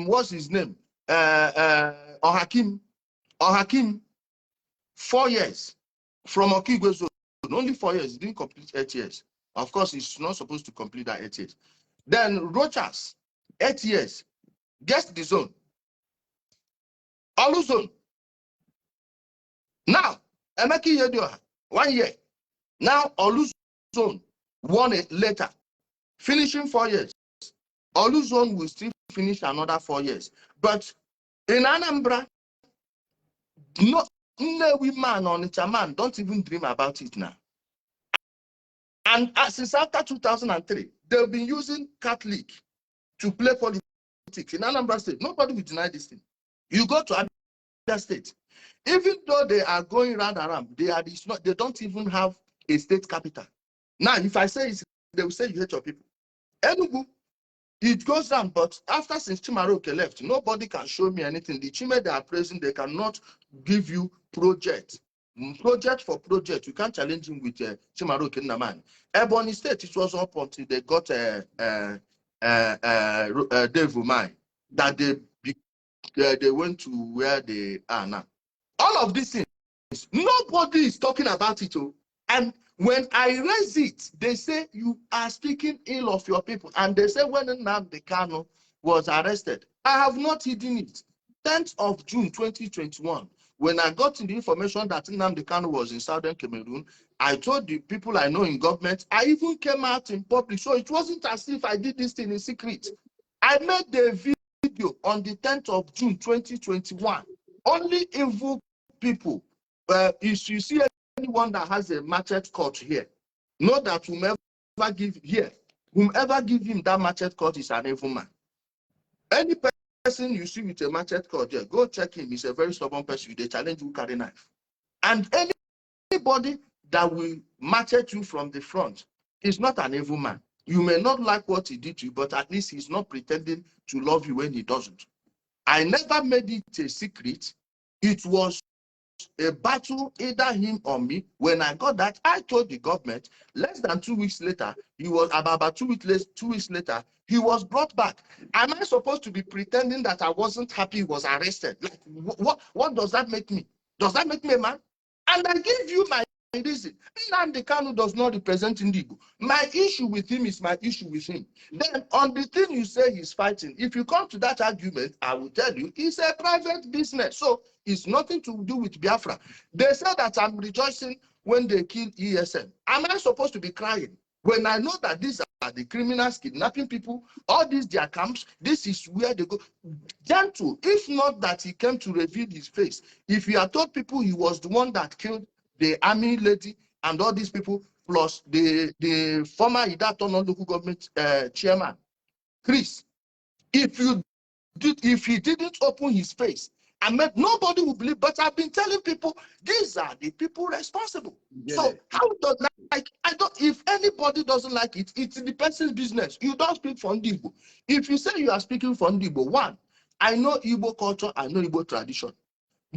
Speaker 2: What's his name? Ohakim, 4 years from Okigwe Zone. Only 4 years. He didn't complete 8 years. Of course, he's not supposed to complete that 8 years. Then Rochas, 8 years. Guess the zone. Oluzon, Now, Emeki Yedio, 1 year. Now, Oluzon, 1 year later, finishing 4 years. Oluzon will still finish another 4 years. But in Anambra, no man on it, man, don't even dream about it now. And since after 2003, they've been using Catholic to play politics in Anambra State. Nobody will deny this thing. You go to Abia State, even though they are going round and round, they don't even have a state capital. Now, if I say it, they will say you hate your people. Enugu, it goes down, but after since Chimaroke left, nobody can show me anything. The Chime they are praising, they cannot give you project for project. You can't challenge him with Chimaroke Naman. Ebony State, it was up until they got Dave Umai that they went to where they are now. All of these things, nobody is talking about it. And when I raise it, they say you are speaking ill of your people. And they say when Nnamdi Kanu was arrested, I have not hidden it. 10th of June 2021, when I got the information that Nnamdi Kanu was in Southern Cameroon, I told the people I know in government, I even came out in public. So it wasn't as if I did this thing in secret. I made the video on the 10th of June 2021. Only evil people, if you see anyone that has a machete cut here, know that whomever give him that machete cut is an evil man. Any person you see with a machete cut there, go check him. He's a very stubborn person. They challenge you carry knife. And anybody that will machete you from the front is not an evil man. You may not like what he did to you, but at least he's not pretending to love you when he doesn't. I never made it a secret. It was a battle, either him or me. When I got that, I told the government. Less than 2 weeks later, he was about 2 weeks later, he was brought back. Am I supposed to be pretending that I wasn't happy he was arrested? Like, what does that make me? Does that make me a man? And I give you my reason. Nnamdi Kanu does not represent Ndigo. My issue with him is my issue with him. Then on the thing you say he's fighting, if you come to that argument, I will tell you it's a private business. So it's nothing to do with Biafra. They said that I'm rejoicing when they kill ESM. Am I supposed to be crying when I know that these are the criminals kidnapping people? All these their camps. This is where they go. Gentle, if not that he came to reveal his face. If you had told people he was the one that killed the army lady and all these people, plus the former Idatono local government chairman, Chris, if he didn't open his face, nobody will believe. But I've been telling people these are the people responsible. Yeah. So how does if anybody doesn't like it, it's the person's business. You don't speak for Ndibo. If you say you are speaking for Ndibo, one, I know Igbo culture, I know Igbo tradition.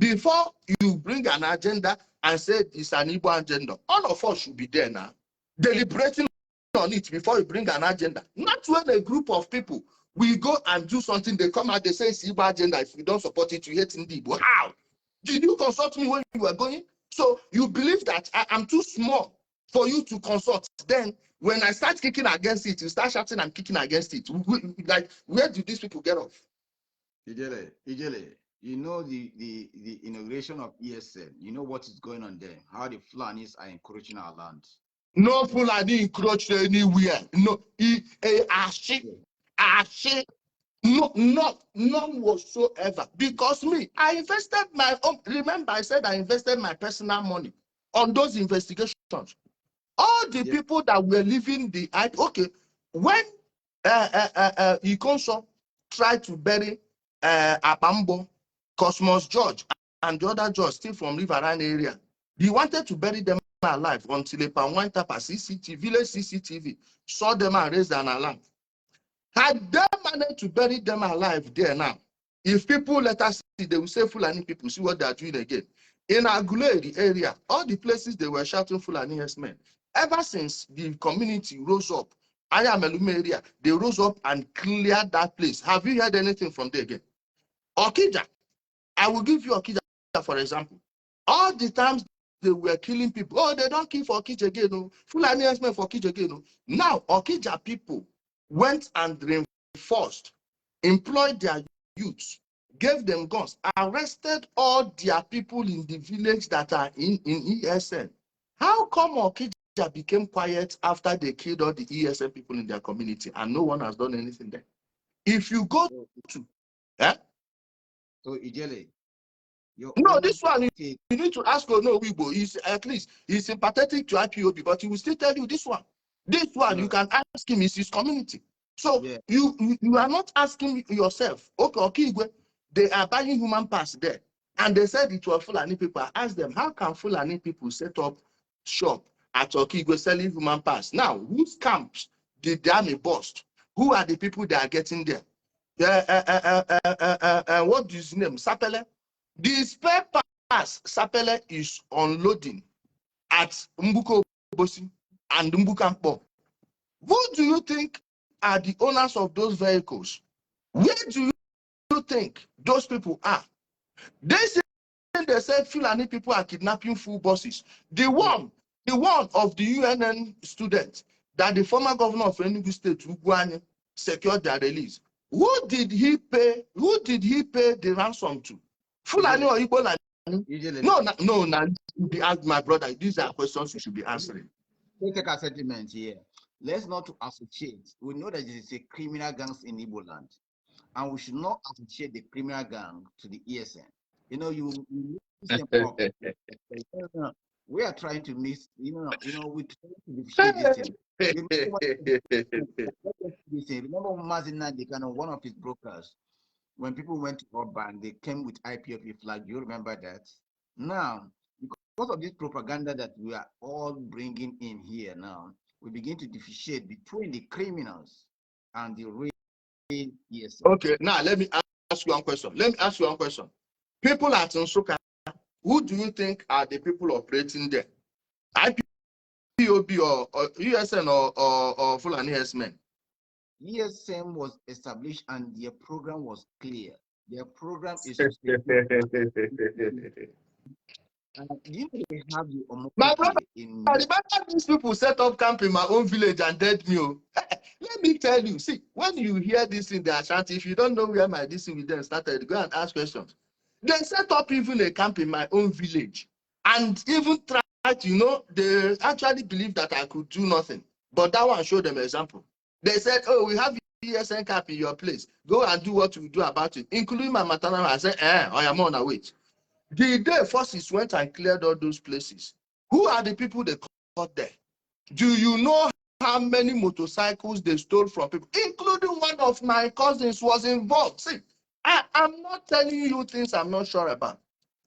Speaker 2: Before you bring an agenda and say it's an Igbo agenda, all of us should be there now, deliberating on it before you bring an agenda. Not when a group of people we go and do something, they come out, they say it's Igbo agenda. If you don't support it, you hate Ndibo. How? Did you consult me when you were going? So you believe that I am too small for you to consult. Then when I start kicking against it, you start shouting and kicking against it. Like, where do these people get off?
Speaker 1: Udele, you know the inauguration of ESN, you know what is going on there, how the Fulanis are encroaching our land.
Speaker 2: No Fulani encroached anywhere. No, none whatsoever. Because me, I invested my own. Remember, I said I invested my personal money on those investigations. All the people that were living when Ikonso tried to bury Apambo, Cosmos George, and the other George still from Riverine area, he wanted to bury them alive until a went up a village CCTV, saw them and raised an alarm. Had they managed to bury them alive there now, if people let us see, they will say Fulani people, see what they are doing again. In Aguleri area, all the places they were shouting Fulani men. Ever since the community rose up, Ayamelume area, they rose up and cleared that place. Have you heard anything from there again? Okija, I will give you Okija for example. All the times they were killing people, oh, they don't kill for Okija again, no. Fulani men for Okija again, no. Now, Okija people went and reinforced, employed their youths, gave them guns, arrested all their people in the village that are in ESN. How come Okija became quiet after they killed all the ESN people in their community and no one has done anything there? If you go to,
Speaker 1: So Udele, your
Speaker 2: no,
Speaker 1: own
Speaker 2: this one
Speaker 1: take.
Speaker 2: you need to ask Igbo. He's at least he's sympathetic to IPOB, but he will still tell you this one. This one you can ask him, is his community. So
Speaker 1: Yeah.
Speaker 2: you are not asking yourself, okay, Okigwe, they are buying human parts there. And they said it was Fulani people. I asked them, how can Fulani people set up shop at Okigwe selling human parts? Now, whose camps did the army bust? Who are the people that are getting there? What is his name? Sapele? The spare parts Sapele is unloading at Mbuko Bosi and Mbukampo. Who do you think are the owners of those vehicles? Where do you think those people are? They said Fulani people are kidnapping full buses. The one of the UNN students that the former governor of Enugu State, Ugwuanyi, secured their release. Who did he pay the ransom to? Fulani or Igbo land? No, you be asked, my brother. These are questions you should be answering.
Speaker 1: Let's take a settlement here. Let's not associate. We know that there is a criminal gangs in Igbo land, and we should not associate the criminal gang to the ESN. You know, we are trying to mix. We try to differentiate this thing. Remember Mazina, the kind of one of his brokers, when people went to Urban, they came with IPOP flag. You remember that? Now, because of this propaganda that we are all bringing in here now, we begin to differentiate between the criminals and the real ESN.
Speaker 2: Okay, now let me ask you one question. People at Nsukka, who do you think are the people operating there? IPOB or USN or Fulani herdsmen?
Speaker 1: ESM was established and their program was clear. Their program is you know they have the
Speaker 2: my brother, I remember these people set up camp in my own village and dead me. Let me tell you, see, when you hear this in the Ashanti, if you don't know where my this with them started, go and ask questions. They set up even a camp in my own village and even tried, they actually believed that I could do nothing. But that one showed them an example. They said, oh, we have ESN camp in your place. Go and do what you do about it, including my maternal. I said, I am on a wait. The day forces went and cleared all those places. Who are the people they caught there? Do you know how many motorcycles they stole from people? Including one of my cousins was involved. See, I'm not telling you things I'm not sure about.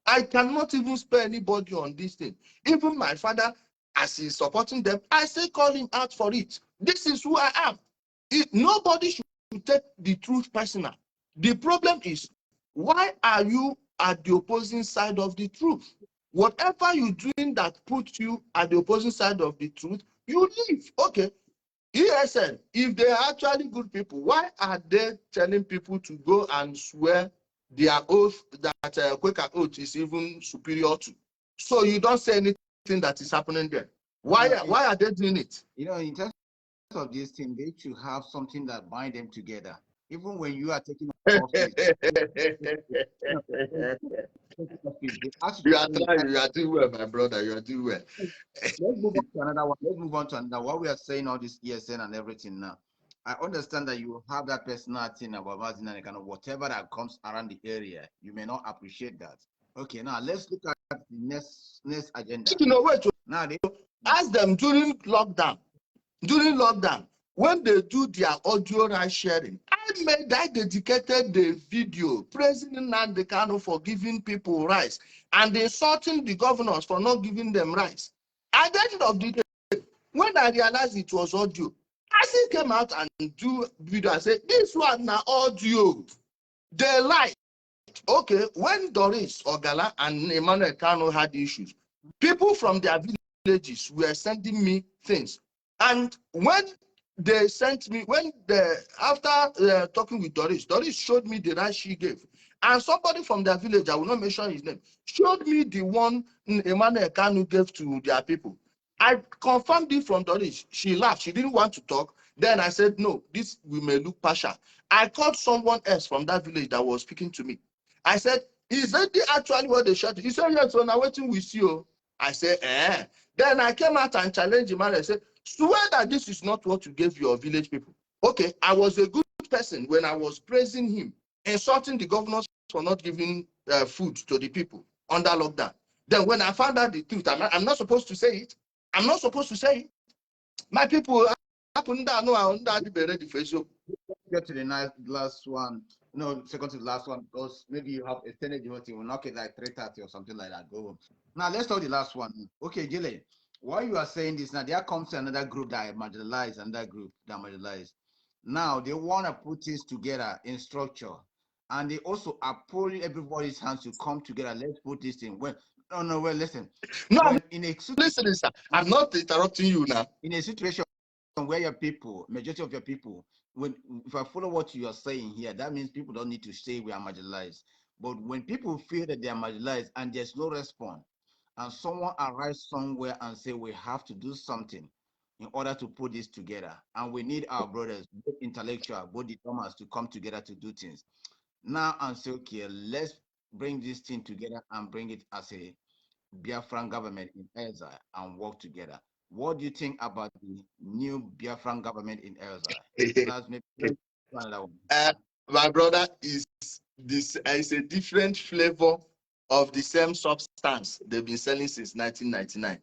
Speaker 2: I cannot even spare anybody on this thing. Even my father, as he's supporting them, I still call him out for it. This is who I am. Nobody should take the truth personal. The problem is, why are you at the opposing side of the truth? Whatever you're doing that puts you at the opposing side of the truth, you leave. Okay. ESN, if they are actually good people, why are they telling people to go and swear their oath that Quaker oath is even superior to? So you don't say anything that is happening there. Why are they doing it?
Speaker 1: In terms of this thing, they should have something that bind them together. Even when you are taking office.
Speaker 2: You are doing well, my brother. You are doing well.
Speaker 1: Let's move on to another one. What we are saying all this ESN and everything now. I understand that you have that personality about Mazin and kind of whatever that comes around the area. You may not appreciate that. Okay, now let's look at the next agenda.
Speaker 2: Wait. Now they ask them during lockdown, when they do their audio ride sharing, I dedicated the video praising Nnamdi Kanu for giving people rice and insulting the governors for not giving them rice. At the end of the day, when I realized it was audio, I still came out and do video and said, this one now audio. They lied. Okay, when Doris Ogala and Emmanuel Kanu had issues, people from their villages were sending me things. And when they sent me, after talking with Doris showed me the rice she gave. And somebody from their village, I will not mention his name, showed me the one Emmanuel Kanu gave to their people. I confirmed it from Doris. She laughed. She didn't want to talk. Then I said, no, this we may look partial. I called someone else from that village that was speaking to me. I said, is that actually what they shot? He said, yes, so now waiting with you. I said, eh. Then I came out and challenged him and I said, swear that this is not what you gave your village people. Okay, I was a good person when I was praising him, insulting the governors for not giving food to the people under lockdown. Then when I found out the truth, I'm not supposed to say it. I'm not supposed to say it. My people, happen that no, I under be ready for you.
Speaker 1: Get to the last one. No, second to the last one, because maybe you have extended the whole thing. We'll knock it like 3:30 or something like that. Go home. Now let's talk the last one. Okay, Gile, while you are saying this, now there comes another group that marginalized, another group that marginalized. Now they want to put things together in structure, and they also are pulling everybody's hands to come together. Let's put this thing. Well, no, well, listen.
Speaker 2: No,
Speaker 1: When in a
Speaker 2: listen, sir. I'm not interrupting you now.
Speaker 1: in a situation where your people, majority of your people, if I follow what you are saying here, that means people don't need to say we are marginalized. But when people feel that they are marginalized and there's no response, and someone arrives somewhere and say we have to do something in order to put this together, and we need our brothers, both intellectual, both the Thomas, to come together to do things. Now and say, okay, let's bring this thing together and bring it as a Biafran government in exile and work together. What do you think about the new Biafran government in exile? That's maybe another one.
Speaker 2: My brother, is a different flavor of the same substance they've been selling since 1999.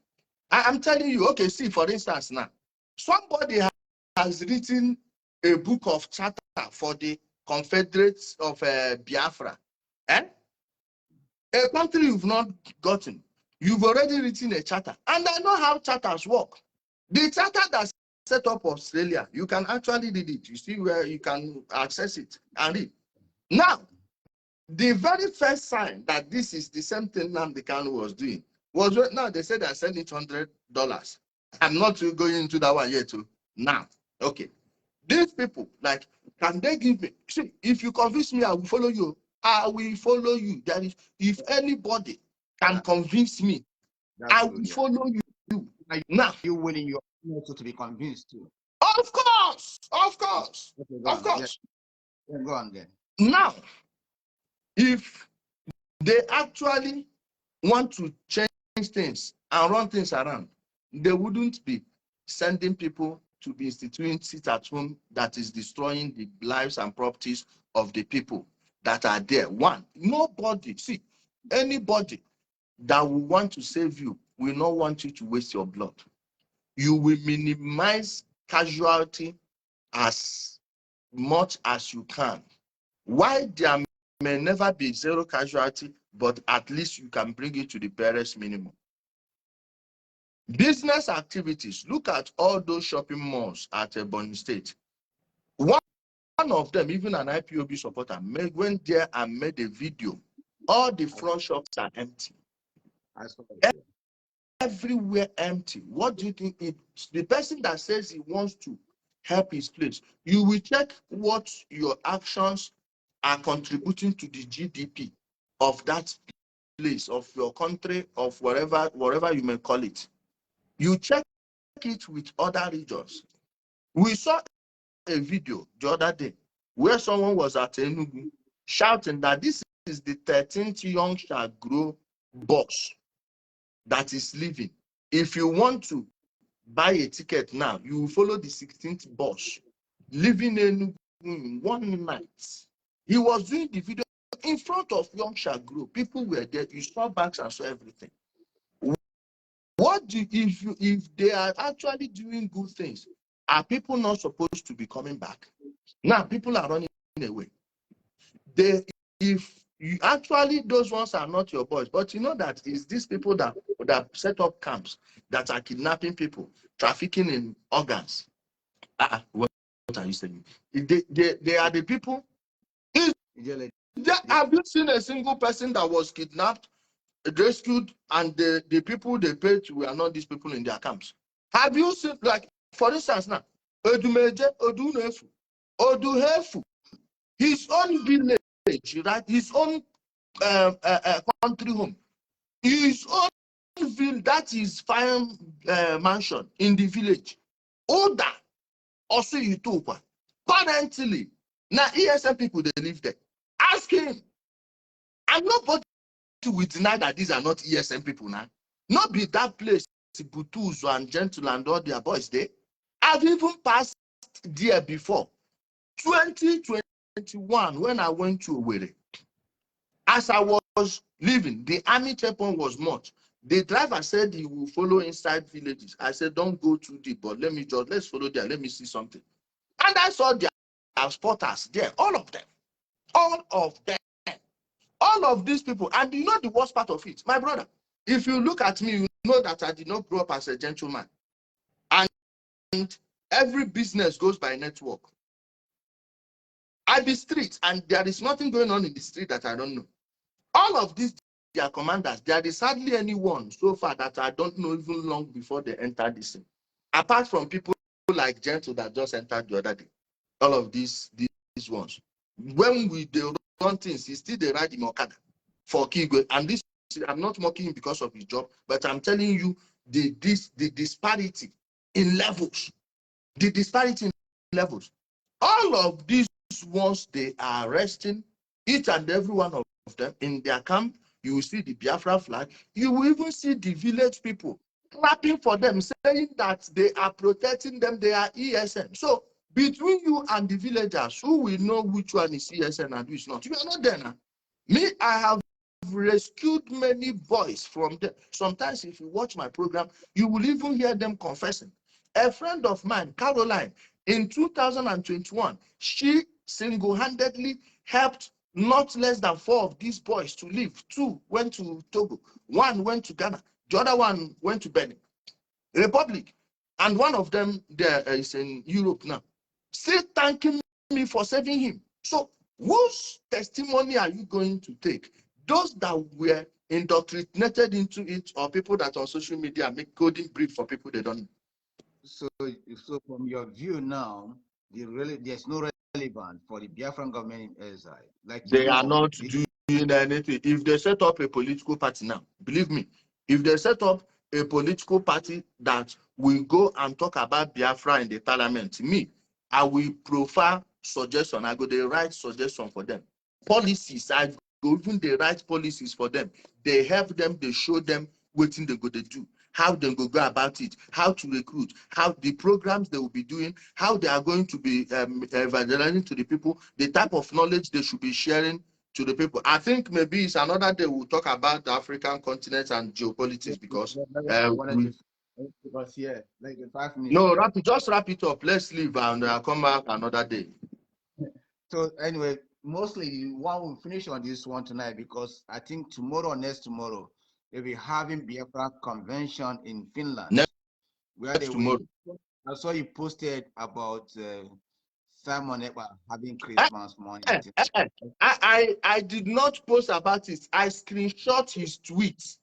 Speaker 2: I'm telling you, okay, see, for instance, now, somebody has written a book of charter for the Confederates of Biafra. Eh? A country you've not gotten. You've already written a charter. And I know how charters work. The charter that set up Australia, you can actually read it. You see where you can access it and read. Now, the very first sign that this is the same thing Nnamdi Kanu was doing was when now they said they're selling $100. I'm not going into that one yet. Too. Now, okay. These people, like, can they give me? See, if you convince me, I will follow you. I will follow you. That is, if anybody can convince me, I will follow you. Now,
Speaker 1: you willing you also to be convinced too?
Speaker 2: Of course, of course,
Speaker 1: okay,
Speaker 2: of course.
Speaker 1: Yeah, go on then.
Speaker 2: Now, if they actually want to change things and run things around, they wouldn't be sending people to be instituting sit at home that is destroying the lives and properties of the people that are there. One, nobody, see, anybody that will want to save you will not want you to waste your blood. You will minimize casualty as much as you can. Why there may never be zero casualty, but at least you can bring it to the barest minimum. Business activities, look at all those shopping malls at Ebonyi State. One of them, even an IPOB supporter, went there and made a video. All the front shops are empty. Everywhere empty. What do you think? It's the person that says he wants to help his place. You will check what your actions are contributing to the GDP of that place, of your country, of whatever you may call it. You check it with other regions. We saw a video the other day where someone was at Enugu shouting that this is the 13th young shall grow boss that is leaving. If you want to buy a ticket now, you will follow the 16th bus leaving Enugu in one night. He was doing the video in front of young shall grow. People were there. You saw bags and saw everything. What do if they are actually doing good things? Are people not supposed to be coming back? Now people are running away. If you actually those ones are not your boys, but you know that it's these people that set up camps that are kidnapping people, trafficking in organs. What are you saying? They are the people. Have you seen a single person that was kidnapped, rescued, and the people they paid to were not these people in their camps? Have you seen, like, for instance, now, Oduhefu, his own village, right? His own country home, his own village, that is fine mansion in the village. Oda, also Utopia. Currently, now ESM people, they live there. Ask him. And nobody will deny that these are not ESN people now. Not be that place, Butuzo and Gentle and all their boys there. I've even passed there before. 2021, when I went to Owerri, as I was leaving, the army checkpoint was much. The driver said he will follow inside villages. I said, don't go too deep, but let's follow there. Let me see something. And I saw their spotters there, all of them. All of them. All of these people. And you know the worst part of it? My brother, if you look at me, you know that I did not grow up as a gentleman. And every business goes by network. I be street, and there is nothing going on in the street that I don't know. All of these, their commanders, there is hardly anyone so far that I don't know even long before they enter this thing. Apart from people like Gentle that just entered the other day. All of these ones. When they run things, he still they ride in Okada for Kigwe. And this, I'm not mocking him because of his job, but I'm telling you the disparity in levels. The disparity in levels. All of these ones, they are arresting each and every one of them in their camp. You will see the Biafra flag. You will even see the village people clapping for them, saying that they are protecting them. They are ESN. So between you and the villagers, who will know which one is ESN and which not? You are not there now. Me, I have rescued many boys from them. Sometimes if you watch my program, you will even hear them confessing. A friend of mine, Caroline, in 2021, she single-handedly helped not less than 4 of these boys to leave. 2 went to Togo, 1 went to Ghana, the other one went to Benin Republic, and one of them there is in Europe now. Still thanking me for saving him. So whose testimony are you going to take? Those that were indoctrinated into it, or people that on social media make coding brief for people they don't know?
Speaker 1: So from your view now, there's no relevance for the Biafran government in exile. Like
Speaker 2: they are not doing anything. If they set up a political party now, believe me, if they set up a political party that will go and talk about Biafra in the parliament, I will profile suggestion. I go the right suggestion for them. Policies, I go even the right policies for them. They help them, they show them what they go to do, how they go about it, how to recruit, how the programs they will be doing, how they are going to be evangelizing to the people, the type of knowledge they should be sharing to the people. I think maybe it's another day we'll talk about the African continent and geopolitics, because
Speaker 1: yeah, like 5 minutes.
Speaker 2: No, just wrap it up. Let's leave and come back another day.
Speaker 1: So anyway, mostly one will finish on this one tonight, because I think tomorrow or next tomorrow we'll be having Biafra convention in Finland.
Speaker 2: Next tomorrow.
Speaker 1: I saw you posted about Simon Ekpa having Christmas morning.
Speaker 2: I did not post about it. I screenshot his tweets.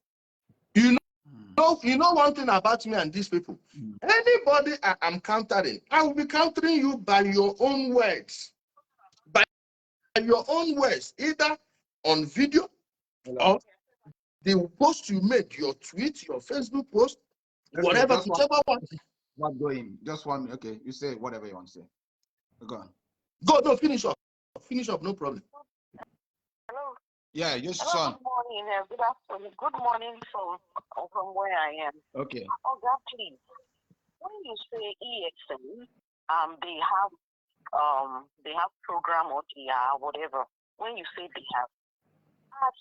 Speaker 2: You know one thing about me and these people. Anybody I'm countering, I will be countering you by your own words. By your own words, either on video or the post you made, your tweet, your Facebook post, whatever, whichever one.
Speaker 1: Not going. Just 1 minute. Okay, you say whatever you want to say. Go on.
Speaker 2: Go, no, finish up. Finish up, no problem.
Speaker 5: Hello.
Speaker 1: Yeah, just
Speaker 5: son. Good morning. Good afternoon. Good morning from where I am.
Speaker 1: Okay.
Speaker 5: Oh God, please. When you say EXN, they have program or whatever. When you say they have, as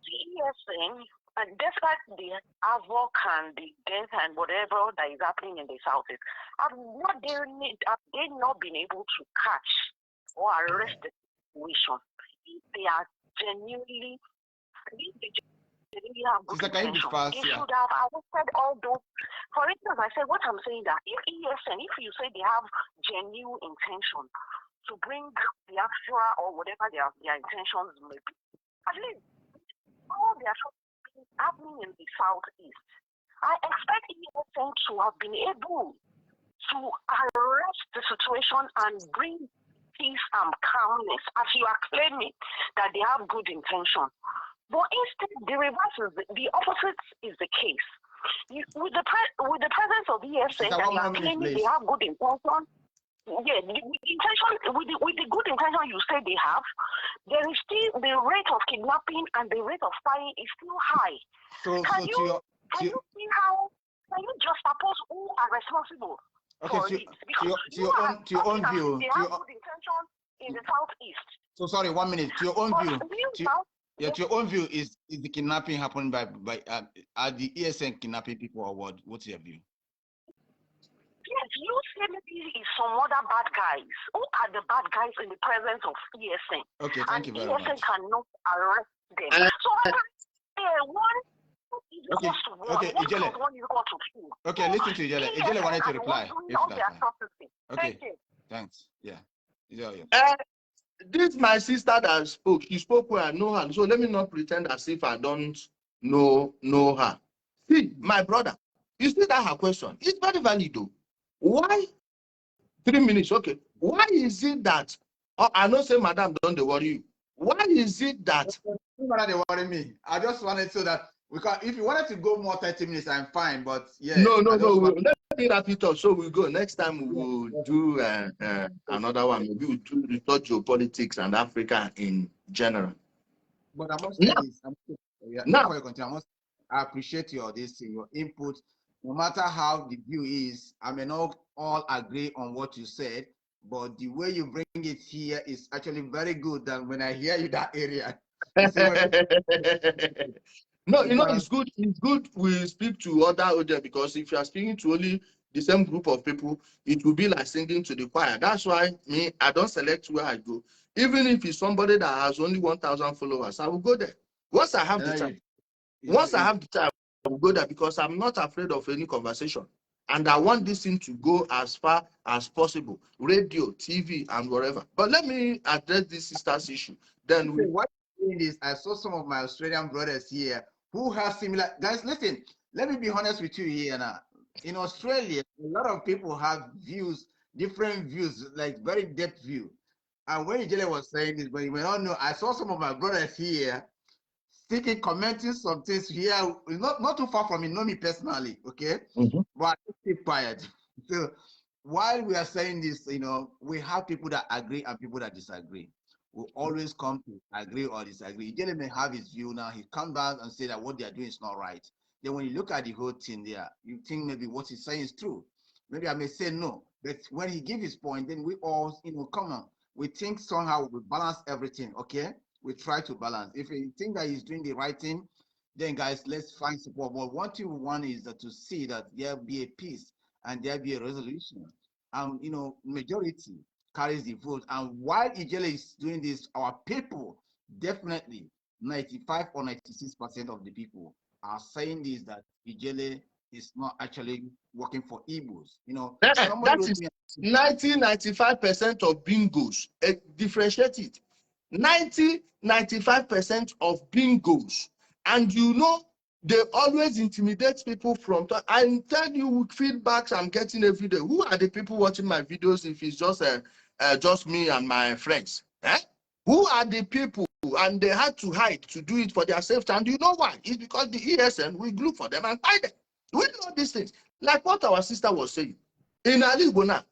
Speaker 5: the ESN, and despite the havoc and the death and whatever that is happening in the southeast, have they not been able to catch or arrest the situation? If they are genuinely, have good intention, they should have arrested all those. For instance, I said what I'm saying, that if ESN, if you say they have genuine intention to bring the Biafra or whatever their intentions may be, at least all their happening in the southeast, I expect ESN to have been able to arrest the situation and bring peace and calmness, as you are claiming that they have good intention. But instead, the reverse is the opposite is the case. With the presence of ESN, that you are claiming they have good intention, Yeah, the intention, with the good intention you say they have, there is still the rate of kidnapping and the rate of spying is still high. Can you see how, can you just suppose who are responsible for it? Because
Speaker 1: to your own view,
Speaker 5: they have good intention in the southeast.
Speaker 1: So sorry, 1 minute. To your own view, to your own view, is the kidnapping happened by are the ESN kidnapping people or what? What's your view?
Speaker 5: Yes, you say maybe it's some other bad guys. Who are the bad guys in the presence of ESN?
Speaker 1: Okay, thank you very much.
Speaker 5: ESN cannot arrest them. So one is equals to one.
Speaker 1: Okay, Udele.
Speaker 5: One is equal to two.
Speaker 1: Okay, listen to Udele. Udele wanted to reply. Okay, thanks. Yeah.
Speaker 2: This my sister that spoke. She spoke where I know her. So let me not pretend as if I don't know her. See, my brother, you see that her question? It's very valid though. Why 3 minutes? Okay. Why is it that I know say madam don't worry you? Why is it that
Speaker 1: they worry me? I just wanted so that we can, if you wanted to go more 30 minutes, I'm fine. But yeah.
Speaker 2: No. Let me wrap it up. So we go. Next time we will do another one. Maybe we'll do the geopolitics and Africa in general.
Speaker 1: But I must say this. Before you continue, I appreciate your input. No matter how the view is, I may not all agree on what you said, but the way you bring it here is actually very good than when I hear you that area.
Speaker 2: No, you know, it's good. It's good we speak to other audience, because if you are speaking to only the same group of people, it will be like singing to the choir. That's why I don't select where I go. Even if it's somebody that has only 1,000 followers, I will go there. Once I have the time. Once I have the time, I will go there, because I'm not afraid of any conversation. And I want this thing to go as far as possible. Radio, TV, and whatever. But let me address this sister's issue. Then we...
Speaker 1: What is, I saw some of my Australian brothers here who have similar... Guys, listen, let me be honest with you here now. In Australia, a lot of people have views, different views, like very depth view. And when Udele was saying this, but you may not know, I saw some of my brothers here speaking, commenting some things here, not too far from me, know me personally, okay? But I just keep quiet. So while we are saying this, you know, we have people that agree and people that disagree. We always come to agree or disagree. Udele may have his view now. He comes down and say that what they are doing is not right. Then when you look at the whole thing there, you think maybe what he's saying is true. Maybe I may say no, but when he gives his point, then we all, you know, come on. We think somehow we balance everything, okay? We try to balance. If you think that he's doing the right thing, then guys, let's find support. But one thing we want is that to see that there be a peace and there be a resolution. And you know, majority carries the vote. And while Udele is doing this, our people definitely 95 or 96% of the people are saying this, that Udele is not actually working for Igbos. You know,
Speaker 2: that is 90-95% of bingos. Differentiate it. 90-95% of bingos. And you know, they always intimidate people from. I tell you, feedbacks I'm getting every day. Who are the people watching my videos if it's just me and my friends? Eh? Who are the people? And they had to hide to do it for their safety. And you know why? It's because the ESN will glue for them and buy them. We know these things. Like what our sister was saying. In Ali Bona,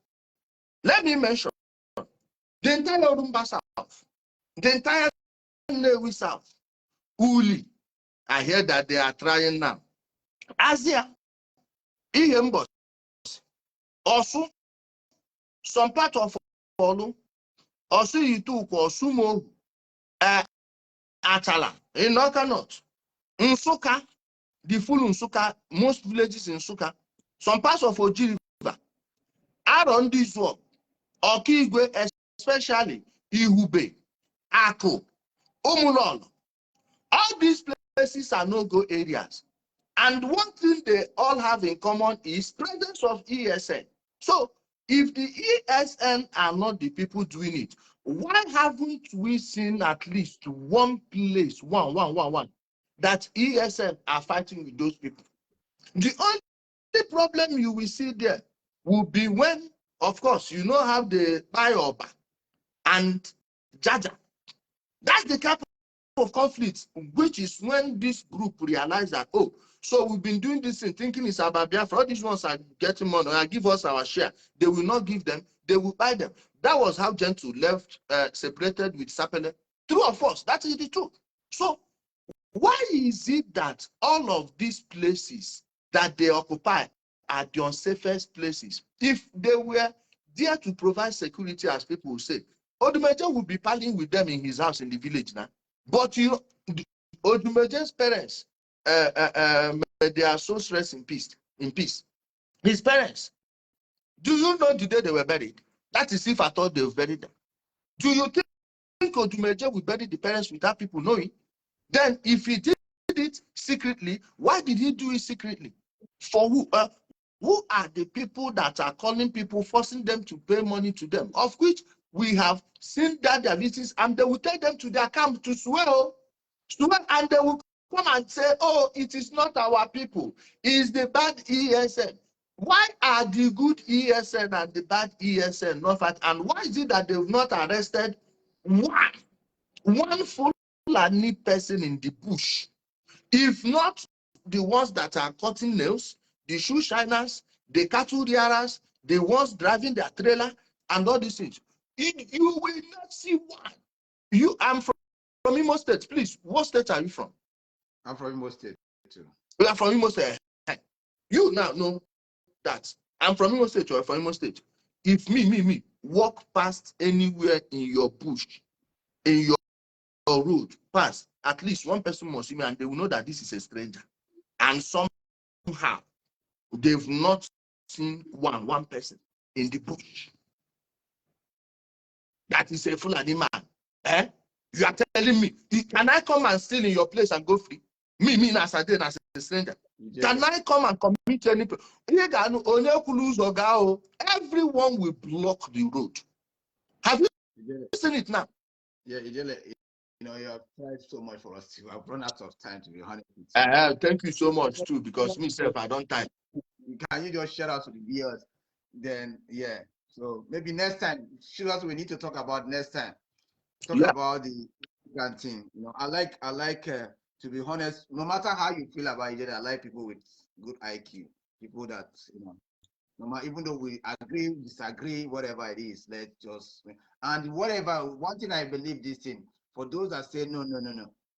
Speaker 2: let me mention the entire Orumba South, the entire Newi South, Uli. I hear that they are trying now. Asia, Ihembos, Osu, some part of Olu, Osu Yitu, Osumo, Atala, in Noka North, Nsuka, the full Nsuka, most villages in Nsuka, some parts of Oji River, around this work, Okigwe, especially Ihube, Ako, Umulolo. All these places are no-go areas. And one thing they all have in common is presence of ESN. So if the ESN are not the people doing it, why haven't we seen at least one place, one, that ESN are fighting with those people? The only problem you will see there will be when, of course, you know, have the Bayoba and Jaja. That's the type of conflict, which is when this group realize that, oh, So we've been doing this thing, thinking it's about Biafra. All these ones are getting money, and give us our share. They will not give them, they will buy them. That was how Gentle left, separated with Sapele. True or false? That is the truth. So why is it that all of these places that they occupy are the unsafest places? If they were there to provide security, as people will say, Odumeje would be partying with them in his house in the village now. But you know, Odumeje's parents, they are so stressed in peace. His parents, do you know the day they were buried? That is if I thought they buried them. Do you think Odumeje will bury the parents without people knowing? Then if he did it secretly, why did he do it secretly? For who? Who are the people that are calling people, forcing them to pay money to them, of which we have seen that their visits, and they will take them to their camp to swear, and they will come and say, oh, it is not our people, it's the bad ESN. Why are the good ESN and the bad ESN not fat? And why is it that they've not arrested one Fulani person in the bush? If not the ones that are cutting nails, the shoe shiners, the cattle rearers, the ones driving their trailer, and all these things, you will not see one. I'm from Imo State. Please, what state are you from?
Speaker 1: I'm from Imo State too.
Speaker 2: We are from Imo State. You now know that I'm from Imo State, or from Imo State. If me walk past anywhere in your bush, in your road, pass, at least one person must see me, and they will know that this is a stranger. And somehow they've not seen one person in the bush that is a Fulani man. You are telling me, can I come and steal in your place and go free? Me as a stranger. Can I come and commit any? Everyone will block the road. Have you seen it now?
Speaker 1: Yeah, Udele, you know, you have tried so much for us too. I've run out of time, to be honest with
Speaker 2: you. Thank you so much too, because myself, I don't time.
Speaker 1: Can you just shout out to the viewers? Then, yeah. So maybe next time, shoot us. We need to talk about next time. Talk about the thing. You know, I like to be honest. No matter how you feel about it, I like people with good IQ. People that, you know, no matter, even though we agree, disagree, whatever it is, let's just, and whatever. One thing I believe, this thing, for those that say no.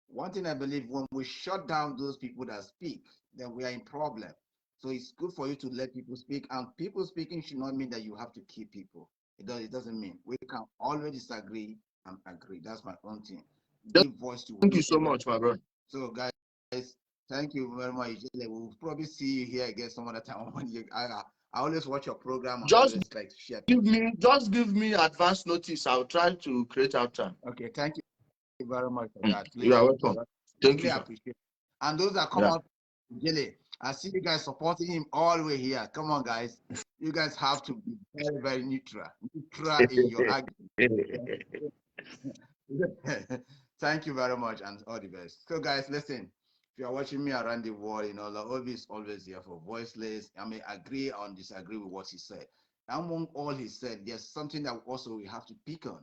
Speaker 1: One thing I believe, when we shut down those people that speak, then we are in problem. So it's good for you to let people speak, and people speaking should not mean that you have to keep people. It doesn't mean. We can always disagree and agree. That's my own thing. Give voice to.
Speaker 2: Thank you so much, my brother.
Speaker 1: So guys, thank you very much. We'll probably see you here again some other time. When I always watch your program and
Speaker 2: just
Speaker 1: always like to share.
Speaker 2: Give me advance notice. I'll try to create our time.
Speaker 1: Okay, thank you very much for that.
Speaker 2: You are welcome. Thank you.
Speaker 1: Appreciate it. And those that come out, Udele, I see you guys supporting him all the way here. Come on, guys. You guys have to be very, very neutral in your argument. Thank you very much, and all the best. So, guys, listen. If you are watching me around the world, you know, Obi is always here for voiceless. I may agree or disagree with what he said. Among all he said, there's something that also we have to pick on.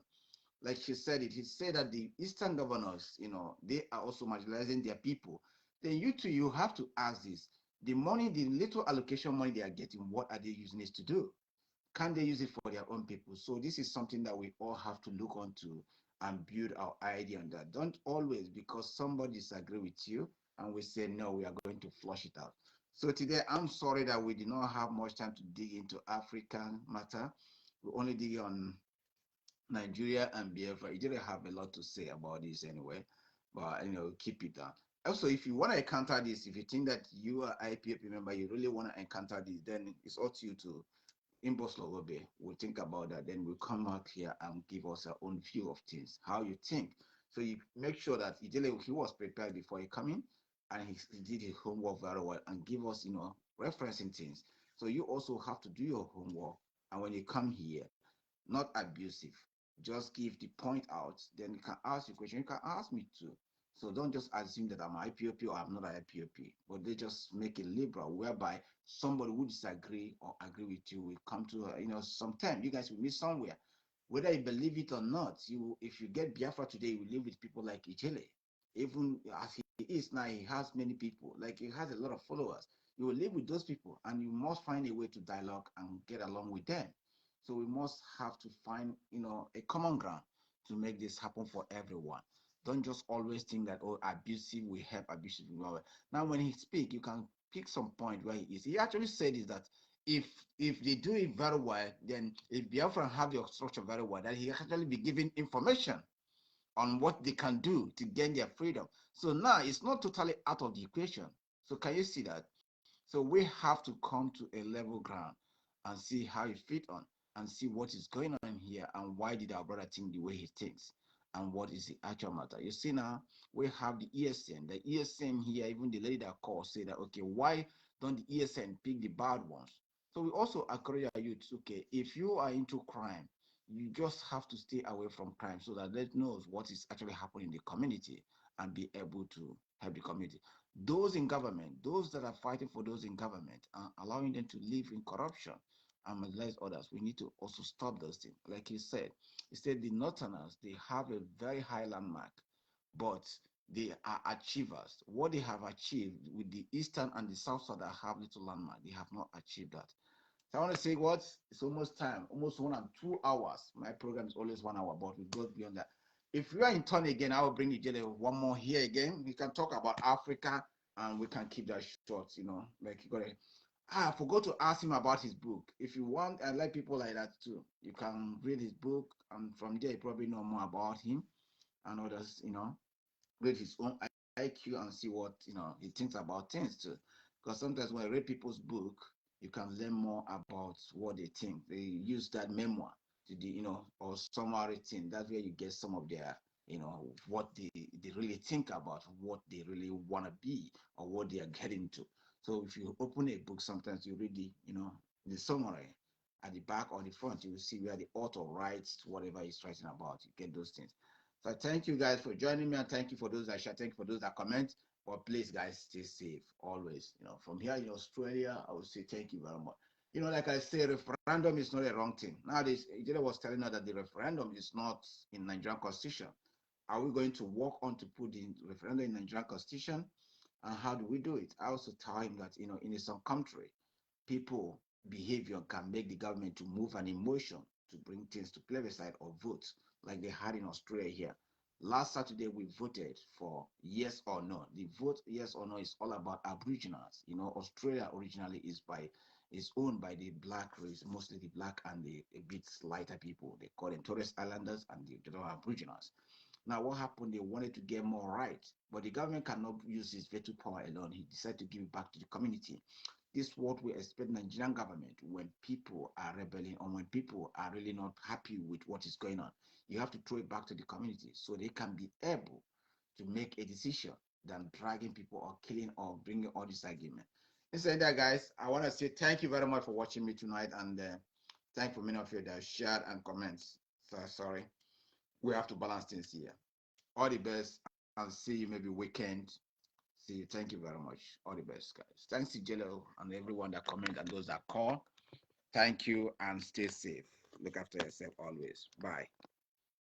Speaker 1: Like he said it, he said that the Eastern governors, you know, they are also marginalizing their people. Then you too, you have to ask this. The money, the little allocation money they are getting, what are they using it to do? Can they use it for their own people? So this is something that we all have to look onto and build our idea on that. Don't always, because somebody disagree with you and we say, no, we are going to flush it out. So today, I'm sorry that we did not have much time to dig into African matter. We only dig on Nigeria and Biafra. You didn't have a lot to say about this anyway, but you know, keep it down. Also, if you want to encounter this, if you think that you are IPOP member, you really want to encounter this, then it's up to you to inbox Logobe. We'll think about that. Then we'll come out here and give us our own view of things, how you think. So you make sure that he was prepared before he come in, and he did his homework very well and give us, you know, referencing things. So you also have to do your homework. And when you come here, not abusive, just give the point out. Then you can ask your question. You can ask me too. So don't just assume that I'm IPOP or I'm not an IPOP, but they just make it liberal, whereby somebody who disagree or agree with you will come to, you know, sometime you guys will meet somewhere. Whether you believe it or not, if you get Biafra today, you will live with people like Udele. Even as he is now, he has many people, like he has a lot of followers. You will live with those people and you must find a way to dialogue and get along with them. So we must have to find, a common ground to make this happen for everyone. Don't just always think that, oh, abusive will help abusive. Now, when he speak, you can pick some point where he is. He actually said is that if they do it very well, then if Biafra have the structure very well, that he actually be giving information on what they can do to gain their freedom. So now it's not totally out of the equation. So can you see that? So we have to come to a level ground and see how you fit on and see what is going on here and why did our brother think the way he thinks and what is the actual matter. You see now, we have the ESN. The ESN here, even the lady that called say that, okay, why don't the ESN pick the bad ones? So we also encourage our youth, okay, if you are into crime, you just have to stay away from crime so that they knows what is actually happening in the community and be able to help the community. Those in government, those that are fighting for those in government, allowing them to live in corruption and marginalize others, we need to also stop those things. Like he said the Northerners, they have a very high landmark, but they are achievers. What they have achieved with the Eastern and the South Side that have little landmark, they have not achieved that. So I want to say what? It's almost time, almost 1 and 2 hours. My program is always 1 hour, but we go beyond that. If you are in turn again, I will bring Udele one more here again. We can talk about Africa and we can keep that short, like you got it. I forgot to ask him about his book. If you want, I like people like that too. You can read his book, and from there you probably know more about him and others, read his own IQ and see what he thinks about things too. Because sometimes when I read people's book, you can learn more about what they think. They use that memoir to the or summary thing. That's where you get some of their what they really think about, what they really want to be, or what they are getting to. So if you open a book, sometimes you read the summary at the back or the front, you will see where the author writes whatever he's writing about. You get those things. So thank you guys for joining me, and thank you for those that share, thank you for those that comment. But please, guys, stay safe always. From here in Australia, I would say thank you very much. Like I say, referendum is not a wrong thing. Nowadays, Ijele was telling us that the referendum is not in Nigerian constitution. Are we going to work on to put the referendum in Nigerian constitution? And how do we do it? I also tell him that in some country, people behavior can make the government to move an emotion to bring things to plebiscite or vote like they had in Australia here. Last Saturday, we voted for yes or no. The vote yes or no is all about Aboriginals. Australia originally is owned by the black race, mostly the black and the a bit lighter people. They call them Torres Islanders and the Aboriginals. Now, what happened? They wanted to get more rights, but the government cannot use his veto power alone. He decided to give it back to the community. This is what we expect Nigerian government when people are rebelling or when people are really not happy with what is going on. You have to throw it back to the community so they can be able to make a decision than dragging people or killing or bringing all this argument. Instead that, guys, I want to say thank you very much for watching me tonight, and thank for many of you that shared and comments. So sorry, we have to balance things here. All the best, and see you maybe weekend. See you. Thank you very much. All the best, guys. Thanks to Jello and everyone that comment and those that call. Thank you and stay safe. Look after yourself always. Bye.